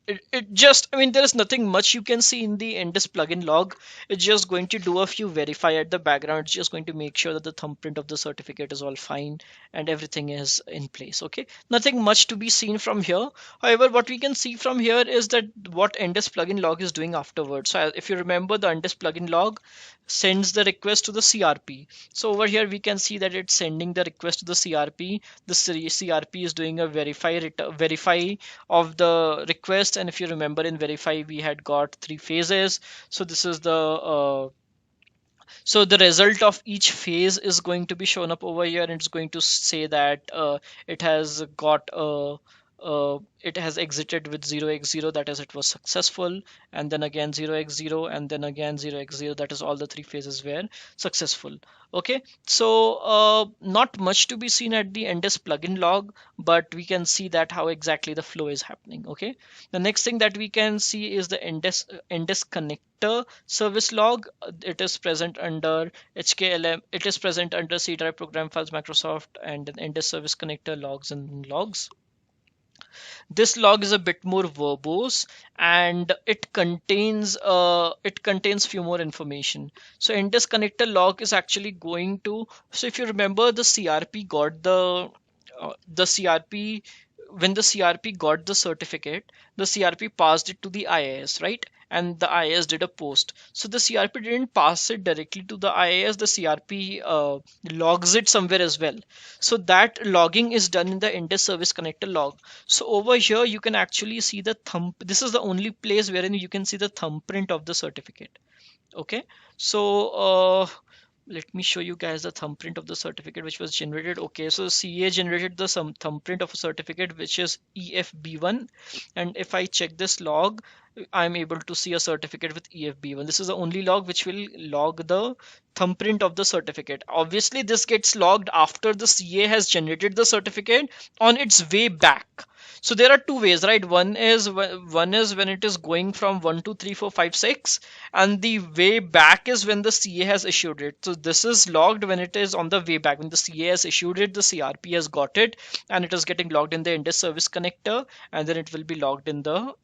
it just, I mean, there is nothing much you can see in the NDES plugin log. It's just going to do a few verify at the background. It's just going to make sure that the thumbprint of the certificate is all fine and everything is in place. Okay, nothing much to be seen from here. However, what we can see from here is that what NDES plugin log is doing afterwards. So if you remember, the NDES plugin log sends the request to the CRP. So over here we can see that it's sending the request to the CRP. The CRP is doing a verify of the request, and if you remember, in verify we had got 3 phases. So this is the result of each phase is going to be shown up over here, and it's going to say that it has got a it has exited with 0x0, that is, it was successful, and then again 0x0, and then again 0x0, that is, all the 3 phases were successful. Okay, so not much to be seen at the NDES plugin log, but we can see that how exactly the flow is happening. Okay, the next thing that we can see is the NDES connector service log. It is present under HKLM, it is present under C drive program files, Microsoft, and NDES service connector logs and logs. This log is a bit more verbose, and it contains few more information. So NDES connector log is actually going to, so if you remember, the CRP got the CRP when the CRP got the certificate, the CRP passed it to the IIS, right? And the IIS did a post. So the CRP didn't pass it directly to the IIS, the CRP logs it somewhere as well. So that logging is done in the NDES service connector log. So over here you can actually see the thumb. This is the only place wherein you can see the thumbprint of the certificate. Okay, so let me show you guys the thumbprint of the certificate which was generated. Okay, so CA generated the some thumbprint of a certificate which is EFB1, and if I check this log, I'm able to see a certificate with EFB1. This is the only log which will log the thumbprint of the certificate. Obviously this gets logged after the CA has generated the certificate on its way back. So there are two ways, right? One is when it is going from 1 2 3 4 5 6, and the way back is when the CA has issued it. So this is logged when it is on the way back. When the CA has issued it, the CRP has got it, and it is getting logged in the NDES service connector, and then it will be logged in the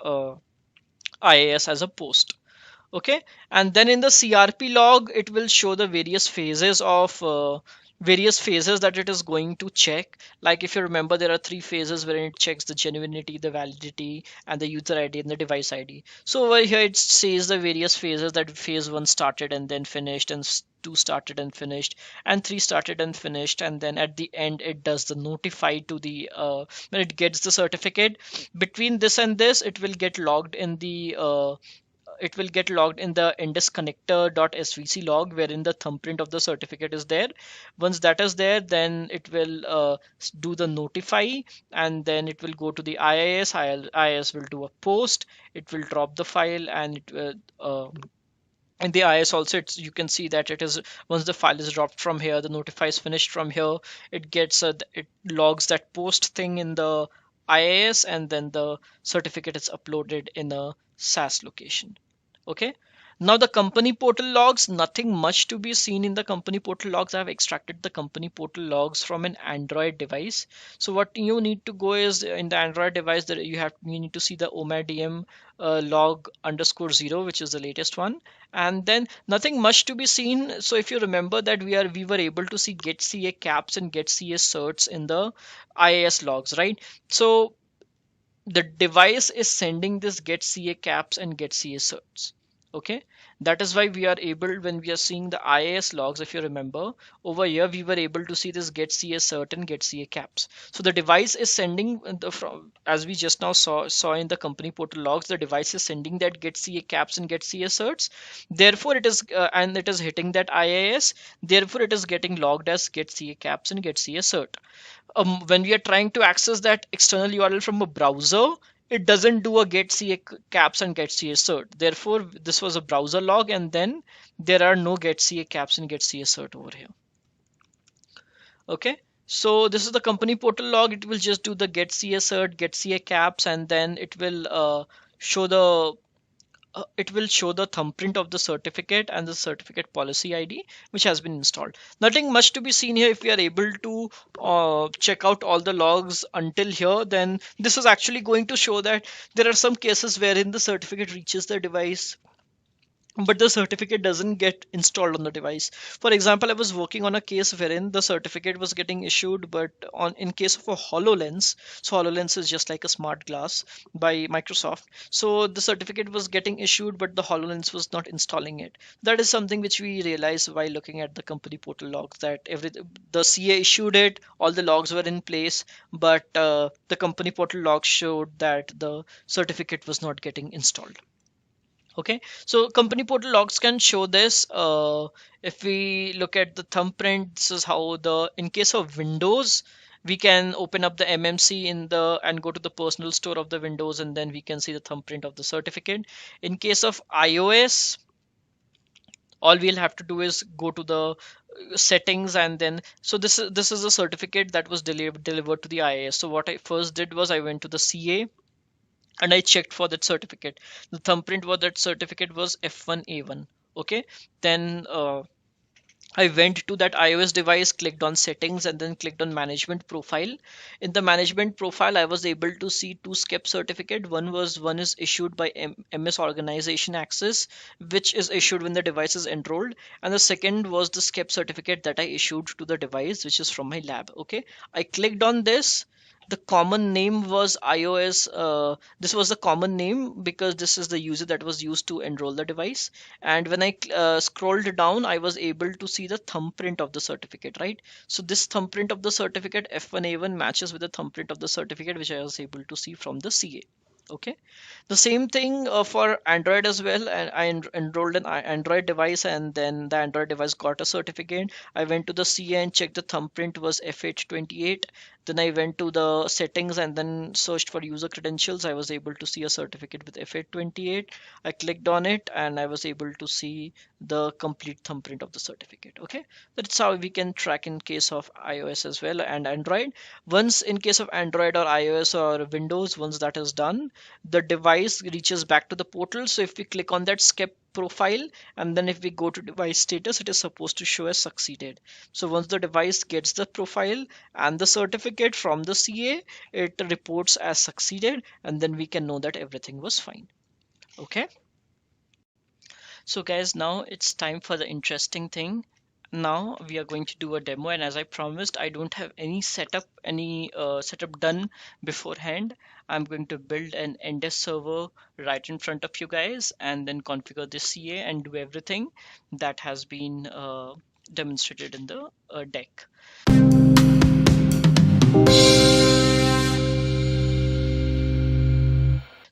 IIS as a post. Okay, and then in the CRP log it will show the various phases that it is going to check. Like if you remember, there are 3 phases where it checks the genuinity, the validity, and the user ID and the device ID. So over here it says the various phases, that phase 1 started and then finished, and 2 started and finished, and 3 started and finished, and then at the end it does the notify to the when it gets the certificate. Between this and this, it will get logged in the NDES connector.svc log, wherein the thumbprint of the certificate is there. Once that is there, then it will do the notify, and then it will go to the IIS. IIS will do a post, it will drop the file, and it will in the IIS also, you can see that it is, once the file is dropped from here, the notify is finished from here, it gets it logs that post thing in the IIS, and then the certificate is uploaded in a SAS location. Okay. Now the company portal logs, nothing much to be seen in the company portal logs. I've extracted the company portal logs from an Android device. So what you need to go is in the Android device that you need to see the OMADM log underscore 0, which is the latest one. And then nothing much to be seen. So if you remember that we were able to see get CA caps and get CA certs in the IIS logs, right? So the device is sending this get CA caps and get CA certs. Okay, that is why we are able, when we are seeing the IIS logs, if you remember over here, we were able to see this get CA cert and get CA caps. So the device is sending from, as we just now saw in the company portal logs, the device is sending that get CA caps and get CA certs. Therefore, it is and it is hitting that IIS. Therefore, it is getting logged as get CA caps and get CA cert. When we are trying to access that external URL from a browser, it doesn't do a get CA caps and get CA cert. Therefore, this was a browser log, and then there are no get CA caps and get CA cert over here. Okay. So this is the company portal log. It will just do the get CA cert, get CA caps, and then show the it will show the thumbprint of the certificate and the certificate policy ID, which has been installed. Nothing much to be seen here. If we are able to check out all the logs until here, then this is actually going to show that there are some cases wherein the certificate reaches the device, but the certificate doesn't get installed on the device. For example, I was working on a case wherein the certificate was getting issued, but in case of a HoloLens, so HoloLens is just like a smart glass by Microsoft. So the certificate was getting issued, but the HoloLens was not installing it. That is something which we realized while looking at the company portal logs, that the CA issued it, all the logs were in place, but the company portal logs showed that the certificate was not getting installed. Okay, so company portal logs can show this. If we look at the thumbprint, this is how in case of Windows, we can open up the MMC and go to the personal store of the Windows, and then we can see the thumbprint of the certificate. In case of iOS, all we'll have to do is go to the settings, and then so this is a certificate that was delivered to the IIS. So what I first did was I went to the CA and I checked for that certificate. The thumbprint for that certificate was F1A1. Okay, then I went to that iOS device, clicked on settings, and then clicked on management profile. In the management profile, I was able to see two SCEP certificate. One is issued by MS Organization Access, which is issued when the device is enrolled, and the second was the SCEP certificate that I issued to the device, which is from my lab. Okay, I clicked on this. The common name was iOS. This was the common name because this is the user that was used to enroll the device. And when I scrolled down, I was able to see the thumbprint of the certificate, right? So this thumbprint of the certificate F1A1 matches with the thumbprint of the certificate, which I was able to see from the CA. Okay, the same thing for Android as well. And I enrolled an Android device, and then the Android device got a certificate. I went to the CA and checked the thumbprint was F828. Then I went to the settings and then searched for user credentials. I was able to see a certificate with F828. I clicked on it and I was able to see the complete thumbprint of the certificate. Okay, that's how we can track in case of iOS as well and Android. Once in case of Android or iOS or Windows, once that is done, the device reaches back to the portal. So if we click on that SCEP profile, and then if we go to device status, it is supposed to show as succeeded. So once the device gets the profile and the certificate from the CA, it reports as succeeded, and then we can know that everything was fine. Okay, so guys, now it's time for the interesting thing. Now we are going to do a demo, and as I promised, I don't have any setup done beforehand. I'm going to build an NDES server right in front of you guys, and then configure the CA and do everything that has been demonstrated in the deck.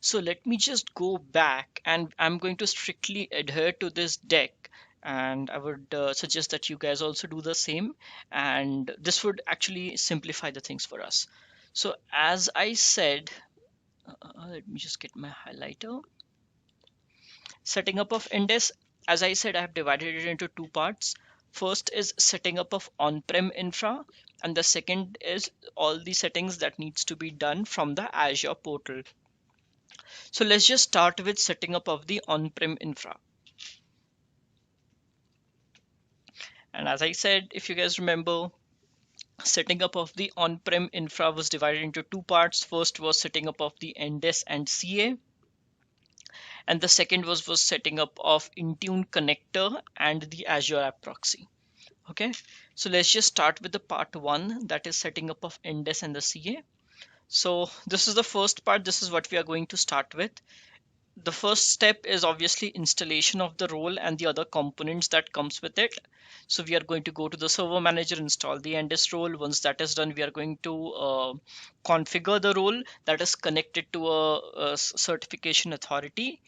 So let me just go back, and I'm going to strictly adhere to this deck, and I would suggest that you guys also do the same, and this would actually simplify the things for us. So as I said, let me just get my highlighter. Setting up of NDES, as I said, I have divided it into two parts. First is setting up of on-prem infra, and the second is all the settings that needs to be done from the Azure portal. So let's just start with setting up of the on-prem infra. And as I said, if you guys remember, setting up of the on-prem infra was divided into two parts. First was setting up of the NDES and CA, and the second was setting up of Intune connector and the Azure App Proxy. Okay, so let's just start with the part one, that is setting up of NDES and the CA. So this is the first part. This is what we are going to start with. The first step is obviously installation of the role and the other components that comes with it. So we are going to go to the server manager, install the NDES role. Once that is done, we are going to configure the role that is connected to a certification authority,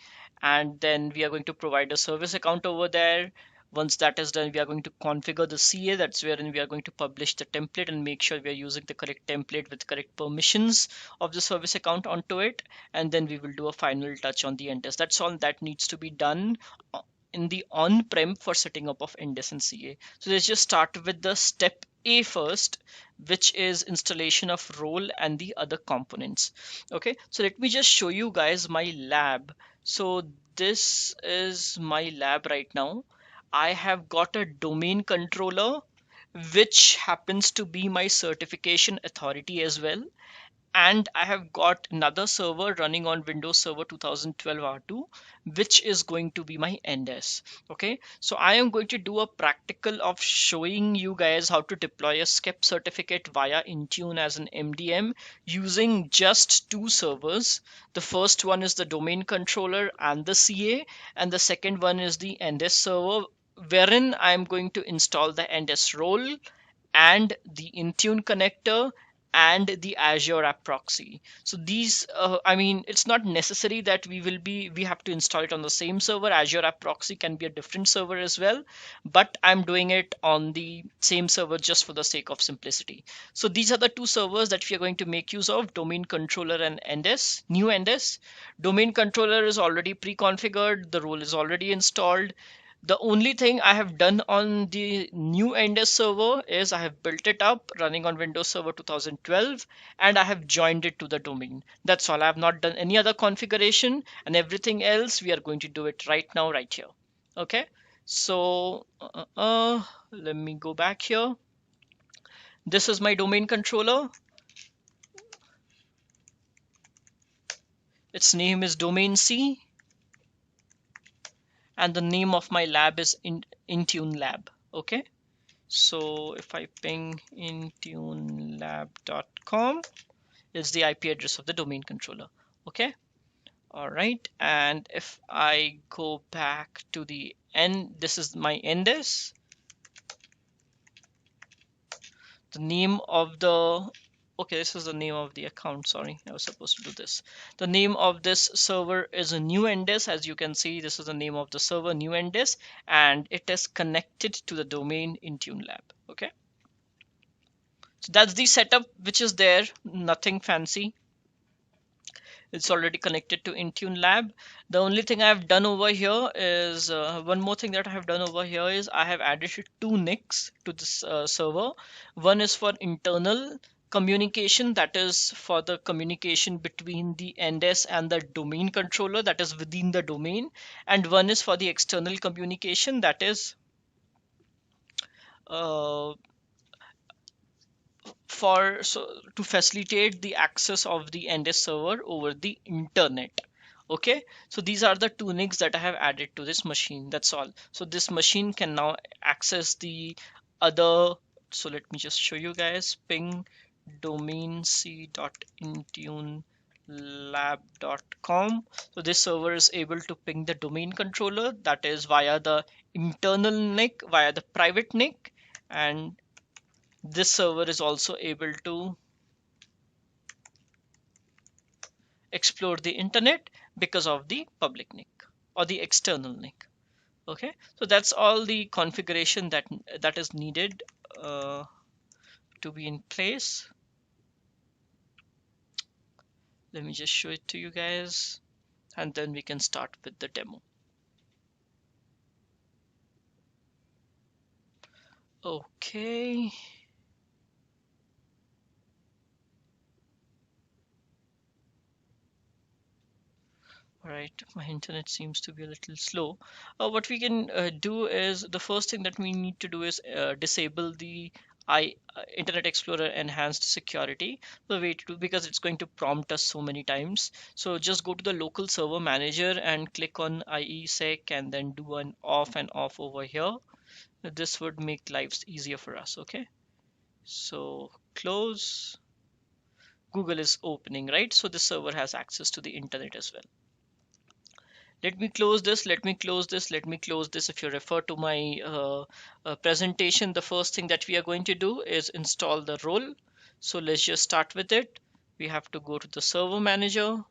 and then we are going to provide a service account over there. Once that is done, we are going to configure the CA. That's wherein we are going to publish the template and make sure we are using the correct template with correct permissions of the service account onto it. And then we will do a final touch on the NDES. That's all that needs to be done in the on-prem for setting up of NDES and CA. So let's just start with the step A first, which is installation of role and the other components. Okay, so let me just show you guys my lab. So this is my lab right now. I have got a domain controller, which happens to be my certification authority as well. And I have got another server running on Windows Server 2012 R2, which is going to be my NDES. Okay, so I am going to do a practical of showing you guys how to deploy a SCEP certificate via Intune as an MDM using just two servers. The first one is the domain controller and the CA, and the second one is the NDES server, wherein I'm going to install the NDES role and the Intune connector and the Azure App Proxy. So these, I mean, it's not necessary that we have to install it on the same server. Azure App Proxy can be a different server as well, but I'm doing it on the same server just for the sake of simplicity. So these are the two servers that we are going to make use of: domain controller and NDES, new NDES. Domain controller is already pre-configured, the role is already installed. The only thing I have done on the new NDES server is I have built it up running on Windows Server 2012, and I have joined it to the domain. That's all. I have not done any other configuration, and everything else we are going to do it right now, right here. Okay, so let me go back here. This is my domain controller. Its name is Domain C, and the name of my lab is Intune Lab. Okay. So if I ping intunelab.com, is the IP address of the domain controller. Okay. All right. And if I go back to the end, this is my NDES. The name of the, okay, this is the name of the account. Sorry, I was supposed to do this. The name of this server is a new NDES. As you can see, this is the name of the server, new NDES, and it is connected to the domain Intune Lab. Okay. So that's the setup which is there, nothing fancy. It's already connected to Intune Lab. The only thing I've done over here is one more thing that I have done over here is I have added two NICs to this server. One is for internal communication, that is for the communication between the NDES and the domain controller, that is within the domain, and one is for the external communication, that is uh, to facilitate the access of the NDES server over the internet. Okay, so these are the two NICs that I have added to this machine. That's all. So this machine can now access the other. So let me just show you guys. Ping domain c.intunelab.com. So this server is able to ping the domain controller, that is via the internal NIC, via the private NIC, and this server is also able to explore the internet because of the public NIC or the external NIC. Okay, so that's all the configuration that is needed to be in place. Let me just show it to you guys, and then we can start with the demo. Okay. All right, my internet seems to be a little slow. What we can do is the first thing that we need to do is disable the Internet Explorer enhanced security. The way to do, because it's going to prompt us so many times. So just go to the local server manager and click on IESec and then do an off and off over here. This would make lives easier for us. Okay, so close. Google is opening, right? So the server has access to the internet as well. Let me close this, let me close this, let me close this. If you refer to my presentation, the first thing that we are going to do is install the role. So let's just start with it. We have to go to the server manager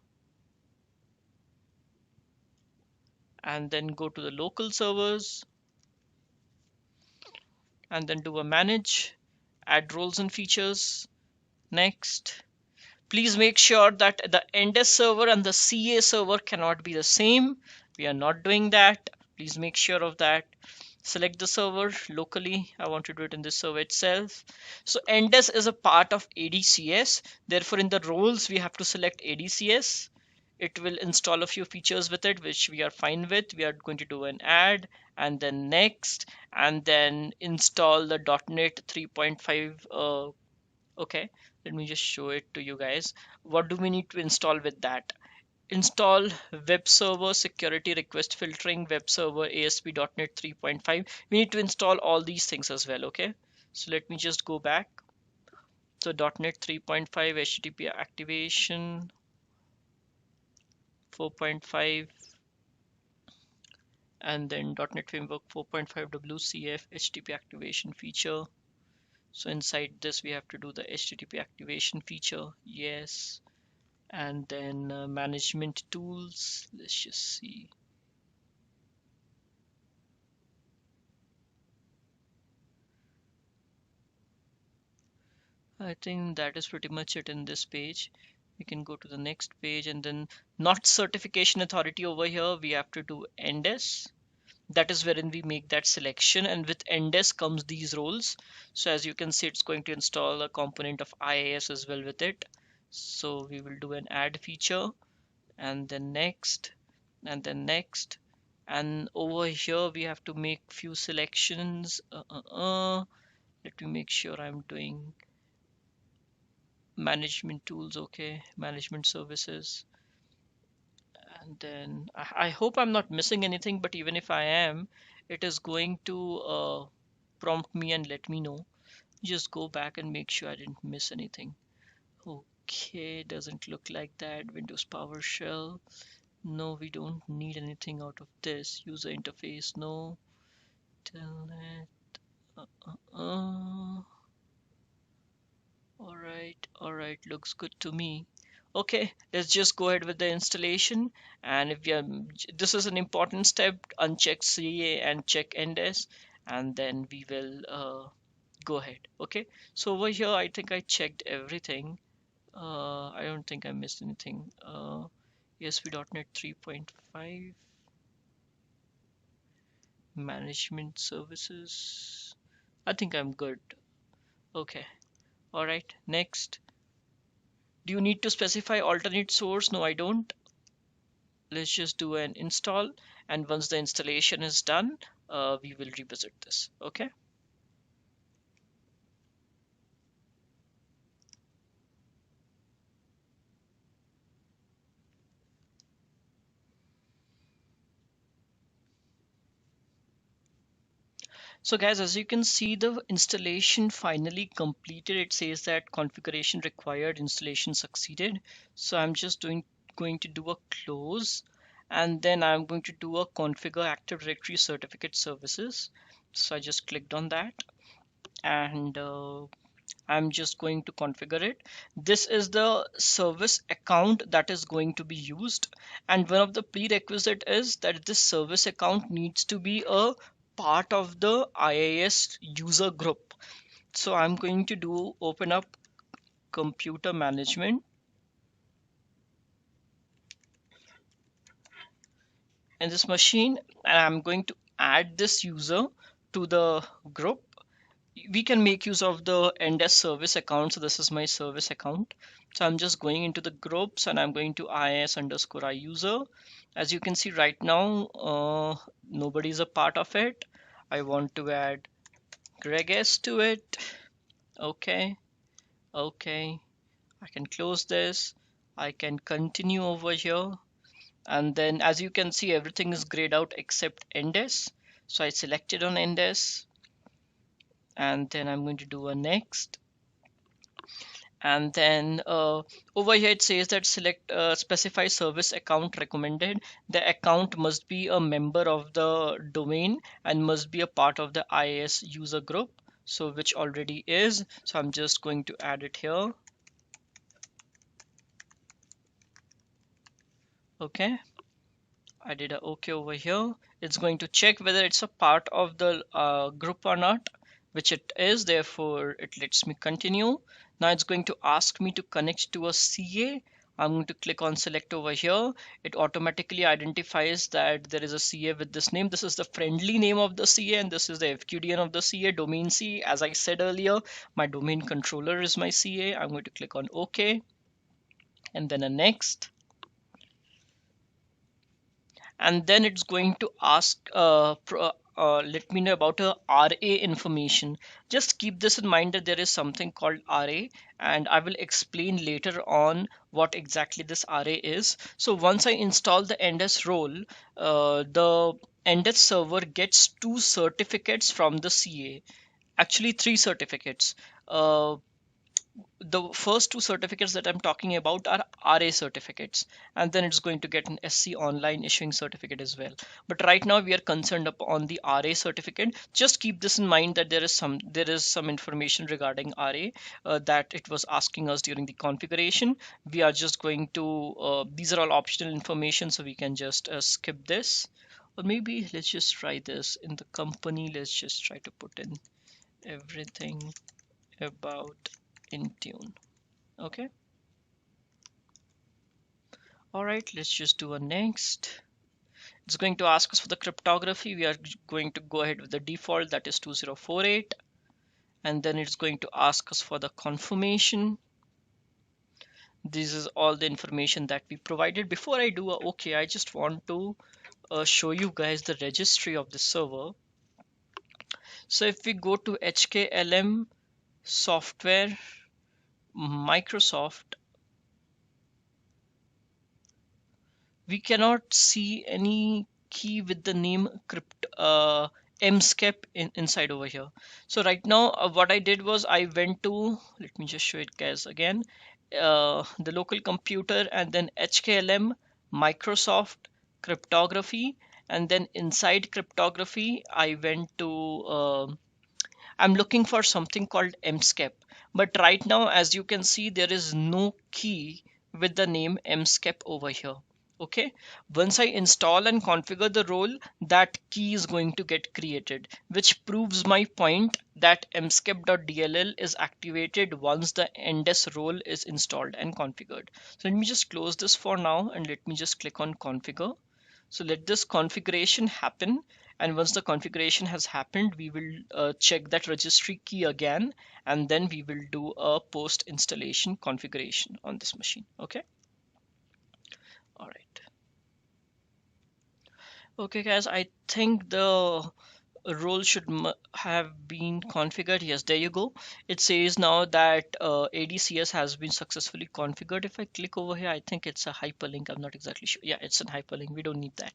and then go to the local servers and then do a manage, add roles and features. Next. Please make sure that the NDES server and the CA server cannot be the same. We are not doing that. Please make sure of that. Select the server locally. I want to do it in this server itself. So NDES is a part of ADCS. Therefore, in the roles, we have to select ADCS. It will install a few features with it, which we are fine with. We are going to do an add and then next, and then install the .NET 3.5. Okay, let me just show it to you guys. What do we need to install with that? Install web server security request filtering, web server ASP.NET 3.5. We need to install all these things as well. Okay, so let me just go back. So .NET 3.5 HTTP activation 4.5 and then .NET Framework 4.5 WCF HTTP activation feature. So inside this we have to do the HTTP activation feature. Yes. And then management tools. Let's just see. I think that is pretty much it in this page. We can go to the next page and then not certification authority over here. We have to do NDES. That is wherein we make that selection, and with NDES comes these roles. So as you can see, it's going to install a component of IIS as well with it. So we will do an add feature and then next and then next. And over here we have to make few selections. Let me make sure I'm doing management tools. Okay, management services. And then I hope I'm not missing anything, but even if I am, it is going to prompt me and let me know. Just go back and make sure I didn't miss anything. Okay, doesn't look like that. Windows PowerShell. No, we don't need anything out of this. User interface, no. Telnet. All right, looks good to me. Okay, let's just go ahead with the installation. And if you are, this is an important step, uncheck CA and check NDES, and then we will go ahead. Okay, so over here, I think I checked everything. I don't think I missed anything. ASP.NET 3.5, management services. I think I'm good. Okay, all right, next. Do you need to specify alternate source? No, I don't. Let's just do an install, and once the installation is done, we will revisit this. Okay. So guys, as you can see, the installation finally completed. It says that configuration required, installation succeeded. So I'm just going to do a close, and then I'm going to do a configure Active Directory certificate services. So I just clicked on that, and I'm just going to configure it. This is the service account that is going to be used. And one of the prerequisite is that this service account needs to be a part of the IIS user group. So I'm going to do open up computer management in this machine, and I'm going to add this user to the group. we can make use of the NDES service account. So this is my service account. So I'm just going into the groups and I'm going to IIS_I user. As you can see right now, nobody's a part of it. I want to add Greg S to it. Okay, okay. I can close this. I can continue over here. And then as you can see, everything is grayed out except NDES. So I selected on NDES and then I'm going to do a next. And then over here it says that select specify service account recommended. The account must be a member of the domain and must be a part of the IIS user group, so which already is. So I'm just going to add it here. Okay, I did a OK over here. It's going to check whether it's a part of the group or not, which it is. Therefore, it lets me continue. Now it's going to ask me to connect to a CA. I'm going to click on select over here. It automatically identifies that there is a CA with this name. This is the friendly name of the CA and this is the FQDN of the CA, domain C. As I said earlier, my domain controller is my CA. I'm going to click on OK and then a next. And then it's going to ask let me know about a RA information. Just keep this in mind that there is something called RA and I will explain later on what exactly this RA is. So once I install the NDES role, the NDES server gets 2 certificates from the CA, actually 3 certificates. The first 2 certificates that I'm talking about are RA certificates, and then it's going to get an SC online issuing certificate as well. But right now we are concerned on the RA certificate. Just keep this in mind that there is some information regarding RA that it was asking us during the configuration. We are just going to these are all optional information, so we can just skip this. Or maybe let's just try this in the company. Let's just try to put in everything about Intune. Okay. All right, let's just do a next. It's going to ask us for the cryptography. We are going to go ahead with the default, that is 2048. And then it's going to ask us for the confirmation. This is all the information that we provided. Before I do a OK, I just want to show you guys the registry of the server. So if we go to HKLM software, Microsoft, we cannot see any key with the name mskep inside over here. So right now what I did was I went to, let me just show it guys again, the local computer and then HKLM Microsoft cryptography, and then inside cryptography I went to I'm looking for something called mskep, but right now as you can see there is no key with the name mskep over here. Okay, once I install and configure the role, that key is going to get created, which proves my point that mskep.dll is activated once the NDES role is installed and configured. So let me just close this for now and let me just click on configure. So let this configuration happen, and once the configuration has happened, we will check that registry key again, and then we will do a post installation configuration on this machine. Okay. All right. Okay guys, I think the role should have been configured. Yes, there you go. It says now that ADCS has been successfully configured. If I click over here, I think it's a hyperlink. I'm not exactly sure. Yeah, it's a hyperlink. We don't need that.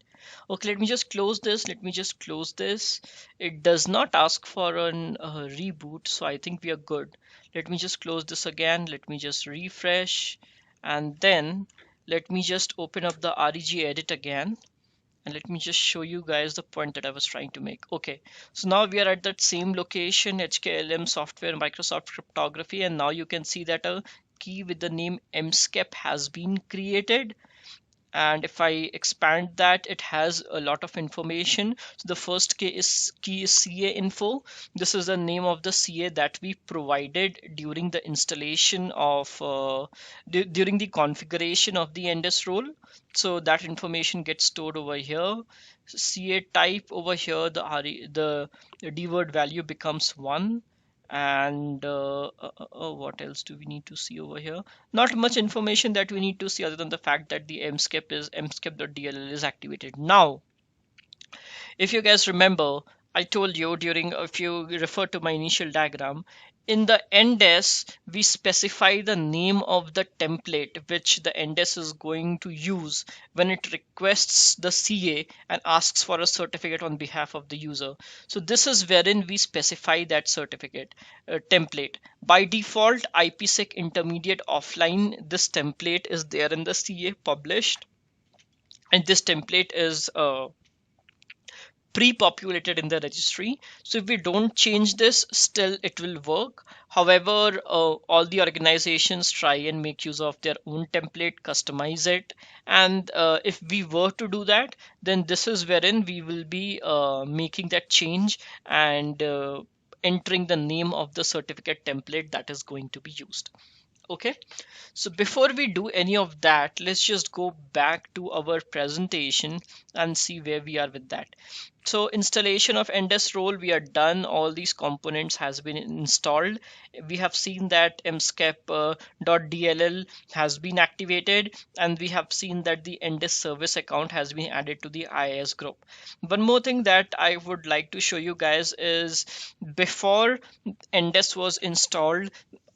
Okay, let me just close this. Let me just close this. It does not ask for an reboot, so I think we are good. Let me just close this again. Let me just refresh, and then let me just open up the REG edit again. And let me just show you guys the point that I was trying to make. Okay, so now we are at that same location, HKLM software, Microsoft cryptography, and now you can see that a key with the name mskep has been created. And if I expand that, it has a lot of information. So the first key is CA info. This is the name of the CA that we provided during the installation of during the configuration of the NDES role. So that information gets stored over here. CA type over here, the DWORD value becomes 1, And what else do we need to see over here? Not much information that we need to see other than the fact that the mskep.dll is activated. Now, if you guys remember, I told you during, if you refer to my initial diagram, in the NDES, we specify the name of the template which the NDES is going to use when it requests the CA and asks for a certificate on behalf of the user. So this is wherein we specify that certificate template. By default, IPsec intermediate offline, this template is there in the CA published, and this template is pre-populated in the registry. So if we don't change this, still it will work. However, all the organizations try and make use of their own template, customize it. And if we were to do that, then this is wherein we will be making that change and entering the name of the certificate template that is going to be used. Okay, so before we do any of that, let's just go back to our presentation and see where we are with that. So installation of NDES role, we are done. All these components has been installed. We have seen that mskep.dll has been activated, and we have seen that the NDES service account has been added to the IIS group. One more thing that I would like to show you guys is before NDES was installed,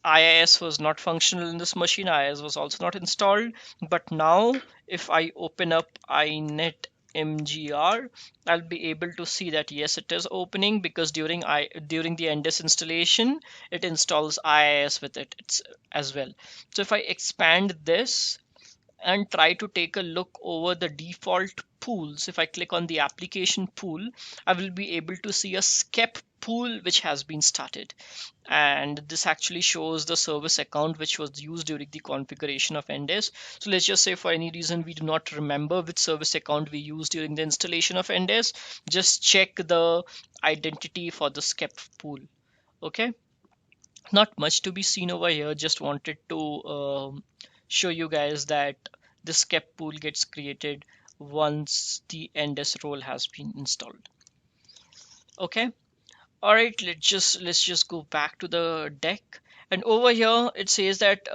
IIS was not functional in this machine. IIS was also not installed. But now if I open up inet mgr, I'll be able to see that yes, it is opening, because during the NDES installation, it installs IIS with it as well. So if I expand this and try to take a look over the default pools, if I click on the application pool, I will be able to see a skep pool which has been started, and this actually shows the service account which was used during the configuration of NDES. So let's just say for any reason we do not remember which service account we used during the installation of NDES, just check the identity for the skep pool. Okay, not much to be seen over here, just wanted to show you guys that the skep pool gets created once the NDES role has been installed. Okay, all right, let's just go back to the deck. And over here it says that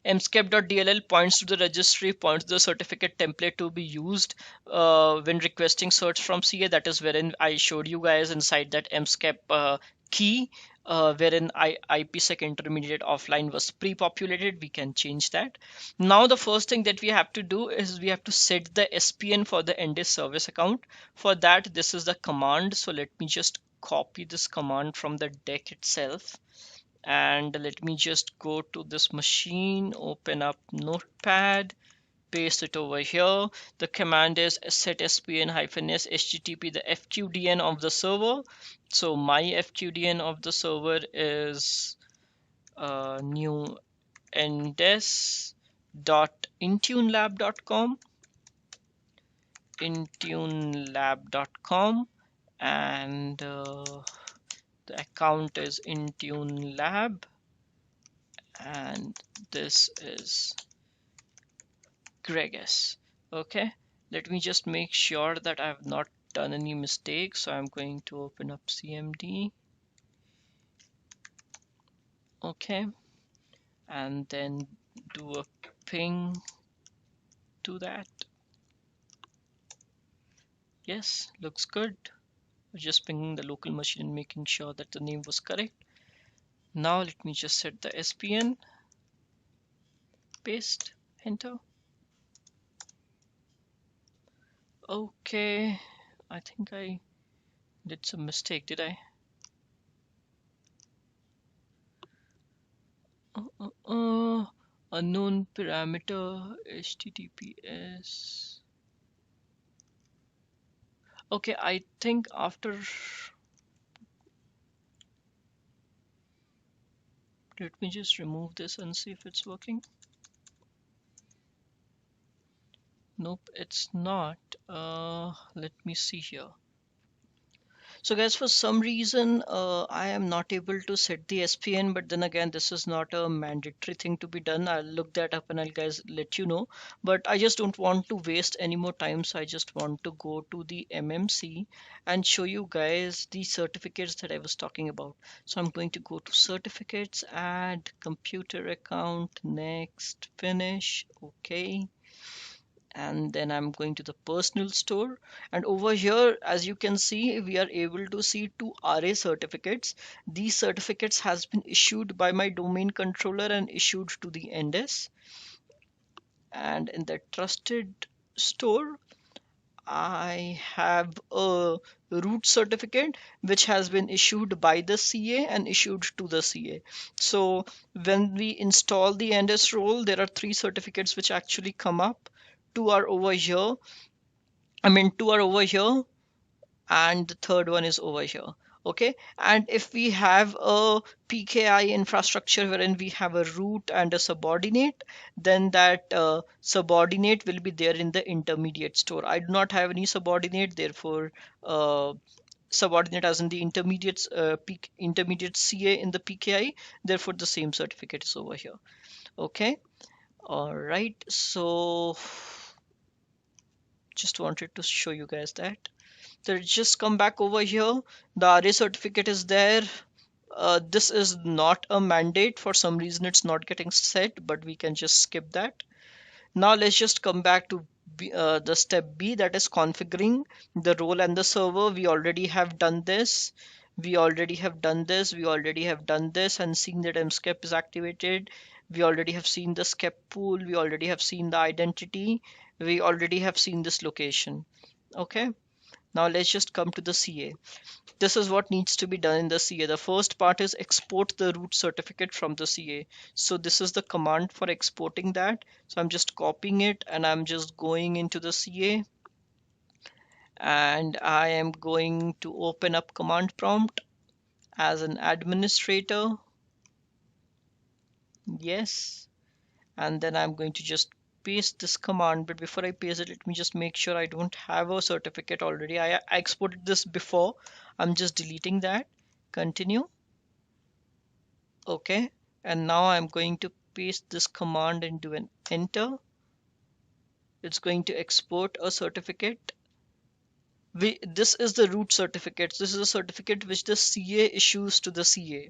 mskep.dll points to the registry, points to the certificate template to be used when requesting search from CA. That is wherein I showed you guys inside that mskep key, wherein IPsec intermediate offline was pre-populated. We can change that. Now the first thing that we have to do is we have to set the SPN for the NDES service account. For that, this is the command. So let me just copy this command from the deck itself, and let me just go to this machine, open up Notepad, paste it over here. The command is set spn -s http the fqdn of the server. So my fqdn of the server is new ndes.intunelab.com, intunelab.com, and the account is Intune Lab, and this is Greg S. Okay, let me just make sure that I have not done any mistakes. So I'm going to open up CMD. Okay, and then do a ping to that. Yes, looks good. Just pinging the local machine and making sure that the name was correct. Now let me just set the SPN, paste, enter. Okay, I think I did some mistake, did I? Unknown parameter HTTPS. Okay, I think after, let me just remove this and see if it's working. Nope, it's not. Let me see here. So guys, for some reason, I am not able to set the SPN, but then again, this is not a mandatory thing to be done. I'll look that up and I'll guys let you know. But I just don't want to waste any more time, so I just want to go to the MMC and show you guys the certificates that I was talking about. So I'm going to go to certificates, add computer account, next, finish, okay, and then I'm going to the personal store, and over here as you can see we are able to see two RA certificates. These certificates has been issued by my domain controller and issued to the NDES. And in the trusted store I have a root certificate which has been issued by the CA and issued to the CA. So when we install the NDES role, there are three certificates which actually come up. Two are over here. Two are over here, and the third one is over here. Okay, and if we have a PKI infrastructure wherein we have a root and a subordinate, then that subordinate will be there in the intermediate store. I do not have any subordinate, therefore subordinate as in the intermediate CA in the PKI, therefore the same certificate is over here. Okay, all right, so just wanted to show you guys that. So just come back over here. The RA certificate is there. This is not a mandate. For some reason, it's not getting set, but we can just skip that. Now let's just come back to the step B, that is configuring the role and the server. We already have done this. We already have done this. We already have done this and seen that mskep is activated. We already have seen the skep pool. We already have seen the identity. We already have seen this location. Okay. Now let's just come to the CA. This is what needs to be done in the CA. The first part is export the root certificate from the CA. So this is the command for exporting that. So I'm just copying it and I'm just going into the CA and I am going to open up command prompt as an administrator. Yes. And then I'm going to just paste this command, but before I paste it, let me just make sure I don't have a certificate already. I exported this before. I'm just deleting that. Continue. Okay, and now I'm going to paste this command and do an enter. It's going to export a certificate. This is the root certificate. This is a certificate which the CA issues to the CA.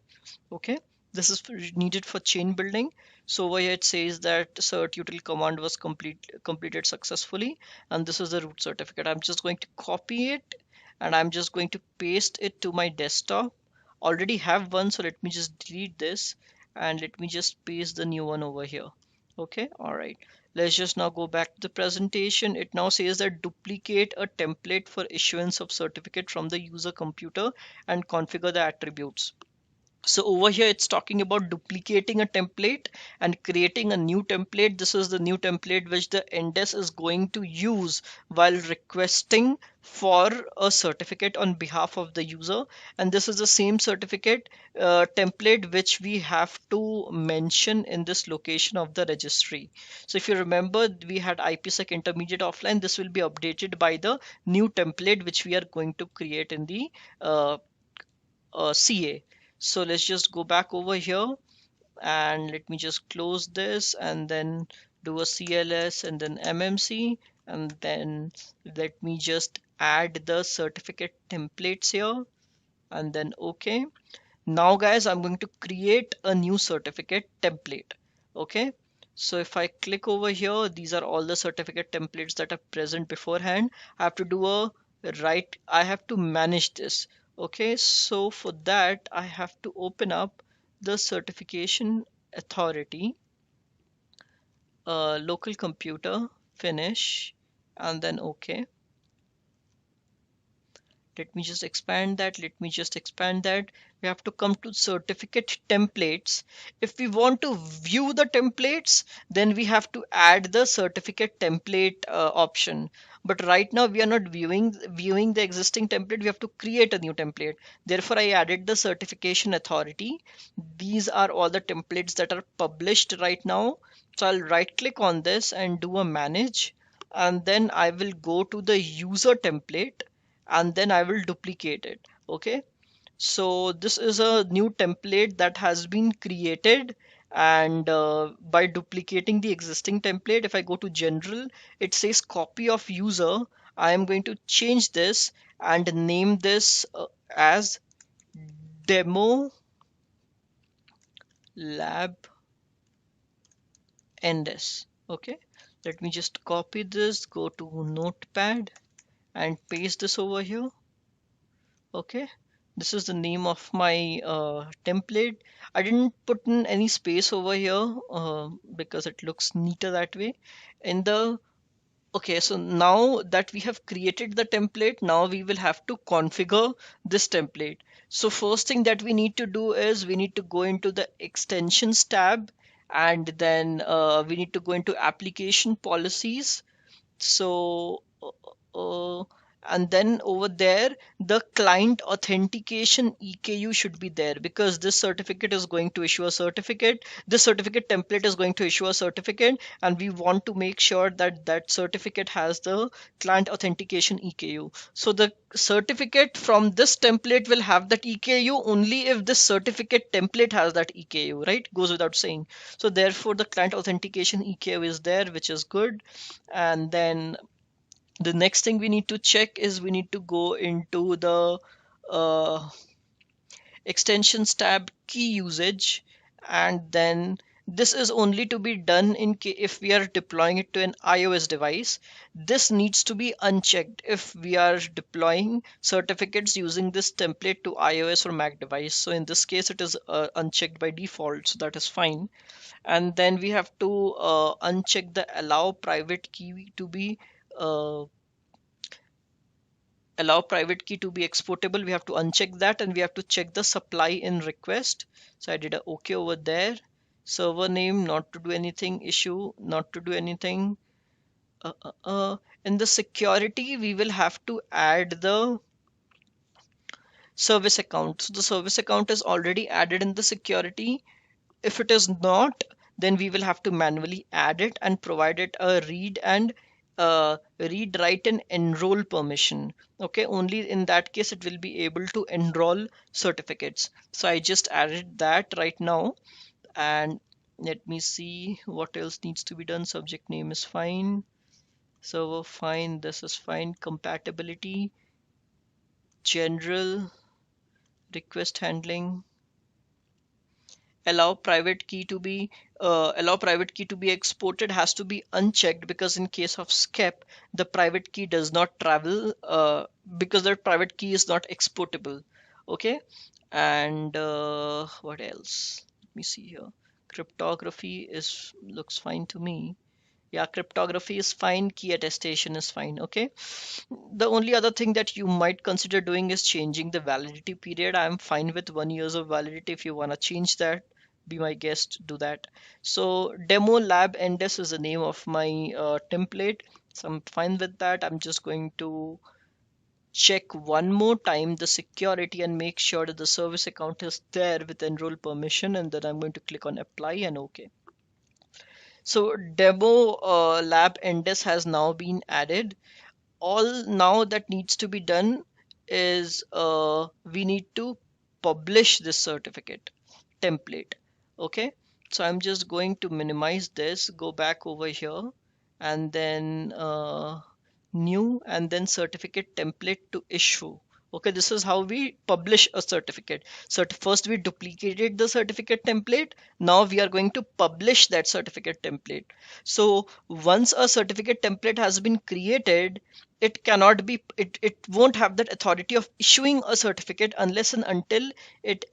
Okay, this is needed for chain building. So over here it says that certutil command was completed successfully, and this is the root certificate. I'm just going to copy it and I'm just going to paste it to my desktop. Already have one, so let me just delete this and let me just paste the new one over here. Okay, all right. Let's just now go back to the presentation. It now says that duplicate a template for issuance of certificate from the user computer and configure the attributes. So over here it's talking about duplicating a template and creating a new template. This is the new template which the NDES is going to use while requesting for a certificate on behalf of the user, and this is the same certificate template which we have to mention in this location of the registry. So if you remember, we had IPsec intermediate offline. This will be updated by the new template which we are going to create in the CA. So let's just go back over here and let me just close this and then do a CLS and then MMC, and then let me just add the certificate templates here and then OK. Now guys, I'm going to create a new certificate template. Okay, so if I click over here, these are all the certificate templates that are present beforehand. I have to do a I have to manage this. Okay, so for that I have to open up the certification authority, local computer, finish, and then OK. Let me just expand that. Let me just expand that. We have to come to certificate templates. If we want to view the templates, then we have to add the certificate template option. But right now we are not viewing the existing template. We have to create a new template. Therefore, I added the certification authority. These are all the templates that are published right now. So I'll right click on this and do a manage. And then I will go to the user template and then I will duplicate it. Okay, so this is a new template that has been created, and by duplicating the existing template, if I go to general, it says copy of user. I am going to change this and name this as demo lab NS. Okay, let me just copy this, go to notepad and paste this over here. Okay, this is the name of my template. I didn't put in any space over here because it looks neater that way. In the Okay, so now that we have created the template, now we will have to configure this template. So first thing that we need to do is we need to go into the extensions tab, and then we need to go into application policies. So and then over there, the client authentication EKU should be there, because this certificate is going to issue a certificate. This certificate template is going to issue a certificate, and we want to make sure that that certificate has the client authentication EKU. So the certificate from this template will have that EKU only if this certificate template has that EKU, right? Goes without saying. So therefore, the client authentication EKU is there, which is good. And then the next thing we need to check is we need to go into the uh, extensions tab, key usage, and then this is only to be done in case if we are deploying it to an iOS device. This needs to be unchecked if we are deploying certificates using this template to iOS or Mac device. So in this case, it is unchecked by default, so that is fine. And then we have to uncheck the uh, allow private key to be exportable. We have to uncheck that, and we have to check the supply in request. So I did a OK over there. Server name, not to do anything. Issue, not to do anything. uh, uh, uh. In the security, we will have to add the service account. So the service account is already added in the security. If it is not, then we will have to manually add it and provide it a read, write, and enroll permission. Okay, only in that case it will be able to enroll certificates. So I just added that right now, and let me see what else needs to be done. Subject name is fine, server fine, this is fine, compatibility, general, request handling, allow private key to be exported has to be unchecked, because in case of skep, the private key does not travel because the private key is not exportable. Okay, and what else? Let me see here. Cryptography is looks fine to me. Yeah, cryptography is fine, key attestation is fine. Okay, the only other thing that you might consider doing is changing the validity period. I'm fine with 1 year of validity. If you want to change that, be my guest, do that. So demo lab NDES is the name of my template. So I'm fine with that. I'm just going to check one more time the security and make sure that the service account is there with enroll permission, and then I'm going to click on apply and OK. So demo lab NDES has now been added. All now that needs to be done is we need to publish this certificate template. Okay, so I'm just going to minimize this, go back over here, and then new, and then certificate template to issue. Okay, this is how we publish a certificate. So first we duplicated the certificate template. Now we are going to publish that certificate template. So once a certificate template has been created, it won't have that authority of issuing a certificate unless and until it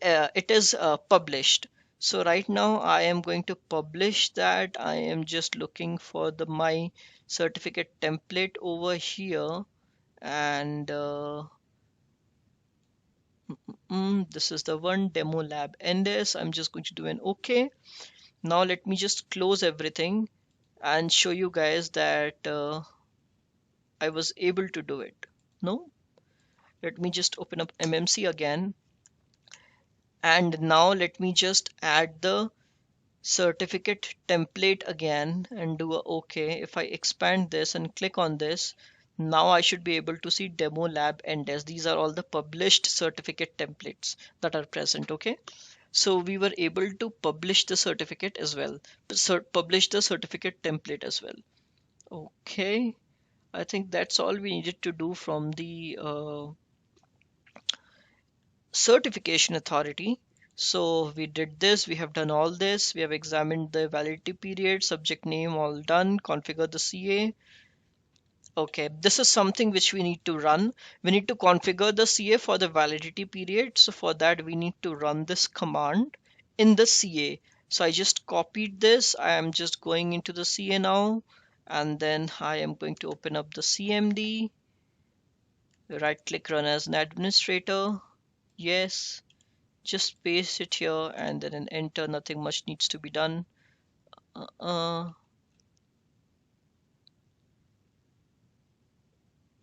is published. So right now I am going to publish that. I am just looking for the my certificate template over here, and this is the one, demo lab NDES. I'm just going to do an OK. Now let me just close everything and show you guys that I was able to do it. No, let me just open up MMC again, and now let me just add the certificate template again and do a OK. If I expand this and click on this, Now I should be able to see demo lab NDES. These are all the published certificate templates that are present. Okay. So we were able to publish the certificate as well, publish the certificate template as well. Okay, I think that's all we needed to do from the certification authority. So we did this, we have done all this, we have examined the validity period, subject name, all done, configure the CA. Okay, this is something which we need to run. We need to configure the CA for the validity period. So for that, we need to run this command in the CA. So I just copied this. I am just going into the CA now, and then I am going to open up the CMD, right click, run as an administrator. Yes, just paste it here and then an enter. Nothing much needs to be done.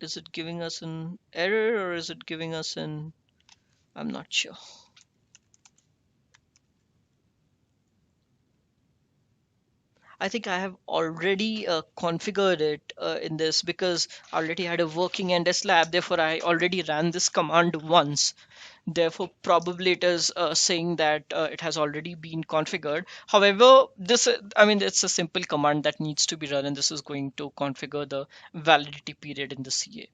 Is it giving us an error or is it giving us an, I'm not sure. I think I have already configured it in this because I already had a working NDES lab. Therefore, I already ran this command once. Therefore, probably it is saying that it has already been configured. However, this, I mean, it's a simple command that needs to be run, and this is going to configure the validity period in the CA.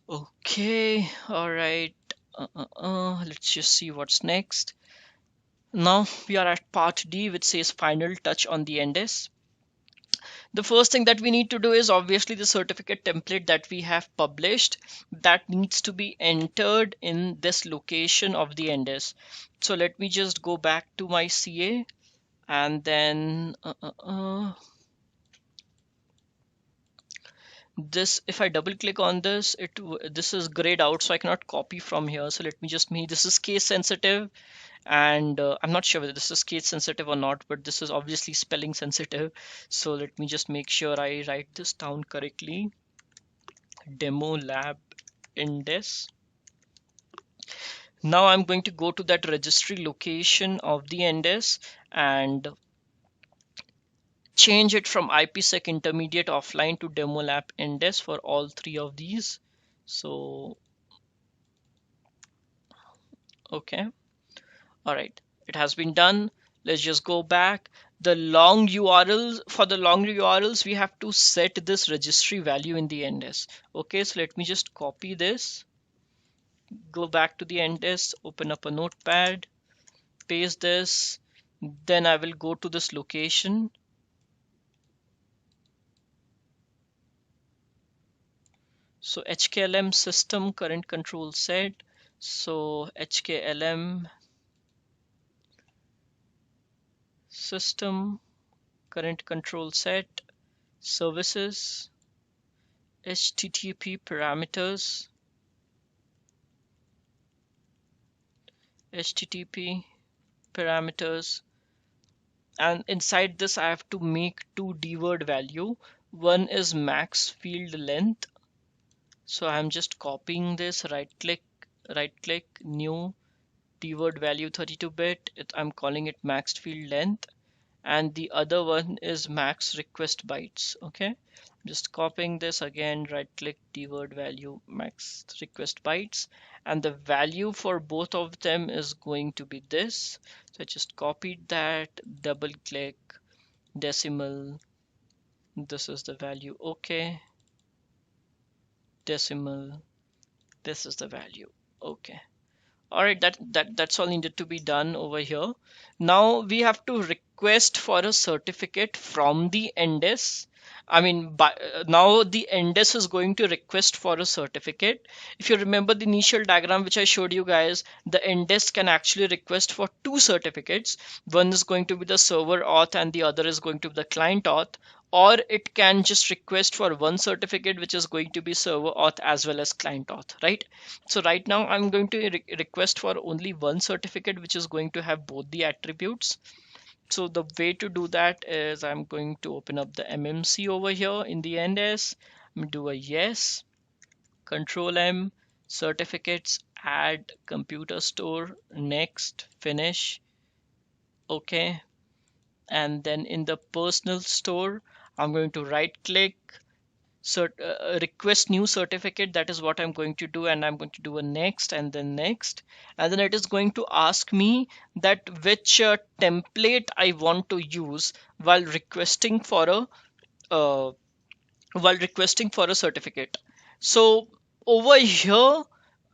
Okay, all right. Let's just see what's next. Now we are at part D, which says final touch on the NDES. The first thing that we need to do is obviously the certificate template that we have published that needs to be entered in this location of the NDES. So let me just go back to my CA and then this, if I double click on this, this is grayed out, so I cannot copy from here. So let me just this is case sensitive, and I'm not sure whether this is case sensitive or not, but this is obviously spelling sensitive. So let me just make sure I write this down correctly. Demo lab NDES. Now I'm going to go to that registry location of the NDES and change it from IPsec intermediate offline to demo lab NDES for all three of these. So okay, all right, it has been done. Let's just go back. The long URLs, for the long URLs, we have to set this registry value in the NDES. Okay, so let me just copy this, go back to the NDES, open up a notepad, paste this, then I will go to this location. So HKLM system current control set. So HKLM system current control set, services, HTTP parameters, HTTP parameters, and inside this I have to make two dword value. One is max field length. So I'm just copying this, right click, new dword value 32-bit. I'm calling it maxed field length. And the other one is max request bytes. Okay, just copying this again, right click, dword value, max request bytes, and the value for both of them is going to be this. So I just copied that, double click, decimal, this is the value. Okay, decimal, this is the value. Okay, all right, that's all needed to be done over here. Now we have to request for a certificate from the NDES. I mean, now the NDES is going to request for a certificate. If you remember the initial diagram which I showed you guys, the NDES can actually request for two certificates. One is going to be the server auth and the other is going to be the client auth. Or it can just request for one certificate, which is going to be server auth as well as client auth, right? So right now I'm going to request for only one certificate, which is going to have both the attributes. So the way to do that is I'm going to open up the MMC over here in the NDES. I'm going to do a yes, Control M, certificates, add computer store, next, finish. Okay. And then in the personal store, I'm going to right click, request new certificate. That is what I'm going to do, and I'm going to do a next and then next, and then it is going to ask me that which template I want to use while requesting for a uh, certificate. So over here,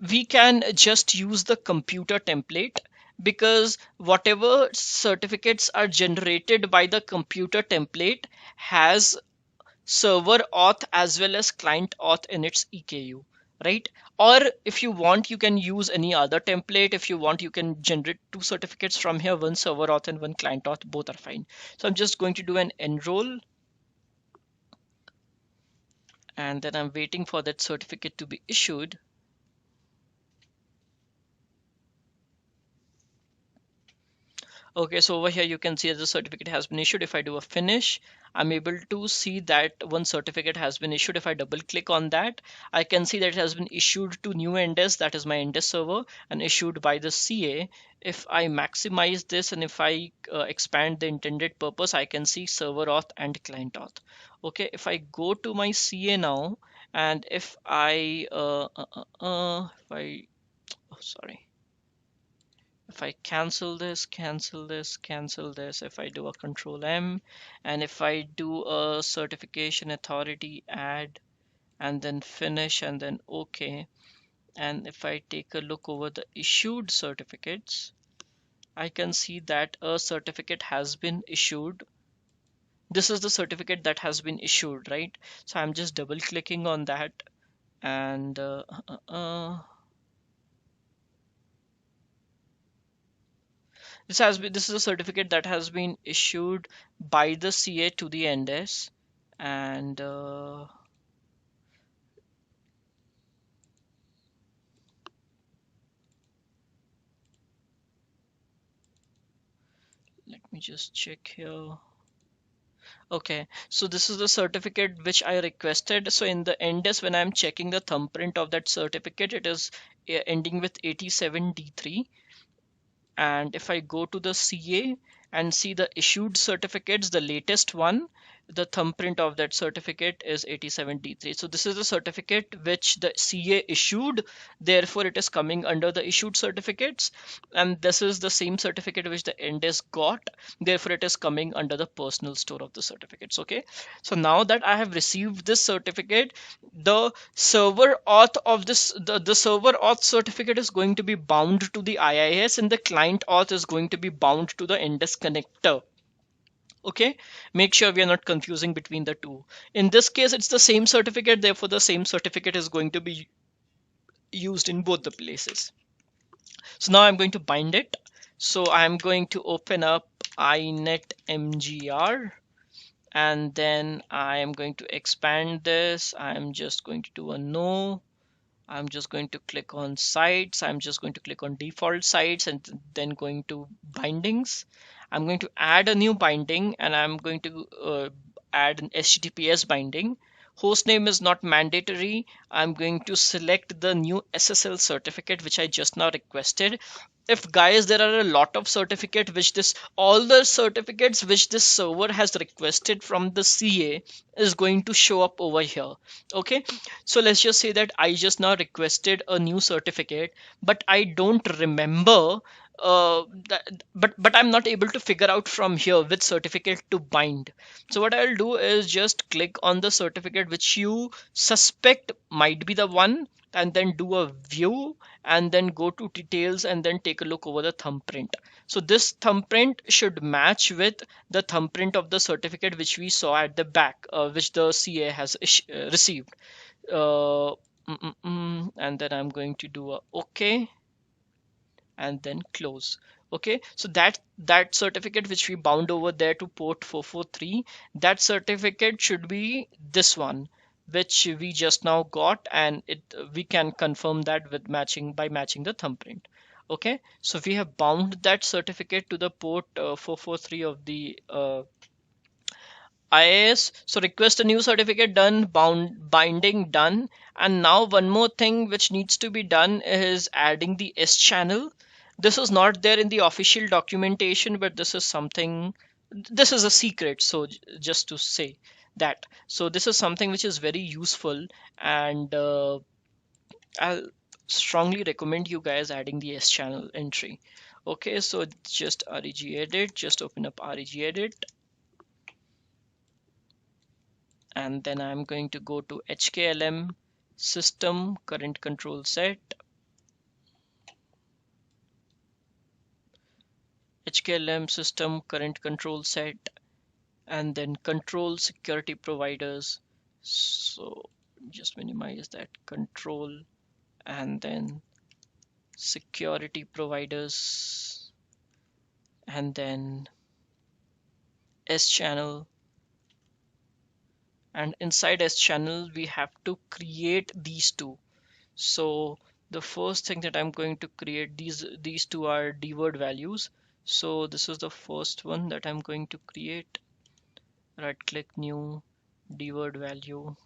we can just use the computer template, because whatever certificates are generated by the computer template has server auth as well as client auth in its EKU, right? Or if you want, you can use any other template. If you want, you can generate two certificates from here, one server auth and one client auth, both are fine. So I'm just going to do an enroll, and then I'm waiting for that certificate to be issued. Okay, so over here you can see that the certificate has been issued. If I do a finish, I'm able to see that one certificate has been issued. If I double click on that, I can see that it has been issued to new NDES, that is my NDES server, and issued by the CA. If I maximize this and if I expand the intended purpose, I can see server auth and client auth. Okay, if I go to my CA now, and if I oh, sorry. If I cancel this, cancel this, cancel this, if I do a control M, and if I do a certification authority add, and then finish, and then OK, and if I take a look over the issued certificates, I can see that a certificate has been issued. This is the certificate that has been issued, right? So I'm just double clicking on that, and this is a certificate that has been issued by the CA to the NDES, and let me just check here. Okay, so this is the certificate which I requested. So in the NDES, when I'm checking the thumbprint of that certificate, it is ending with 87D3. And if I go to the CA and see the issued certificates, the latest one, the thumbprint of that certificate is 87D3. So this is the certificate which the CA issued, therefore it is coming under the issued certificates. And this is the same certificate which the NDES got, therefore it is coming under the personal store of the certificates. Okay, so now that I have received this certificate, the server auth of the server auth certificate is going to be bound to the IIS, and the client auth is going to be bound to the NDES connector. Okay, make sure we are not confusing between the two. In this case, it's the same certificate, therefore the same certificate is going to be used in both the places. So now I'm going to bind it. So I'm going to open up inet mgr, and then I am going to expand this. I'm just going to do a no. I'm just going to click on sites. I'm just going to click on default sites and then going to bindings. I'm going to add a new binding, and I'm going to add an HTTPS binding. Hostname is not mandatory. I'm going to select the new SSL certificate which I just now requested. If guys, there are a lot of certificate which all the certificates which this server has requested from the CA is going to show up over here. Okay, so let's just say that I just now requested a new certificate, but I don't remember but I'm not able to figure out from here which certificate to bind. So what I'll do is just click on the certificate which you suspect might be the one, and then do a view, and then go to details, and then take a look over the thumbprint. So this thumbprint should match with the thumbprint of the certificate which we saw at the back, which the CA has received. And then I'm going to do a OK, and then close. Okay, so that certificate which we bound over there to port 443, that certificate should be this one which we just now got, and we can confirm that with matching the thumbprint. Okay, so we have bound that certificate to the port 443 of the IIS. So request a new certificate done, binding done. And now one more thing which needs to be done is adding the S channel. This is not there in the official documentation, but this is a secret. So just to say, that. So this is something which is very useful, and I'll strongly recommend you guys adding the S channel entry. Okay, so just regedit, just open up regedit, and then I'm going to go to HKLM system current control set, HKLM system current control set, and then control security providers. So just minimize that control, and then security providers, and then S channel, and inside S channel we have to create these two. So the first thing that I'm going to create, these two are dword values. So this is the first one that I'm going to create. Right click, new, dword value,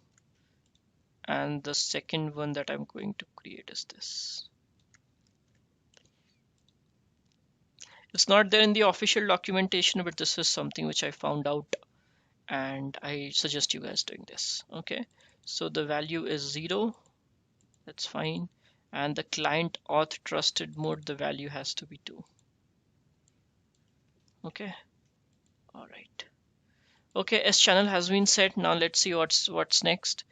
and the second one that I'm going to create is this. It's not there in the official documentation, but this is something which I found out, and I suggest you guys doing this. Okay, so the value is 0, that's fine, and the client auth trusted mode, the value has to be 2. Okay, all right. Okay, S channel has been set. Now let's see what's next.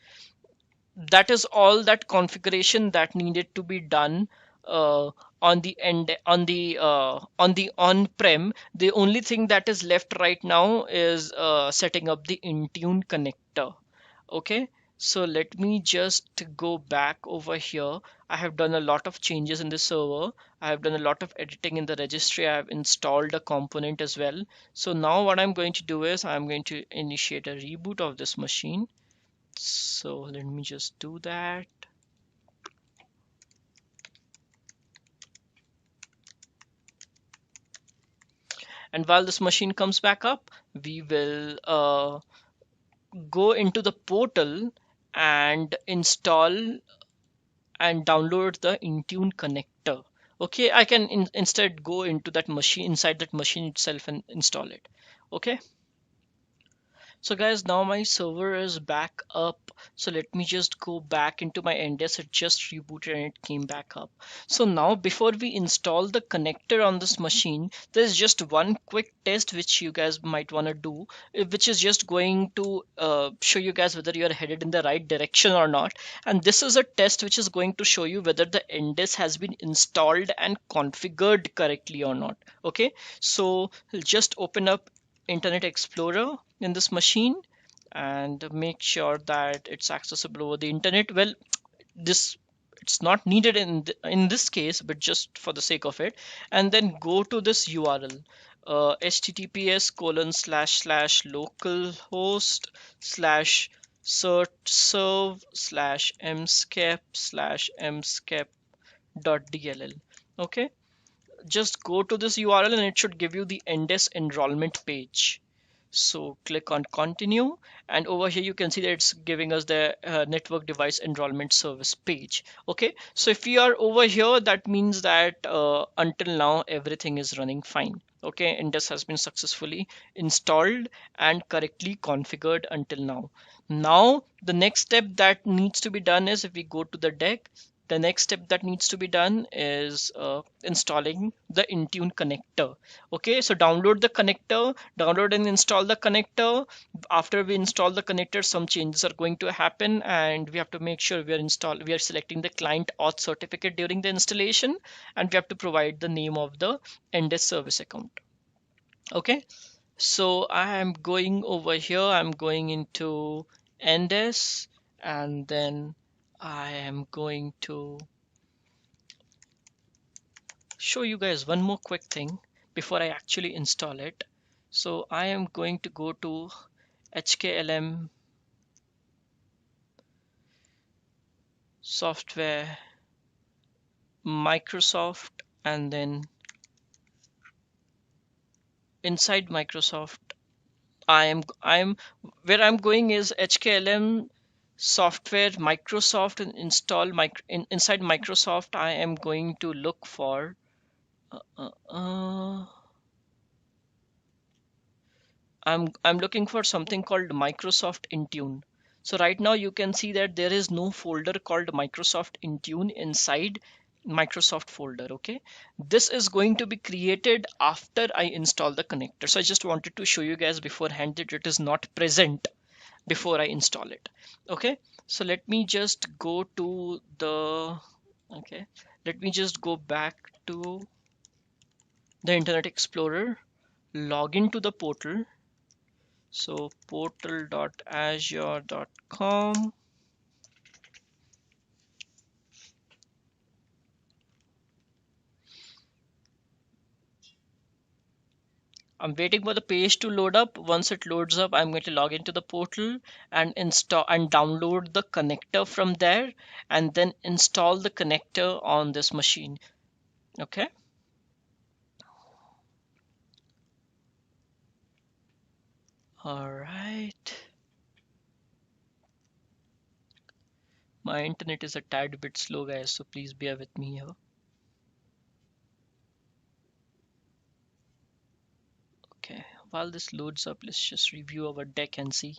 That is all that configuration that needed to be done on the end, on the on-prem. The only thing that is left right now is setting up the Intune connector. Okay, so let me just go back over here. I have done a lot of changes in the server. I have done a lot of editing in the registry. I have installed a component as well. So now what I'm going to do is I'm going to initiate a reboot of this machine. So let me just do that. And while this machine comes back up, we will go into the portal and install and download the Intune connector. Okay, I can instead go into that machine, inside that machine itself, and install it. Okay. So guys, now my server is back up. So let me just go back into my NDS. It just rebooted and it came back up. So now before we install the connector on this machine, there's just one quick test which you guys might want to do, which is just going to show you guys whether you are headed in the right direction or not. And this is a test which is going to show you whether the NDS has been installed and configured correctly or not. Okay, so just open up Internet Explorer in this machine and make sure that it's accessible over the internet. Well, this it's not needed in this case, but just for the sake of it, and then go to this URL, https://localhost slash search serve slash mscape/mscape.dll. Okay, just go to this URL and it should give you the NDES enrollment page. So click on continue, and over here you can see that it's giving us the network device enrollment service page. Okay, so if we are over here, that means that until now everything is running fine. Okay, NDES has been successfully installed and correctly configured until now. Now the next step that needs to be done is, if we go to the deck, the next step that needs to be done is installing the Intune connector. Okay, so download the connector, download and install the connector. After we install the connector, some changes are going to happen, and we have to make sure we are selecting the client auth certificate during the installation, and we have to provide the name of the NDES service account. Okay, so I am going over here, I'm going into NDES, and then I am going to show you guys one more quick thing before I actually install it. So I am going to go to HKLM software, Microsoft, and then inside Microsoft, I'm where I'm going is HKLM software, Microsoft, and install inside Microsoft. I am going to look for uh, uh, I'm looking for something called Microsoft Intune. So right now you can see that there is no folder called Microsoft Intune inside Microsoft folder. Okay, this is going to be created after I install the connector. So I just wanted to show you guys beforehand that it is not present before I install it. Okay, so let me just go to the, okay, let me just go back to the Internet Explorer, log into the portal. So portal.azure.com. I'm waiting for the page to load up. Once it loads up, I'm going to log into the portal and install and download the connector from there, and then install the connector on this machine. Okay. All right. My internet is a tad bit slow, guys, so please bear with me here. Okay. While this loads up, let's just review our deck and see.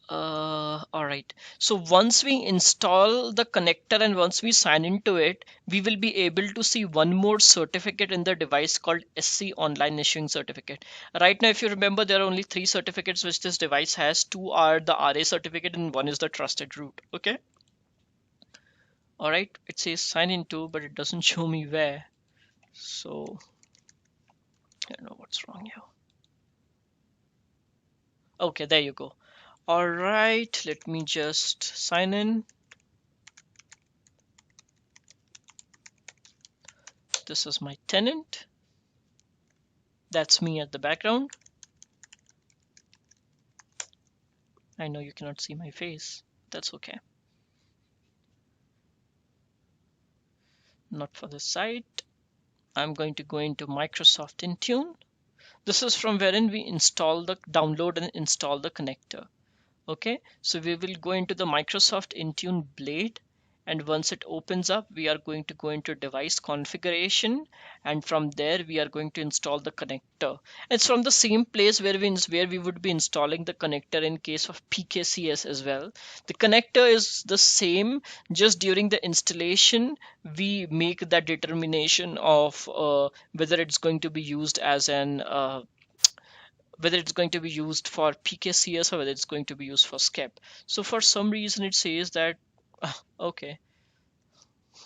All right. So once we install the connector and once we sign into it, we will be able to see one more certificate in the device called SC Online Issuing Certificate. Right now, if you remember, there are only three certificates which this device has. Two are the RA certificate and one is the trusted root. Okay. All right. It says sign into, but it doesn't show me where. So I don't know what's wrong here. Okay, there you go. All right. Let me just sign in. This is my tenant. That's me at the background. I know you cannot see my face. That's okay. Not for the site. I'm going to go into Microsoft Intune. This is from wherein we download and install the connector. Okay, so we will go into the Microsoft Intune Blade, and once it opens up, we are going to go into device configuration, and from there we are going to install the connector. It's from the same place where we would be installing the connector in case of PKCS as well. The connector is the same, just during the installation we make that determination of whether it's going to be used as an whether it's going to be used for PKCS or whether it's going to be used for SCEP. So for some reason it says that, okay,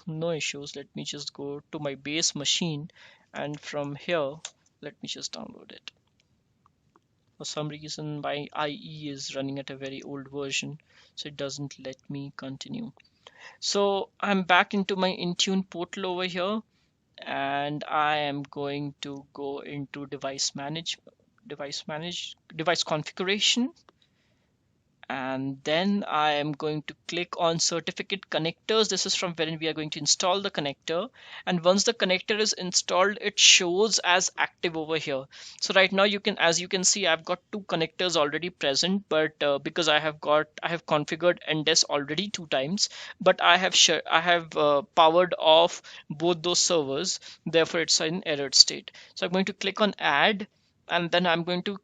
no issues. Let me just go to my base machine, and from here, let me just download it. For some reason, my IE is running at a very old version, so it doesn't let me continue. So I'm back into my Intune portal over here, and I am going to go into device configuration, and then I am going to click on certificate connectors. This is from wherein we are going to install the connector, and once the connector is installed, it shows as active over here. So right now as you can see, I've got two connectors already present, but because I have configured NDES already 2 times, but I have powered off both those servers, therefore it's in error state. So I'm going to click on add, and then I'm going to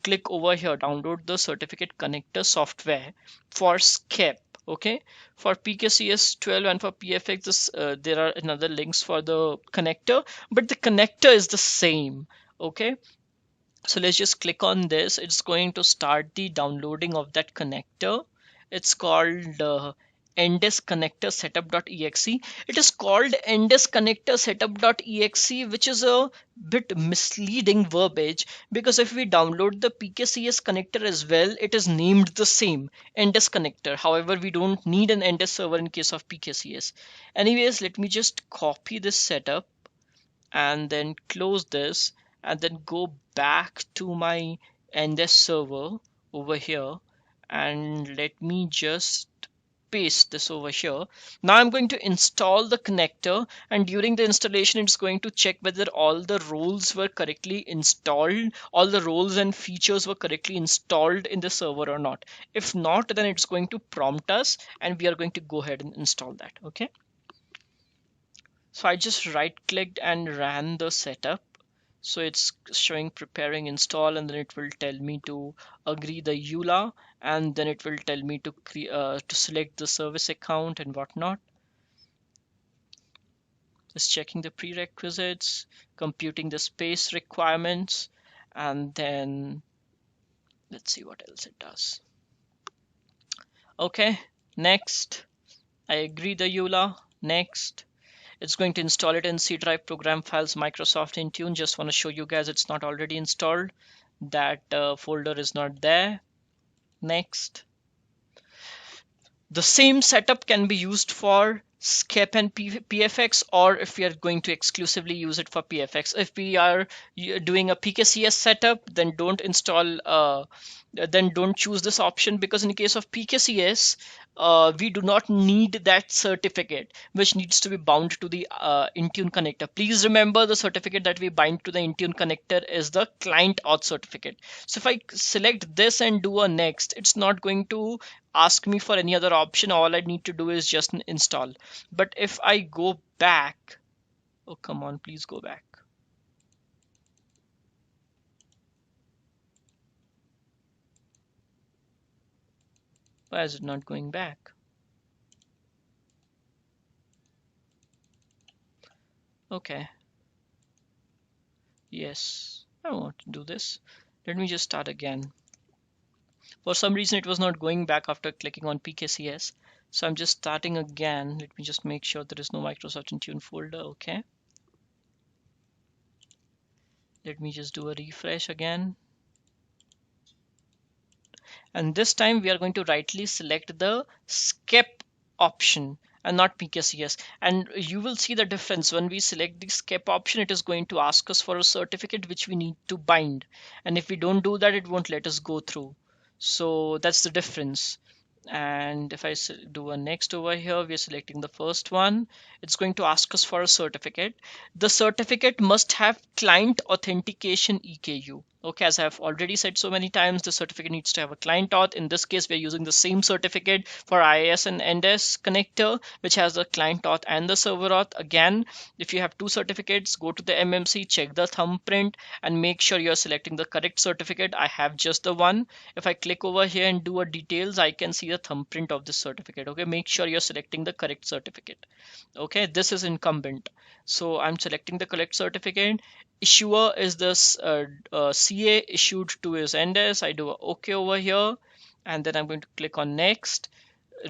click over here, download the certificate connector software for SCEP. Okay, for PKCS 12 and for PFX, there are another links for the connector, but the connector is the same. Okay, so let's just click on this. It's going to start the downloading of that connector. It's called NDES connector setup.exe. It is called NDES connector setup.exe, which is a bit misleading verbiage, because if we download the PKCS connector as well, it is named the same, NDES connector. However, we don't need an NDES server in case of PKCS. Anyways, let me just copy this setup and then close this, and then go back to my NDES server over here, and let me just paste this over here. Now I'm going to install the connector, and during the installation it's going to check whether all the roles were correctly installed, all the roles and features were correctly installed in the server or not. If not, then it's going to prompt us and we are going to go ahead and install that. Okay, so I just right clicked and ran the setup. So it's showing preparing install, and then it will tell me to agree the EULA, and then it will tell me to select the service account and whatnot. Just checking the prerequisites, computing the space requirements, and then let's see what else it does. Okay, next. I agree the EULA. Next. It's going to install it in C drive program files, Microsoft Intune. Just want to show you guys it's not already installed. That folder is not there. Next. The same setup can be used for SCEP and PFX, or if we are going to exclusively use it for PFX. If we are doing a PKCS setup, then don't choose this option, because in the case of PKCS, we do not need that certificate, which needs to be bound to the Intune connector. Please remember, the certificate that we bind to the Intune connector is the client auth certificate. So if I select this and do a next, it's not going to ask me for any other option. All I need to do is just install. But if I go back, oh come on, please go back. Why is it not going back? Okay. Yes, I want to do this. Let me just start again. For some reason, it was not going back after clicking on PKCS. So I'm just starting again. Let me just make sure there is no Microsoft Intune folder. Okay. Let me just do a refresh again. And this time we are going to rightly select the SCEP option and not PKCS. And you will see the difference. When we select the SCEP option, it is going to ask us for a certificate which we need to bind. And if we don't do that, it won't let us go through. So that's the difference. And if I do a next over here, we are selecting the first one. It's going to ask us for a certificate. The certificate must have client authentication EKU. Okay, as I've already said so many times, the certificate needs to have a client auth. In this case, we're using the same certificate for IIS and NDES connector, which has the client auth and the server auth. Again, if you have two certificates, go to the MMC, check the thumbprint, and make sure you're selecting the correct certificate. I have just the one. If I click over here and do a details, I can see the thumbprint of this certificate. Okay, make sure you're selecting the correct certificate. Okay, this is incumbent. So I'm selecting the correct certificate. Issuer is this CA, issued to is NDES. I do a OK over here, and then I'm going to click on next,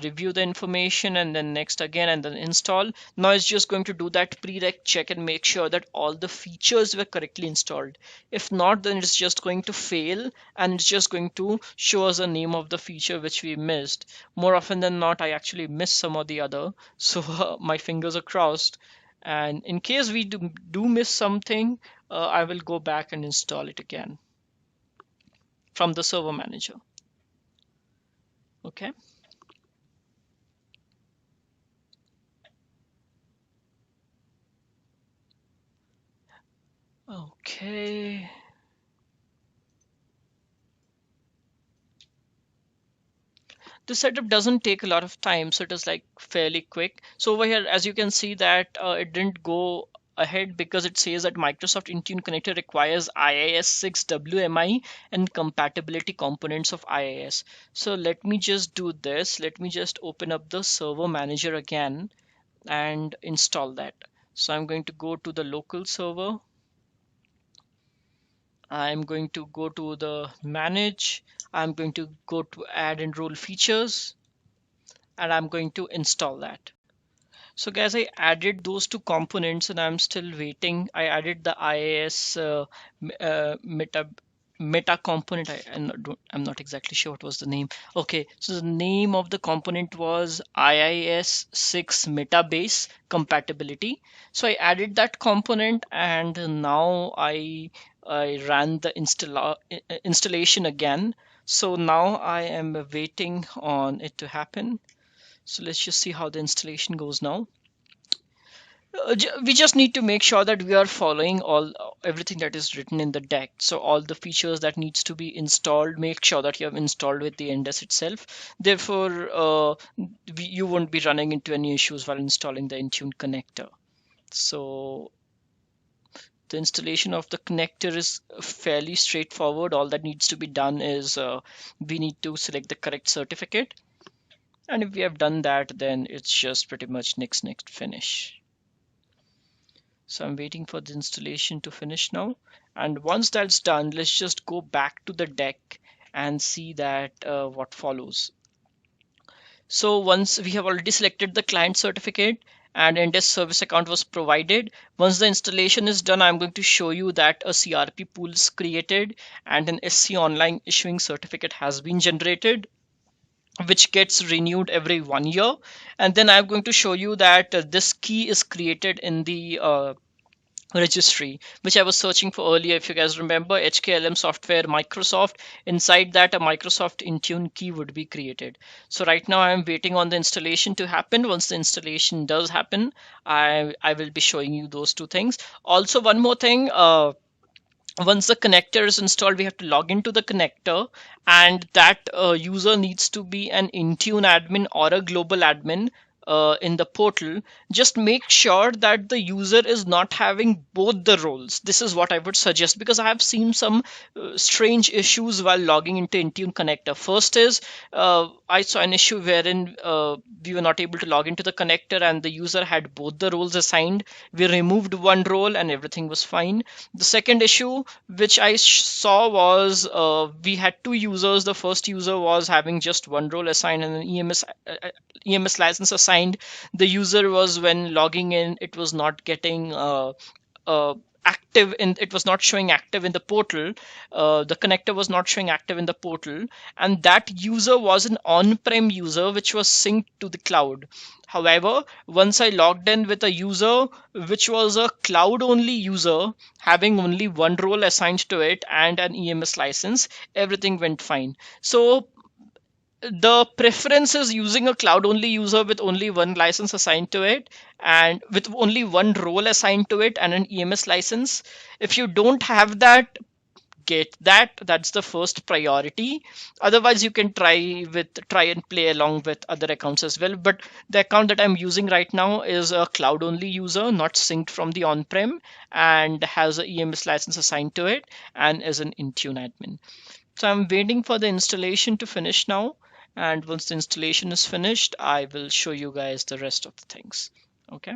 review the information, and then next again, and then install. Now it's just going to do that prereq check and make sure that all the features were correctly installed. If not, then it's just going to fail, and it's just going to show us the name of the feature which we missed. More often than not, I actually miss some or the other, so my fingers are crossed. And in case we do miss something, I will go back and install it again from the server manager. Okay. Okay. The setup doesn't take a lot of time, so it is like fairly quick. So over here, as you can see that it didn't go ahead because it says that Microsoft Intune connector requires IIS 6 WMI and compatibility components of IIS. So let me just do this. Let me just open up the server manager again and install that. So I'm going to go to the local server. I'm going to go to the manage. I'm going to go to add enroll features, and I'm going to install that. So guys, I added those two components and I'm still waiting. I added the IIS meta component. I'm not exactly sure what was the name. Okay, so the name of the component was IIS 6 metabase compatibility. So I added that component, and now I ran the installation again. So now I am waiting on it to happen. So let's just see how the installation goes now. We just need to make sure that we are following everything that is written in the deck. So all the features that needs to be installed, make sure that you have installed with the NDES itself. Therefore, you won't be running into any issues while installing the Intune connector. So The installation of the connector is fairly straightforward. All that needs to be done is we need to select the correct certificate. And if we have done that, then it's just pretty much next, finish. So I'm waiting for the installation to finish now. And once that's done, let's just go back to the deck and see that what follows. So once we have already selected the client certificate and NDES service account was provided, once the installation is done, I'm going to show you that a CRP pool is created and an SC online issuing certificate has been generated, which gets renewed every 1 year. And then I'm going to show you that this key is created in the registry, which I was searching for earlier. If you guys remember, HKLM software, Microsoft, inside that a Microsoft Intune key would be created. So right now I'm waiting on the installation to happen. Once the installation does happen, I will be showing you those two things. Also, one more thing, once the connector is installed, we have to log into the connector, and that user needs to be an Intune admin or a global admin in the portal. Just make sure that the user is not having both the roles. This is what I would suggest, because I have seen some strange issues while logging into Intune connector. First is I saw an issue wherein we were not able to log into the connector and the user had both the roles assigned. We removed one role and everything was fine. The second issue which I saw was we had two users. The first user was having just one role assigned and an EMS license assigned. The user was, when logging in, it was not getting active in, it was not showing active in the portal. The connector was not showing active in the portal, and that user was an on-prem user which was synced to the cloud. However, once I logged in with a user which was a cloud only user having only one role assigned to it and an EMS license, everything went fine. So the preference is using a cloud only user with only one license assigned to it and with only one role assigned to it and an EMS license. If you don't have that, get that. That's the first priority. Otherwise, you can try and play along with other accounts as well. But the account that I'm using right now is a cloud only user, not synced from the on-prem, and has a EMS license assigned to it and is an Intune admin. So I'm waiting for the installation to finish now. And once the installation is finished, I will show you guys the rest of the things. Okay.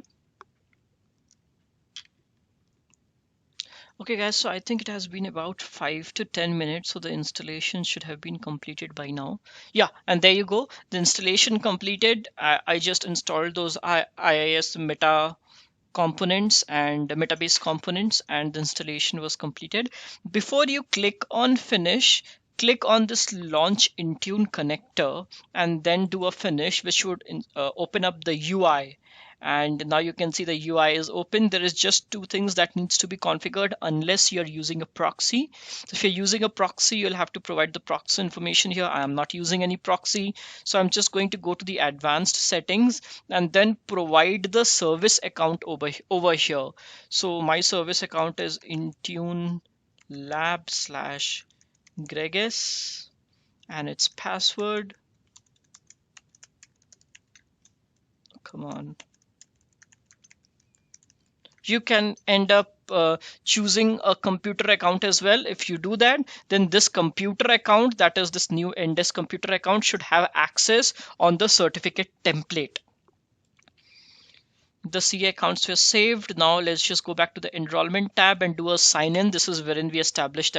Okay guys, so I think it has been about 5 to 10 minutes, so the installation should have been completed by now. Yeah, and there you go. The installation completed. I just installed those IIS Meta components and Metabase components, and the installation was completed. Before you click on finish, click on this launch Intune connector and then do a finish, which would open up the UI. And now you can see the UI is open. There is just two things that needs to be configured unless you're using a proxy. So if you're using a proxy, you'll have to provide the proxy information here. I am not using any proxy, so I'm just going to go to the advanced settings and then provide the service account over here. So my service account is Intune lab slash Greges and its password. Come on. You can end up choosing a computer account as well. If you do that, then this computer account, that is this new NDES computer account, should have access on the certificate template. The CA accounts were saved. Now let's just go back to the enrollment tab and do a sign in. This is wherein we establish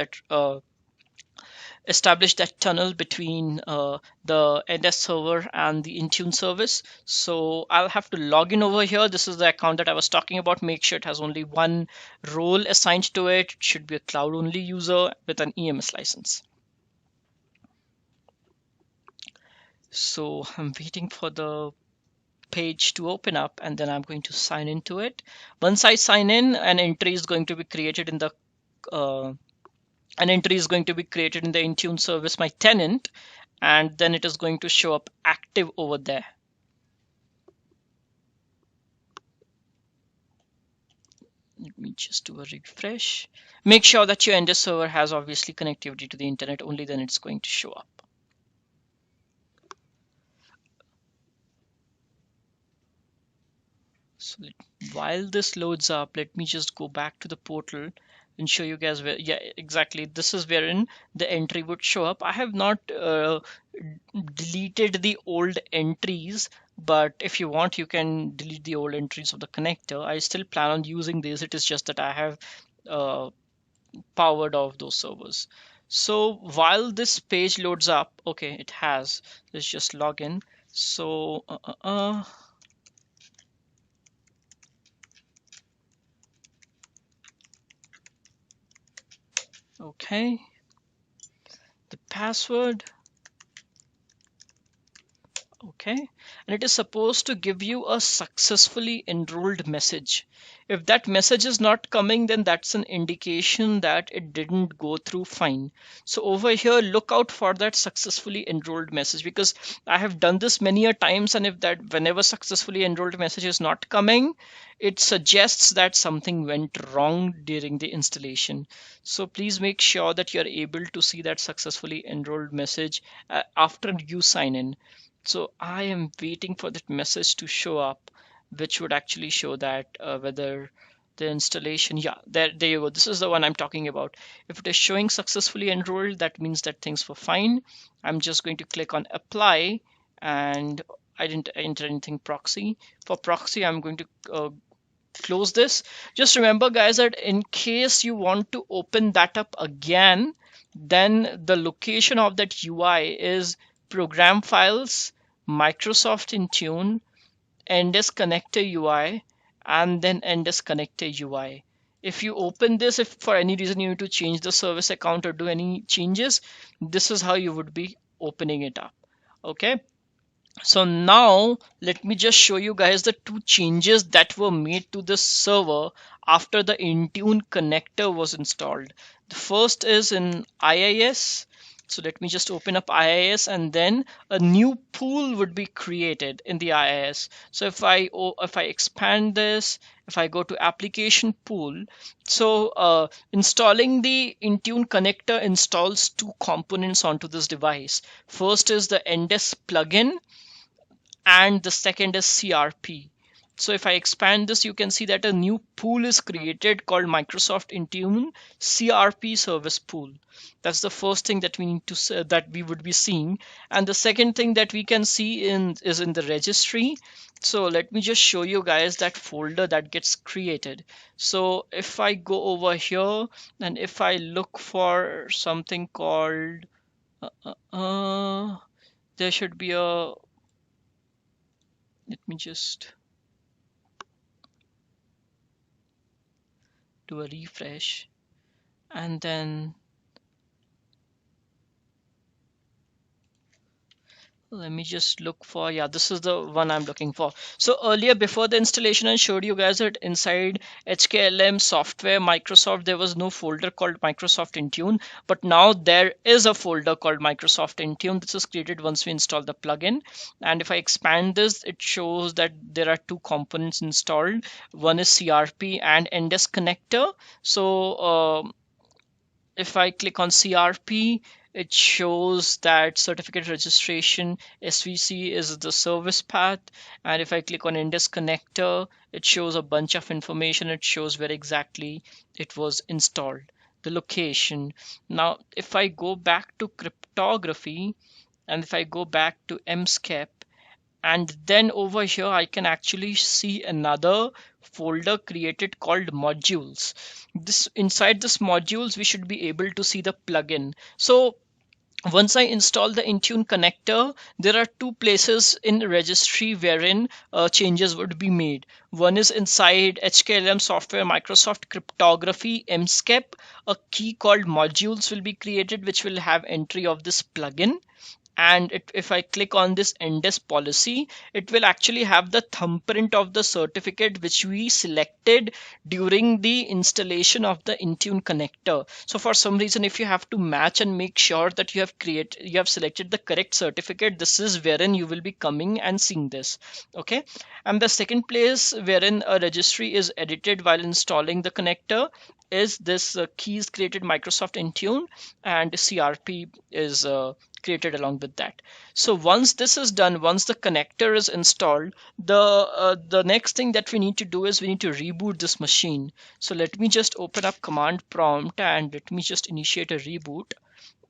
that tunnel between the NS server and the Intune service. So I'll have to log in over here. This is the account that I was talking about. Make sure it has only one role assigned to it. It should be a cloud only user with an EMS license. So I'm waiting for the page to open up and then I'm going to sign into it. Once I sign in, an entry is going to be created in the Intune service, my tenant, and then it is going to show up active over there. Let me just do a refresh. Make sure that your NDES server has obviously connectivity to the internet, only then it's going to show up. So while this loads up, let me just go back to the portal and show you guys where, yeah, exactly. This is wherein the entry would show up. I have not deleted the old entries, but if you want, you can delete the old entries of the connector. I still plan on using this. It is just that I have uh, powered off those servers. So while this page loads up, okay, it has. Let's just log in. So okay, the password. Okay, and it is supposed to give you a successfully enrolled message. If that message is not coming, then that's an indication that it didn't go through fine. So over here, look out for that successfully enrolled message, because I have done this many a times, and if that whenever successfully enrolled message is not coming, it suggests that something went wrong during the installation. So please make sure that you're able to see that successfully enrolled message after you sign in. So I am waiting for that message to show up, which would actually show that whether the installation, yeah, there you go. This is the one I'm talking about. If it is showing successfully enrolled, that means that things were fine. I'm just going to click on apply, and I didn't enter anything proxy. For proxy, I'm going to close this. Just remember, guys, that in case you want to open that up again, then the location of that UI is program files, Microsoft Intune, NDES connector UI, and then NDES connector UI. If you open this, if for any reason you need to change the service account or do any changes, this is how you would be opening it up. Okay. So now let me just show you guys the two changes that were made to this server after the Intune connector was installed. The first is in IIS. So let me just open up IIS, and then a new pool would be created in the IIS. So if I expand this, if I go to application pool, so installing the Intune connector installs two components onto this device. First is the NDES plugin, and the second is CRP. So if I expand this, you can see that a new pool is created called Microsoft Intune CRP service pool. That's the first thing that we need to that we would be seeing. And the second thing that we can see is in the registry. So let me just show you guys that folder that gets created. So if I go over here and if I look for something called there should be a, let me just do a refresh, and then let me just look for, yeah, this is the one I'm looking for. So earlier, before the installation, I showed you guys that inside HKLM software Microsoft, there was no folder called Microsoft Intune, but now there is a folder called Microsoft Intune. This is created once we install the plugin. And if I expand this, it shows that there are two components installed. One is CRP and NDES connector. So if I click on CRP, it shows that certificate registration SVC is the service path. And if I click on NDES connector, it shows a bunch of information. It shows where exactly it was installed, the location. Now, if I go back to cryptography, and if I go back to MSCAP, and then over here I can actually see another folder created called modules. This inside this modules we should be able to see the plugin. So once I install the Intune connector, there are two places in registry wherein changes would be made. One is inside HKLM software Microsoft cryptography MSCAP. A key called modules will be created which will have entry of this plugin. And if I click on this NDES policy, it will actually have the thumbprint of the certificate which we selected during the installation of the Intune connector. So for some reason, if you have to match and make sure that you have selected the correct certificate, this is wherein you will be coming and seeing this. Okay. And the second place wherein a registry is edited while installing the connector is this keys created Microsoft Intune, and CRP is created along with that. So once this is done, once the connector is installed, the next thing that we need to do is we need to reboot this machine. So let me just open up command prompt and let me just initiate a reboot,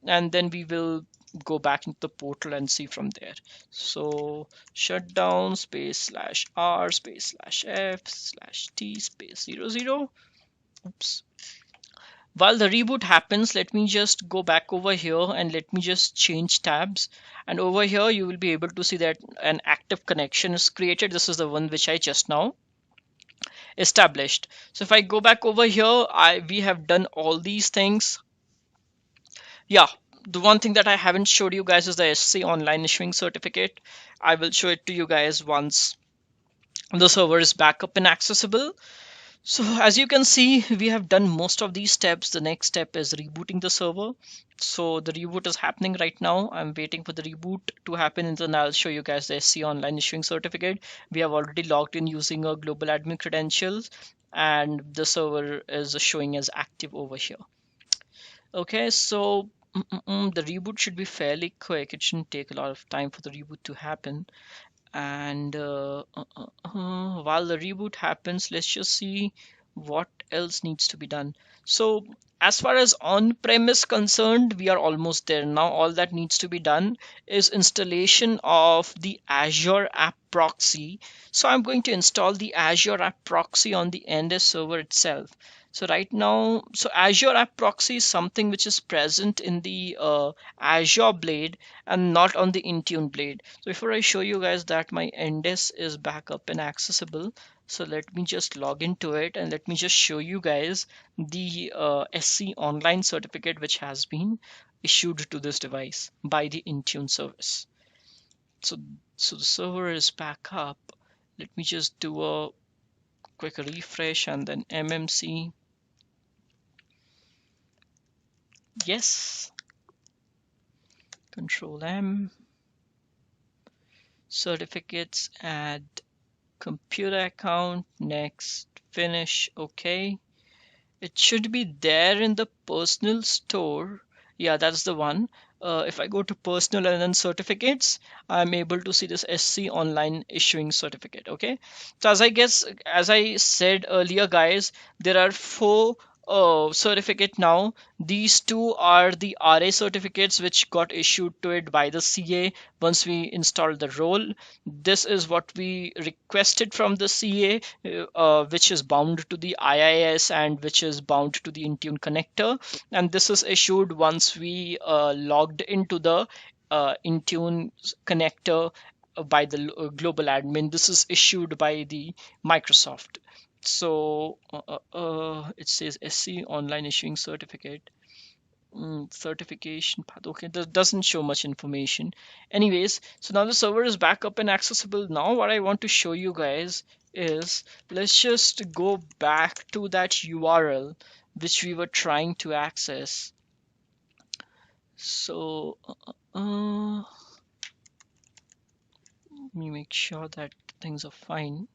and then we will go back into the portal and see from there. So shutdown space /r space /f/t space 00. Oops. While the reboot happens, let me just go back over here and let me just change tabs. And over here, you will be able to see that an active connection is created. This is the one which I just now established. So if I go back over here, we have done all these things. Yeah, the one thing that I haven't showed you guys is the SC online issuing certificate. I will show it to you guys once the server is back up and accessible. So as you can see, we have done most of these steps. The next step is rebooting the server. So the reboot is happening right now. I'm waiting for the reboot to happen, and then I'll show you guys the SC online issuing certificate. We have already logged in using a global admin credentials, and the server is showing as active over here. Okay, so the reboot should be fairly quick. It shouldn't take a lot of time for the reboot to happen. And while the reboot happens, let's just see what else needs to be done. So as far as on-prem is concerned, we are almost there. Now all that needs to be done is installation of the Azure App Proxy. So I'm going to install the Azure App Proxy on the NS server itself. So right now, so Azure App Proxy is something which is present in the Azure Blade and not on the Intune Blade. So before I show you guys that my NDES is back up and accessible, so let me just log into it and let me just show you guys the SC online certificate which has been issued to this device by the Intune service. So the server is back up. Let me just do a quick refresh and then MMC. Yes. Control M. Certificates, add computer account, next, finish. Okay, it should be there in the personal store. Yeah, that's the one. If I go to personal and then certificates, I'm able to see this SC online issuing certificate. Okay, so as I said earlier, guys, there are four certificate now. These two are the RA certificates which got issued to it by the CA once we installed the role. This is what we requested from the CA, which is bound to the IIS and which is bound to the Intune connector. And this is issued once we logged into the Intune connector by the global admin. This is issued by the Microsoft. So it says SC online issuing certificate. Certification path. Okay, that doesn't show much information. Anyways, so now the server is back up and accessible. Now what I want to show you guys is, let's just go back to that URL which we were trying to access. So let me make sure that things are fine.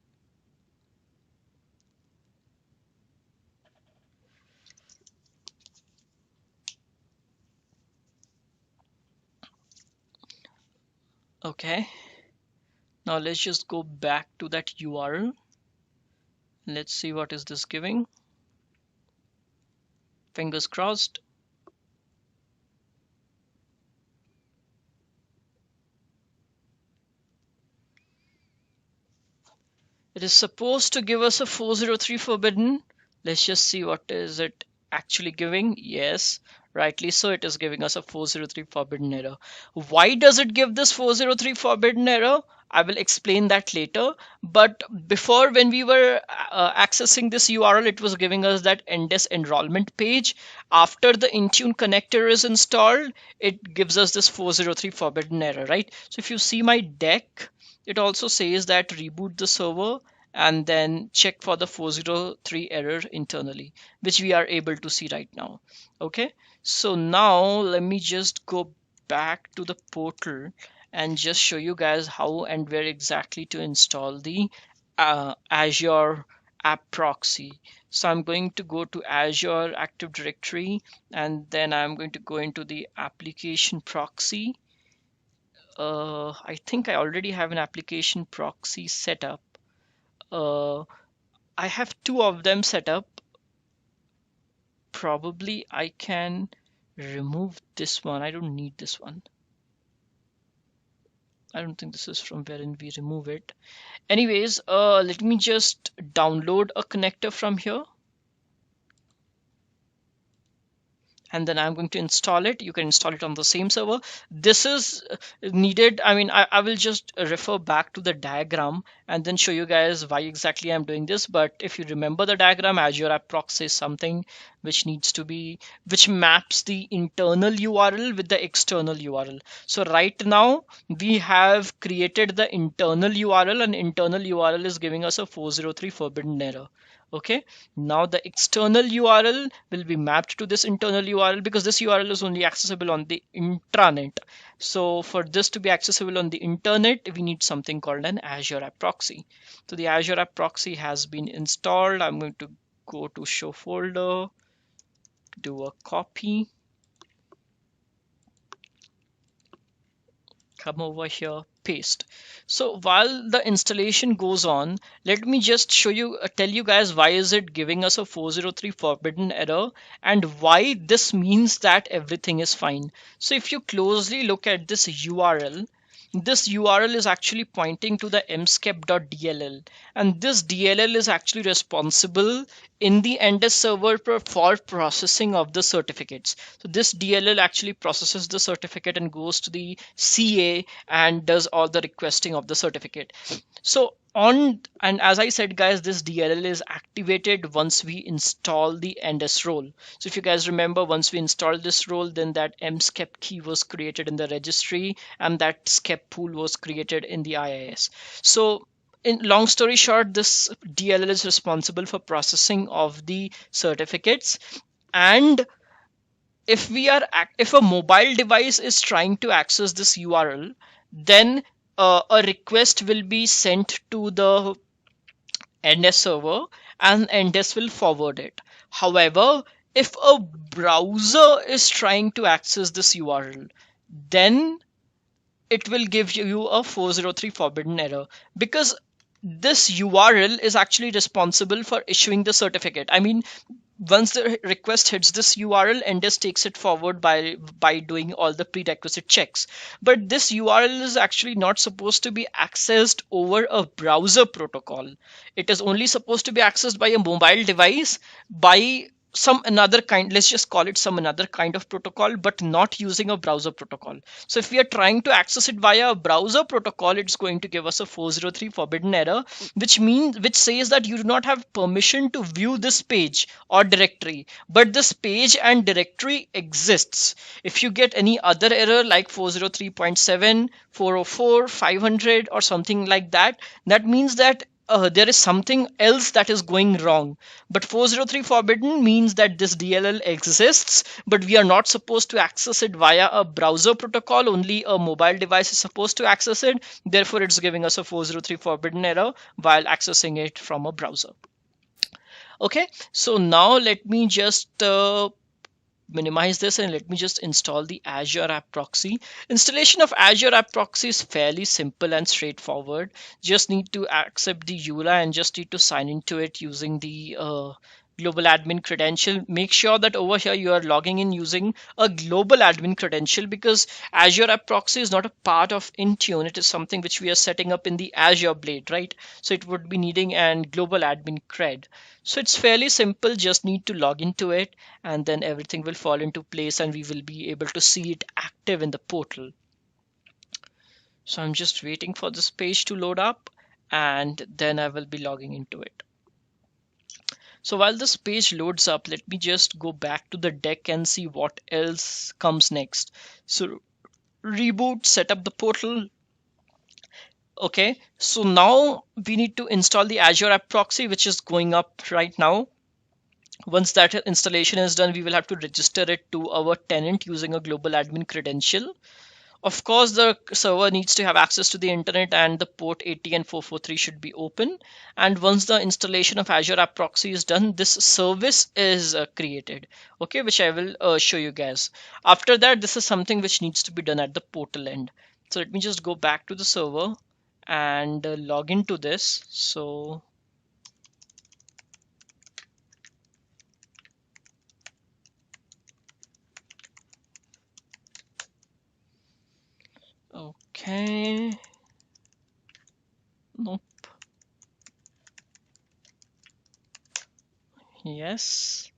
Okay, now let's just go back to that URL. Let's see what is this giving. Fingers crossed. It is supposed to give us a 403 forbidden. Let's just see what is it actually giving. Yes, rightly so, it is giving us a 403 forbidden error. Why does it give this 403 forbidden error? I will explain that later. But before, when we were accessing this URL, it was giving us that NDES enrollment page. After the Intune connector is installed, it gives us this 403 forbidden error, right? So if you see my deck, it also says that reboot the server and then check for the 403 error internally, which we are able to see right now. Okay, so now let me just go back to the portal and just show you guys how and where exactly to install the Azure App Proxy. So I'm going to go to Azure Active Directory and then I'm going to go into the application proxy. I think I already have an application proxy set up. I have two of them set up. Probably I can remove this one. I don't need this one. I don't think this is from wherein we remove it. Anyways, let me just download a connector from here. And then I'm going to install it. You can install it on the same server. This is needed. I mean, I will just refer back to the diagram and then show you guys why exactly I'm doing this. But if you remember the diagram, Azure App Proxy is something which needs to be, which maps the internal URL with the external URL. So right now we have created the internal URL, and internal URL is giving us a 403 forbidden error. Okay, now the external URL will be mapped to this internal URL because this URL is only accessible on the intranet. So for this to be accessible on the internet, we need something called an Azure App Proxy. So the Azure App Proxy has been installed. I'm going to go to show folder, do a copy, come over here, paste. So while the installation goes on, let me just show you, tell you guys why is it giving us a 403 forbidden error and why this means that everything is fine. So if you closely look at this URL, this URL is actually pointing to the mskep.dll, and this DLL is actually responsible in the NDES server for processing of the certificates. So this DLL actually processes the certificate and goes to the CA and does all the requesting of the certificate. So and as I said guys, this DLL is activated once we install the NDES role. So if you guys remember, once we installed this role, then that mskep key was created in the registry and that skep pool was created in the IIS. So in long story short, this DLL is responsible for processing of the certificates. And if a mobile device is trying to access this URL, then a request will be sent to the NDES server and NDES will forward it. However, if a browser is trying to access this URL, then it will give you a 403 forbidden error because this URL is actually responsible for issuing the certificate. I mean, once the request hits this URL, NDES takes it forward by doing all the prerequisite checks. But this URL is actually not supposed to be accessed over a browser protocol. It is only supposed to be accessed by a mobile device by some another kind, let's just call it some another kind of protocol, but not using a browser protocol. So if we are trying to access it via a browser protocol, it's going to give us a 403 forbidden error, which says that you do not have permission to view this page or directory, but this page and directory exists. If you get any other error like 403.7, 404, 500 or something like that, that means that there is something else that is going wrong. But 403 forbidden means that this DLL exists, but we are not supposed to access it via a browser protocol. Only a mobile device is supposed to access it. Therefore, it's giving us a 403 forbidden error while accessing it from a browser. Okay, so now let me just minimize this and let me just install the Azure App Proxy. Installation of Azure App Proxy is fairly simple and straightforward. Just need to accept the EULA and just need to sign into it using the global admin credential. Make sure that over here you are logging in using a global admin credential because Azure App Proxy is not a part of Intune. It is something which we are setting up in the Azure Blade, right? So it would be needing an global admin cred. So it's fairly simple, just need to log into it and then everything will fall into place and we will be able to see it active in the portal. So I'm just waiting for this page to load up and then I will be logging into it. So while this page loads up, let me just go back to the deck and see what else comes next. So reboot, set up the portal. Okay, so now we need to install the Azure App Proxy, which is going up right now. Once that installation is done, we will have to register it to our tenant using a global admin credential. Of course, the server needs to have access to the internet and the port 80 and 443 should be open. And once the installation of Azure App Proxy is done, this service is created, okay, which I will show you guys. After that, this is something which needs to be done at the portal end. So let me just go back to the server and log into this. So okay, nope, yes.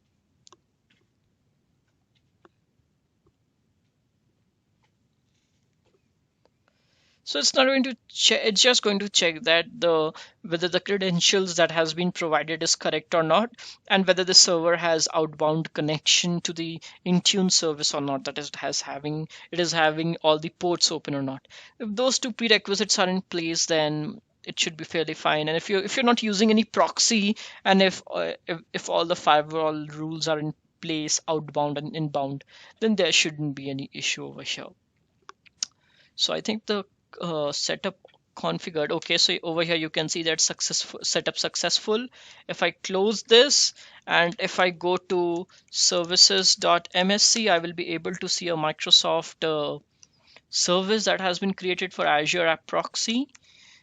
So it's not going to check, it's just going to check that the whether the credentials that has been provided is correct or not, and whether the server has outbound connection to the Intune service or not, that is it is having all the ports open or not. If those two prerequisites are in place, then it should be fairly fine. And if you're not using any proxy, and if all the firewall rules are in place outbound and inbound, then there shouldn't be any issue over here. So I think the setup configured. Okay, so over here you can see that successful setup successful. If I close this and if I go to services.msc, I will be able to see a Microsoft service that has been created for Azure App Proxy.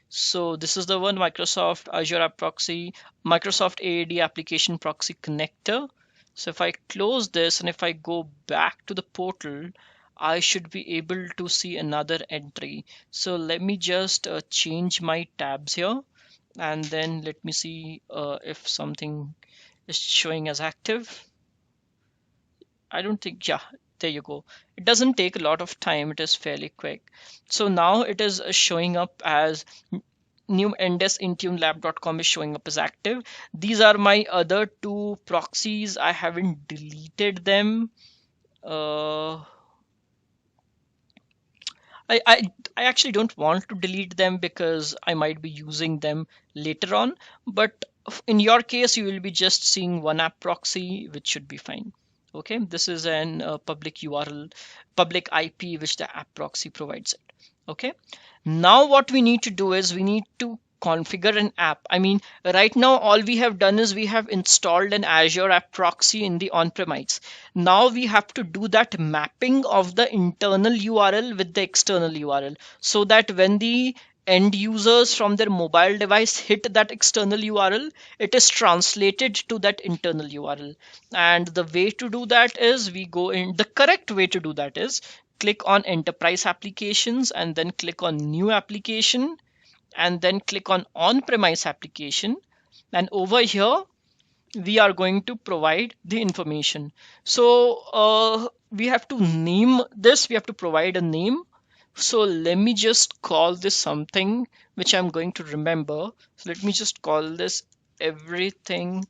So this is the one, Microsoft Azure App Proxy, Microsoft AAD Application Proxy Connector. So if I close this and if I go back to the portal, I should be able to see another entry. So let me just change my tabs here, and then let me see if something is showing as active. I don't think, yeah, there you go. It doesn't take a lot of time, it is fairly quick. So now it is showing up as new NDES intunelab.com is showing up as active. These are my other two proxies. I haven't deleted them. Uh, I actually don't want to delete them because I might be using them later on. But in your case, you will be just seeing one app proxy, which should be fine. Okay, this is an public URL, public IP, which the app proxy provides it. Okay, now what we need to do is we need to configure an app. I mean, right now all we have done is we have installed an Azure app proxy in the on-premise. Now we have to do that mapping of the internal URL with the external URL, so that when the end users from their mobile device hit that external URL, it is translated to that internal URL. And the way to do that is the correct way to do that is click on enterprise applications and then click on new application and then click on on-premise application, and over here we are going to provide the information. So we have to name this, we have to provide a name. So let me just call this something which I'm going to remember. So let me just call this everything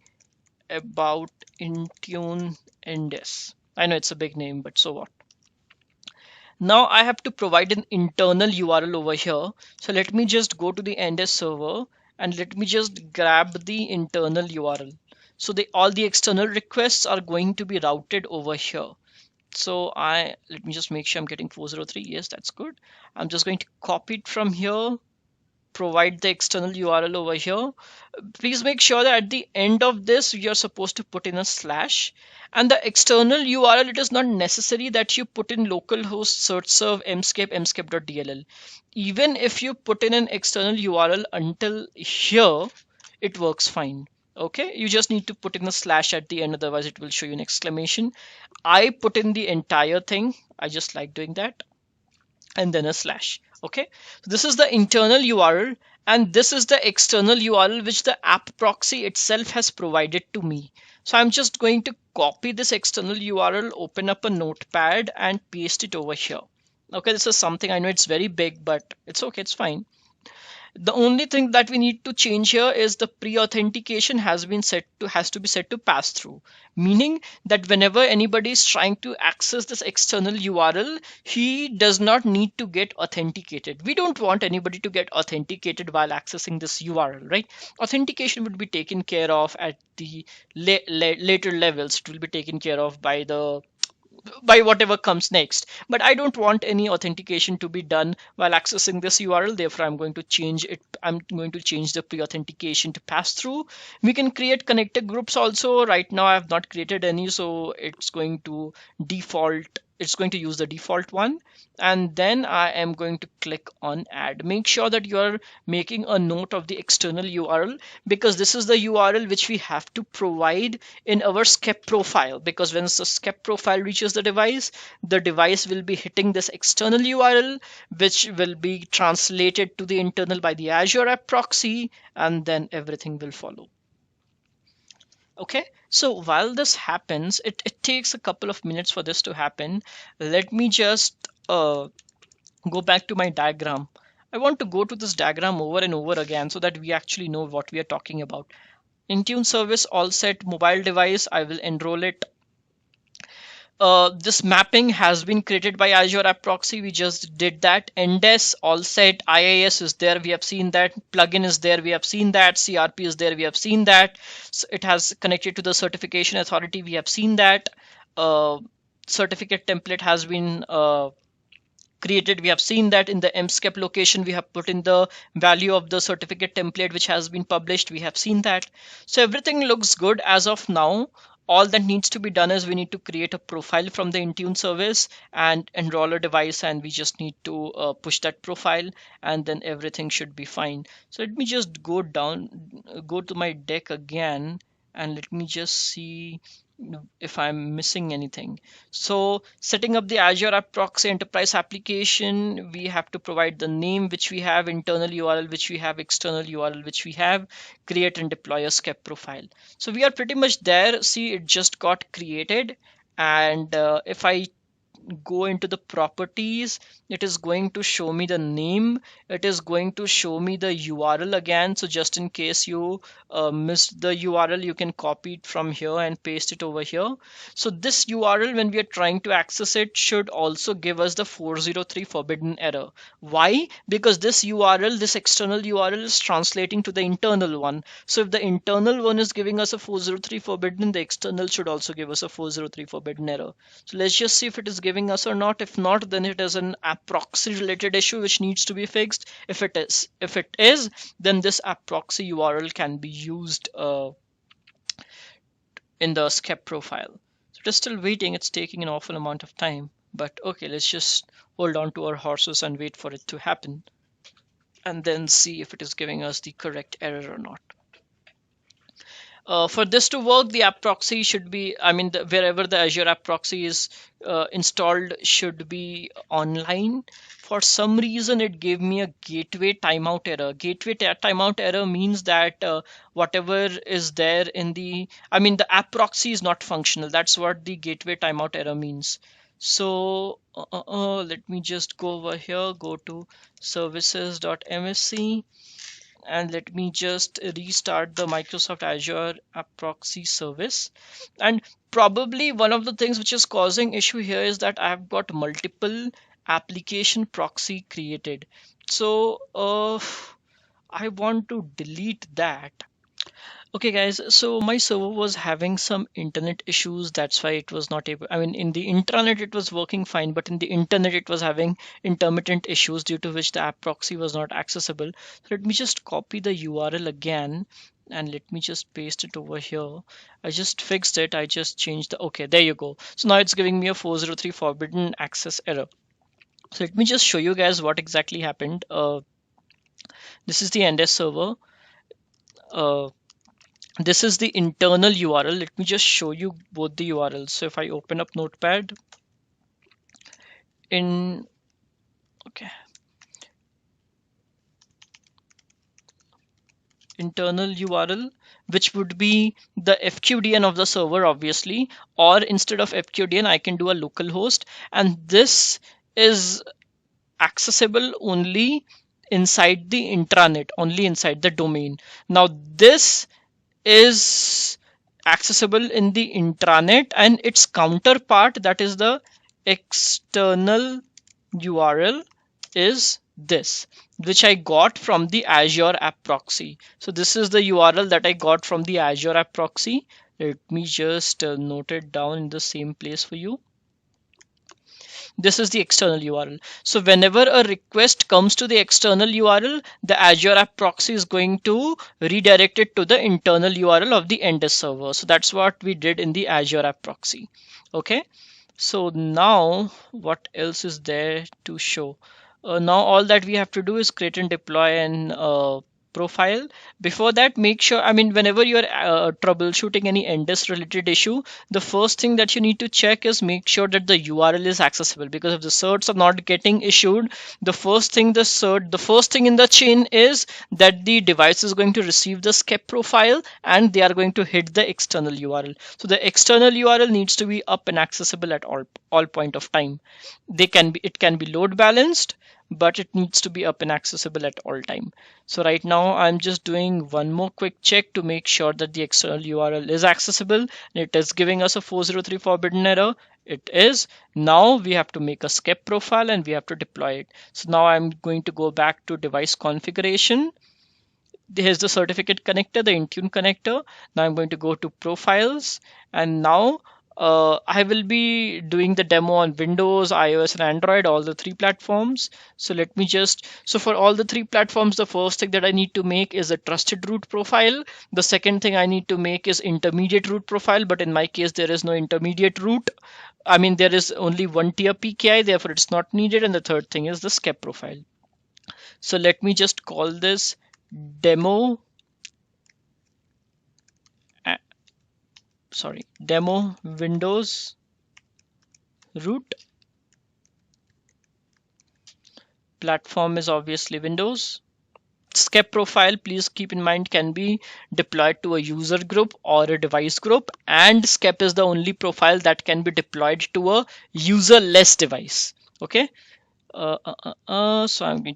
about Intune NDES. I know it's a big name, but so what? Now I have to provide an internal URL over here. So let me just go to the NDES server and let me just grab the internal URL. So all the external requests are going to be routed over here. So let me just make sure I'm getting 403. Yes, that's good. I'm just going to copy it from here, provide the external URL over here. Please make sure that at the end of this, you're supposed to put in a slash. And the external URL, it is not necessary that you put in localhost search serve mscape.dll. Even if you put in an external URL until here, it works fine. Okay, you just need to put in a slash at the end, otherwise it will show you an exclamation. I put in the entire thing. I just like doing that. And then a slash. Okay, so this is the internal URL and this is the external URL which the app proxy itself has provided to me. So I'm just going to copy this external URL, open up a notepad and paste it over here. Okay, this is something, I know it's very big, but it's okay, it's fine. The only thing that we need to change here is the pre-authentication has to be set to pass through, meaning that whenever anybody is trying to access this external URL, he does not need to get authenticated. We don't want anybody to get authenticated while accessing this URL, right? Authentication would be taken care of at the later levels. It will be taken care of by whatever comes next. But I don't want any authentication to be done while accessing this URL. Therefore, I'm going to change it. I'm going to change the pre-authentication to pass through. We can create connected groups also. Right now, I have not created any, so it's going to default it's going to use the default one, and then I am going to click on add. Make sure that you are making a note of the external URL, because this is the URL which we have to provide in our SCEP profile, because when the SCEP profile reaches the device will be hitting this external URL, which will be translated to the internal by the Azure App Proxy, and then everything will follow. Okay, so while this happens, it takes a couple of minutes for this to happen. Let me just go back to my diagram. I want to go to this diagram over and over again so that we actually know what we are talking about. Intune service all set, mobile device, I will enroll it. This mapping has been created by Azure App Proxy. We just did that. NDES all set. IIS is there. We have seen that. Plugin is there. We have seen that. CRP is there. We have seen that. So it has connected to the certification authority. We have seen that. Certificate template has been created. We have seen that. In the MSCEP location, we have put in the value of the certificate template which has been published. We have seen that. So everything looks good as of now. All that needs to be done is we need to create a profile from the Intune service and enroll a device, and we just need to push that profile, and then everything should be fine. So let me just go to my deck again, and let me just see if I'm missing anything. So setting up the Azure App Proxy Enterprise application, we have to provide the name which we have, internal URL which we have, external URL which we have, create and deploy a SCEP profile. So we are pretty much there. See, it just got created. And if I go into the properties, it is going to show me the name, it is going to show me the URL again. So just in case you missed the URL, you can copy it from here and paste it over here. So this URL, when we are trying to access it, should also give us the 403 forbidden error. Why? Because this URL, this external URL, is translating to the internal one. So if the internal one is giving us a 403 forbidden, the external should also give us a 403 forbidden error. So let's just see if it is giving us or not. If not, then it is an app proxy related issue which needs to be fixed. If it is, then this app proxy URL can be used in the SCEP profile. So it is still waiting. It's taking an awful amount of time, but okay, let's just hold on to our horses and wait for it to happen, and then see if it is giving us the correct error or not. For this to work, the app proxy should be, wherever the Azure App Proxy is installed should be online. For some reason, it gave me a gateway timeout error. Gateway timeout error means that whatever is there in the app proxy is not functional. That's what the gateway timeout error means. So let me just go over here, go to services.msc. And let me just restart the Microsoft Azure App Proxy service. And probably one of the things which is causing issue here is that I've got multiple application proxy created. So I want to delete that. Okay guys, so my server was having some internet issues. That's why it was not able, in the intranet it was working fine, but in the internet it was having intermittent issues, due to which the app proxy was not accessible. So let me just copy the URL again and let me just paste it over here. I just fixed it. I just changed okay, there you go. So now it's giving me a 403 forbidden access error. So let me just show you guys what exactly happened. This is the NDES server. This is the internal URL. Let me just show you both the URLs. So if I open up Notepad, internal URL, which would be the FQDN of the server, obviously, or instead of FQDN, I can do a localhost, and this is accessible only inside the intranet, only inside the domain. Now this is accessible in the intranet, and its counterpart, that is the external URL, is this, which I got from the Azure App Proxy. So this is the URL that I got from the Azure App Proxy. Let me just note it down in the same place for you. This is the external URL. So whenever a request comes to the external URL, the Azure App Proxy is going to redirect it to the internal URL of the NDES server. So that's what we did in the Azure App Proxy. Okay. So now what else is there to show? Now all that we have to do is create and deploy an profile. Before that, make sure, I mean, whenever you're troubleshooting any NDES related issue, the first thing that you need to check is make sure that the URL is accessible, because if the certs are not getting issued, the first thing in the chain is that the device is going to receive the SCEP profile and they are going to hit the external URL. So the external URL needs to be up and accessible at all point of time. It can be load balanced, but it needs to be up and accessible at all time. So right now I'm just doing one more quick check to make sure that the external URL is accessible. It is giving us a 403 forbidden error. It is. Now we have to make a SCEP profile and we have to deploy it. So now I'm going to go back to device configuration. Here's the certificate connector, the Intune connector. Now I'm going to go to profiles, and now I will be doing the demo on Windows, iOS, and Android, all the three platforms. So let me just, so for all the three platforms, the first thing that I need to make is a trusted root profile. The second thing I need to make is intermediate root profile, but in my case, there is no intermediate root. I mean, there is only one tier PKI, therefore it's not needed. And the third thing is the SCEP profile. So let me just call this demo demo Windows root. Platform is obviously Windows. SCEP profile, please keep in mind, can be deployed to a user group or a device group, and SCEP is the only profile that can be deployed to a user-less device. Okay. So I'm going to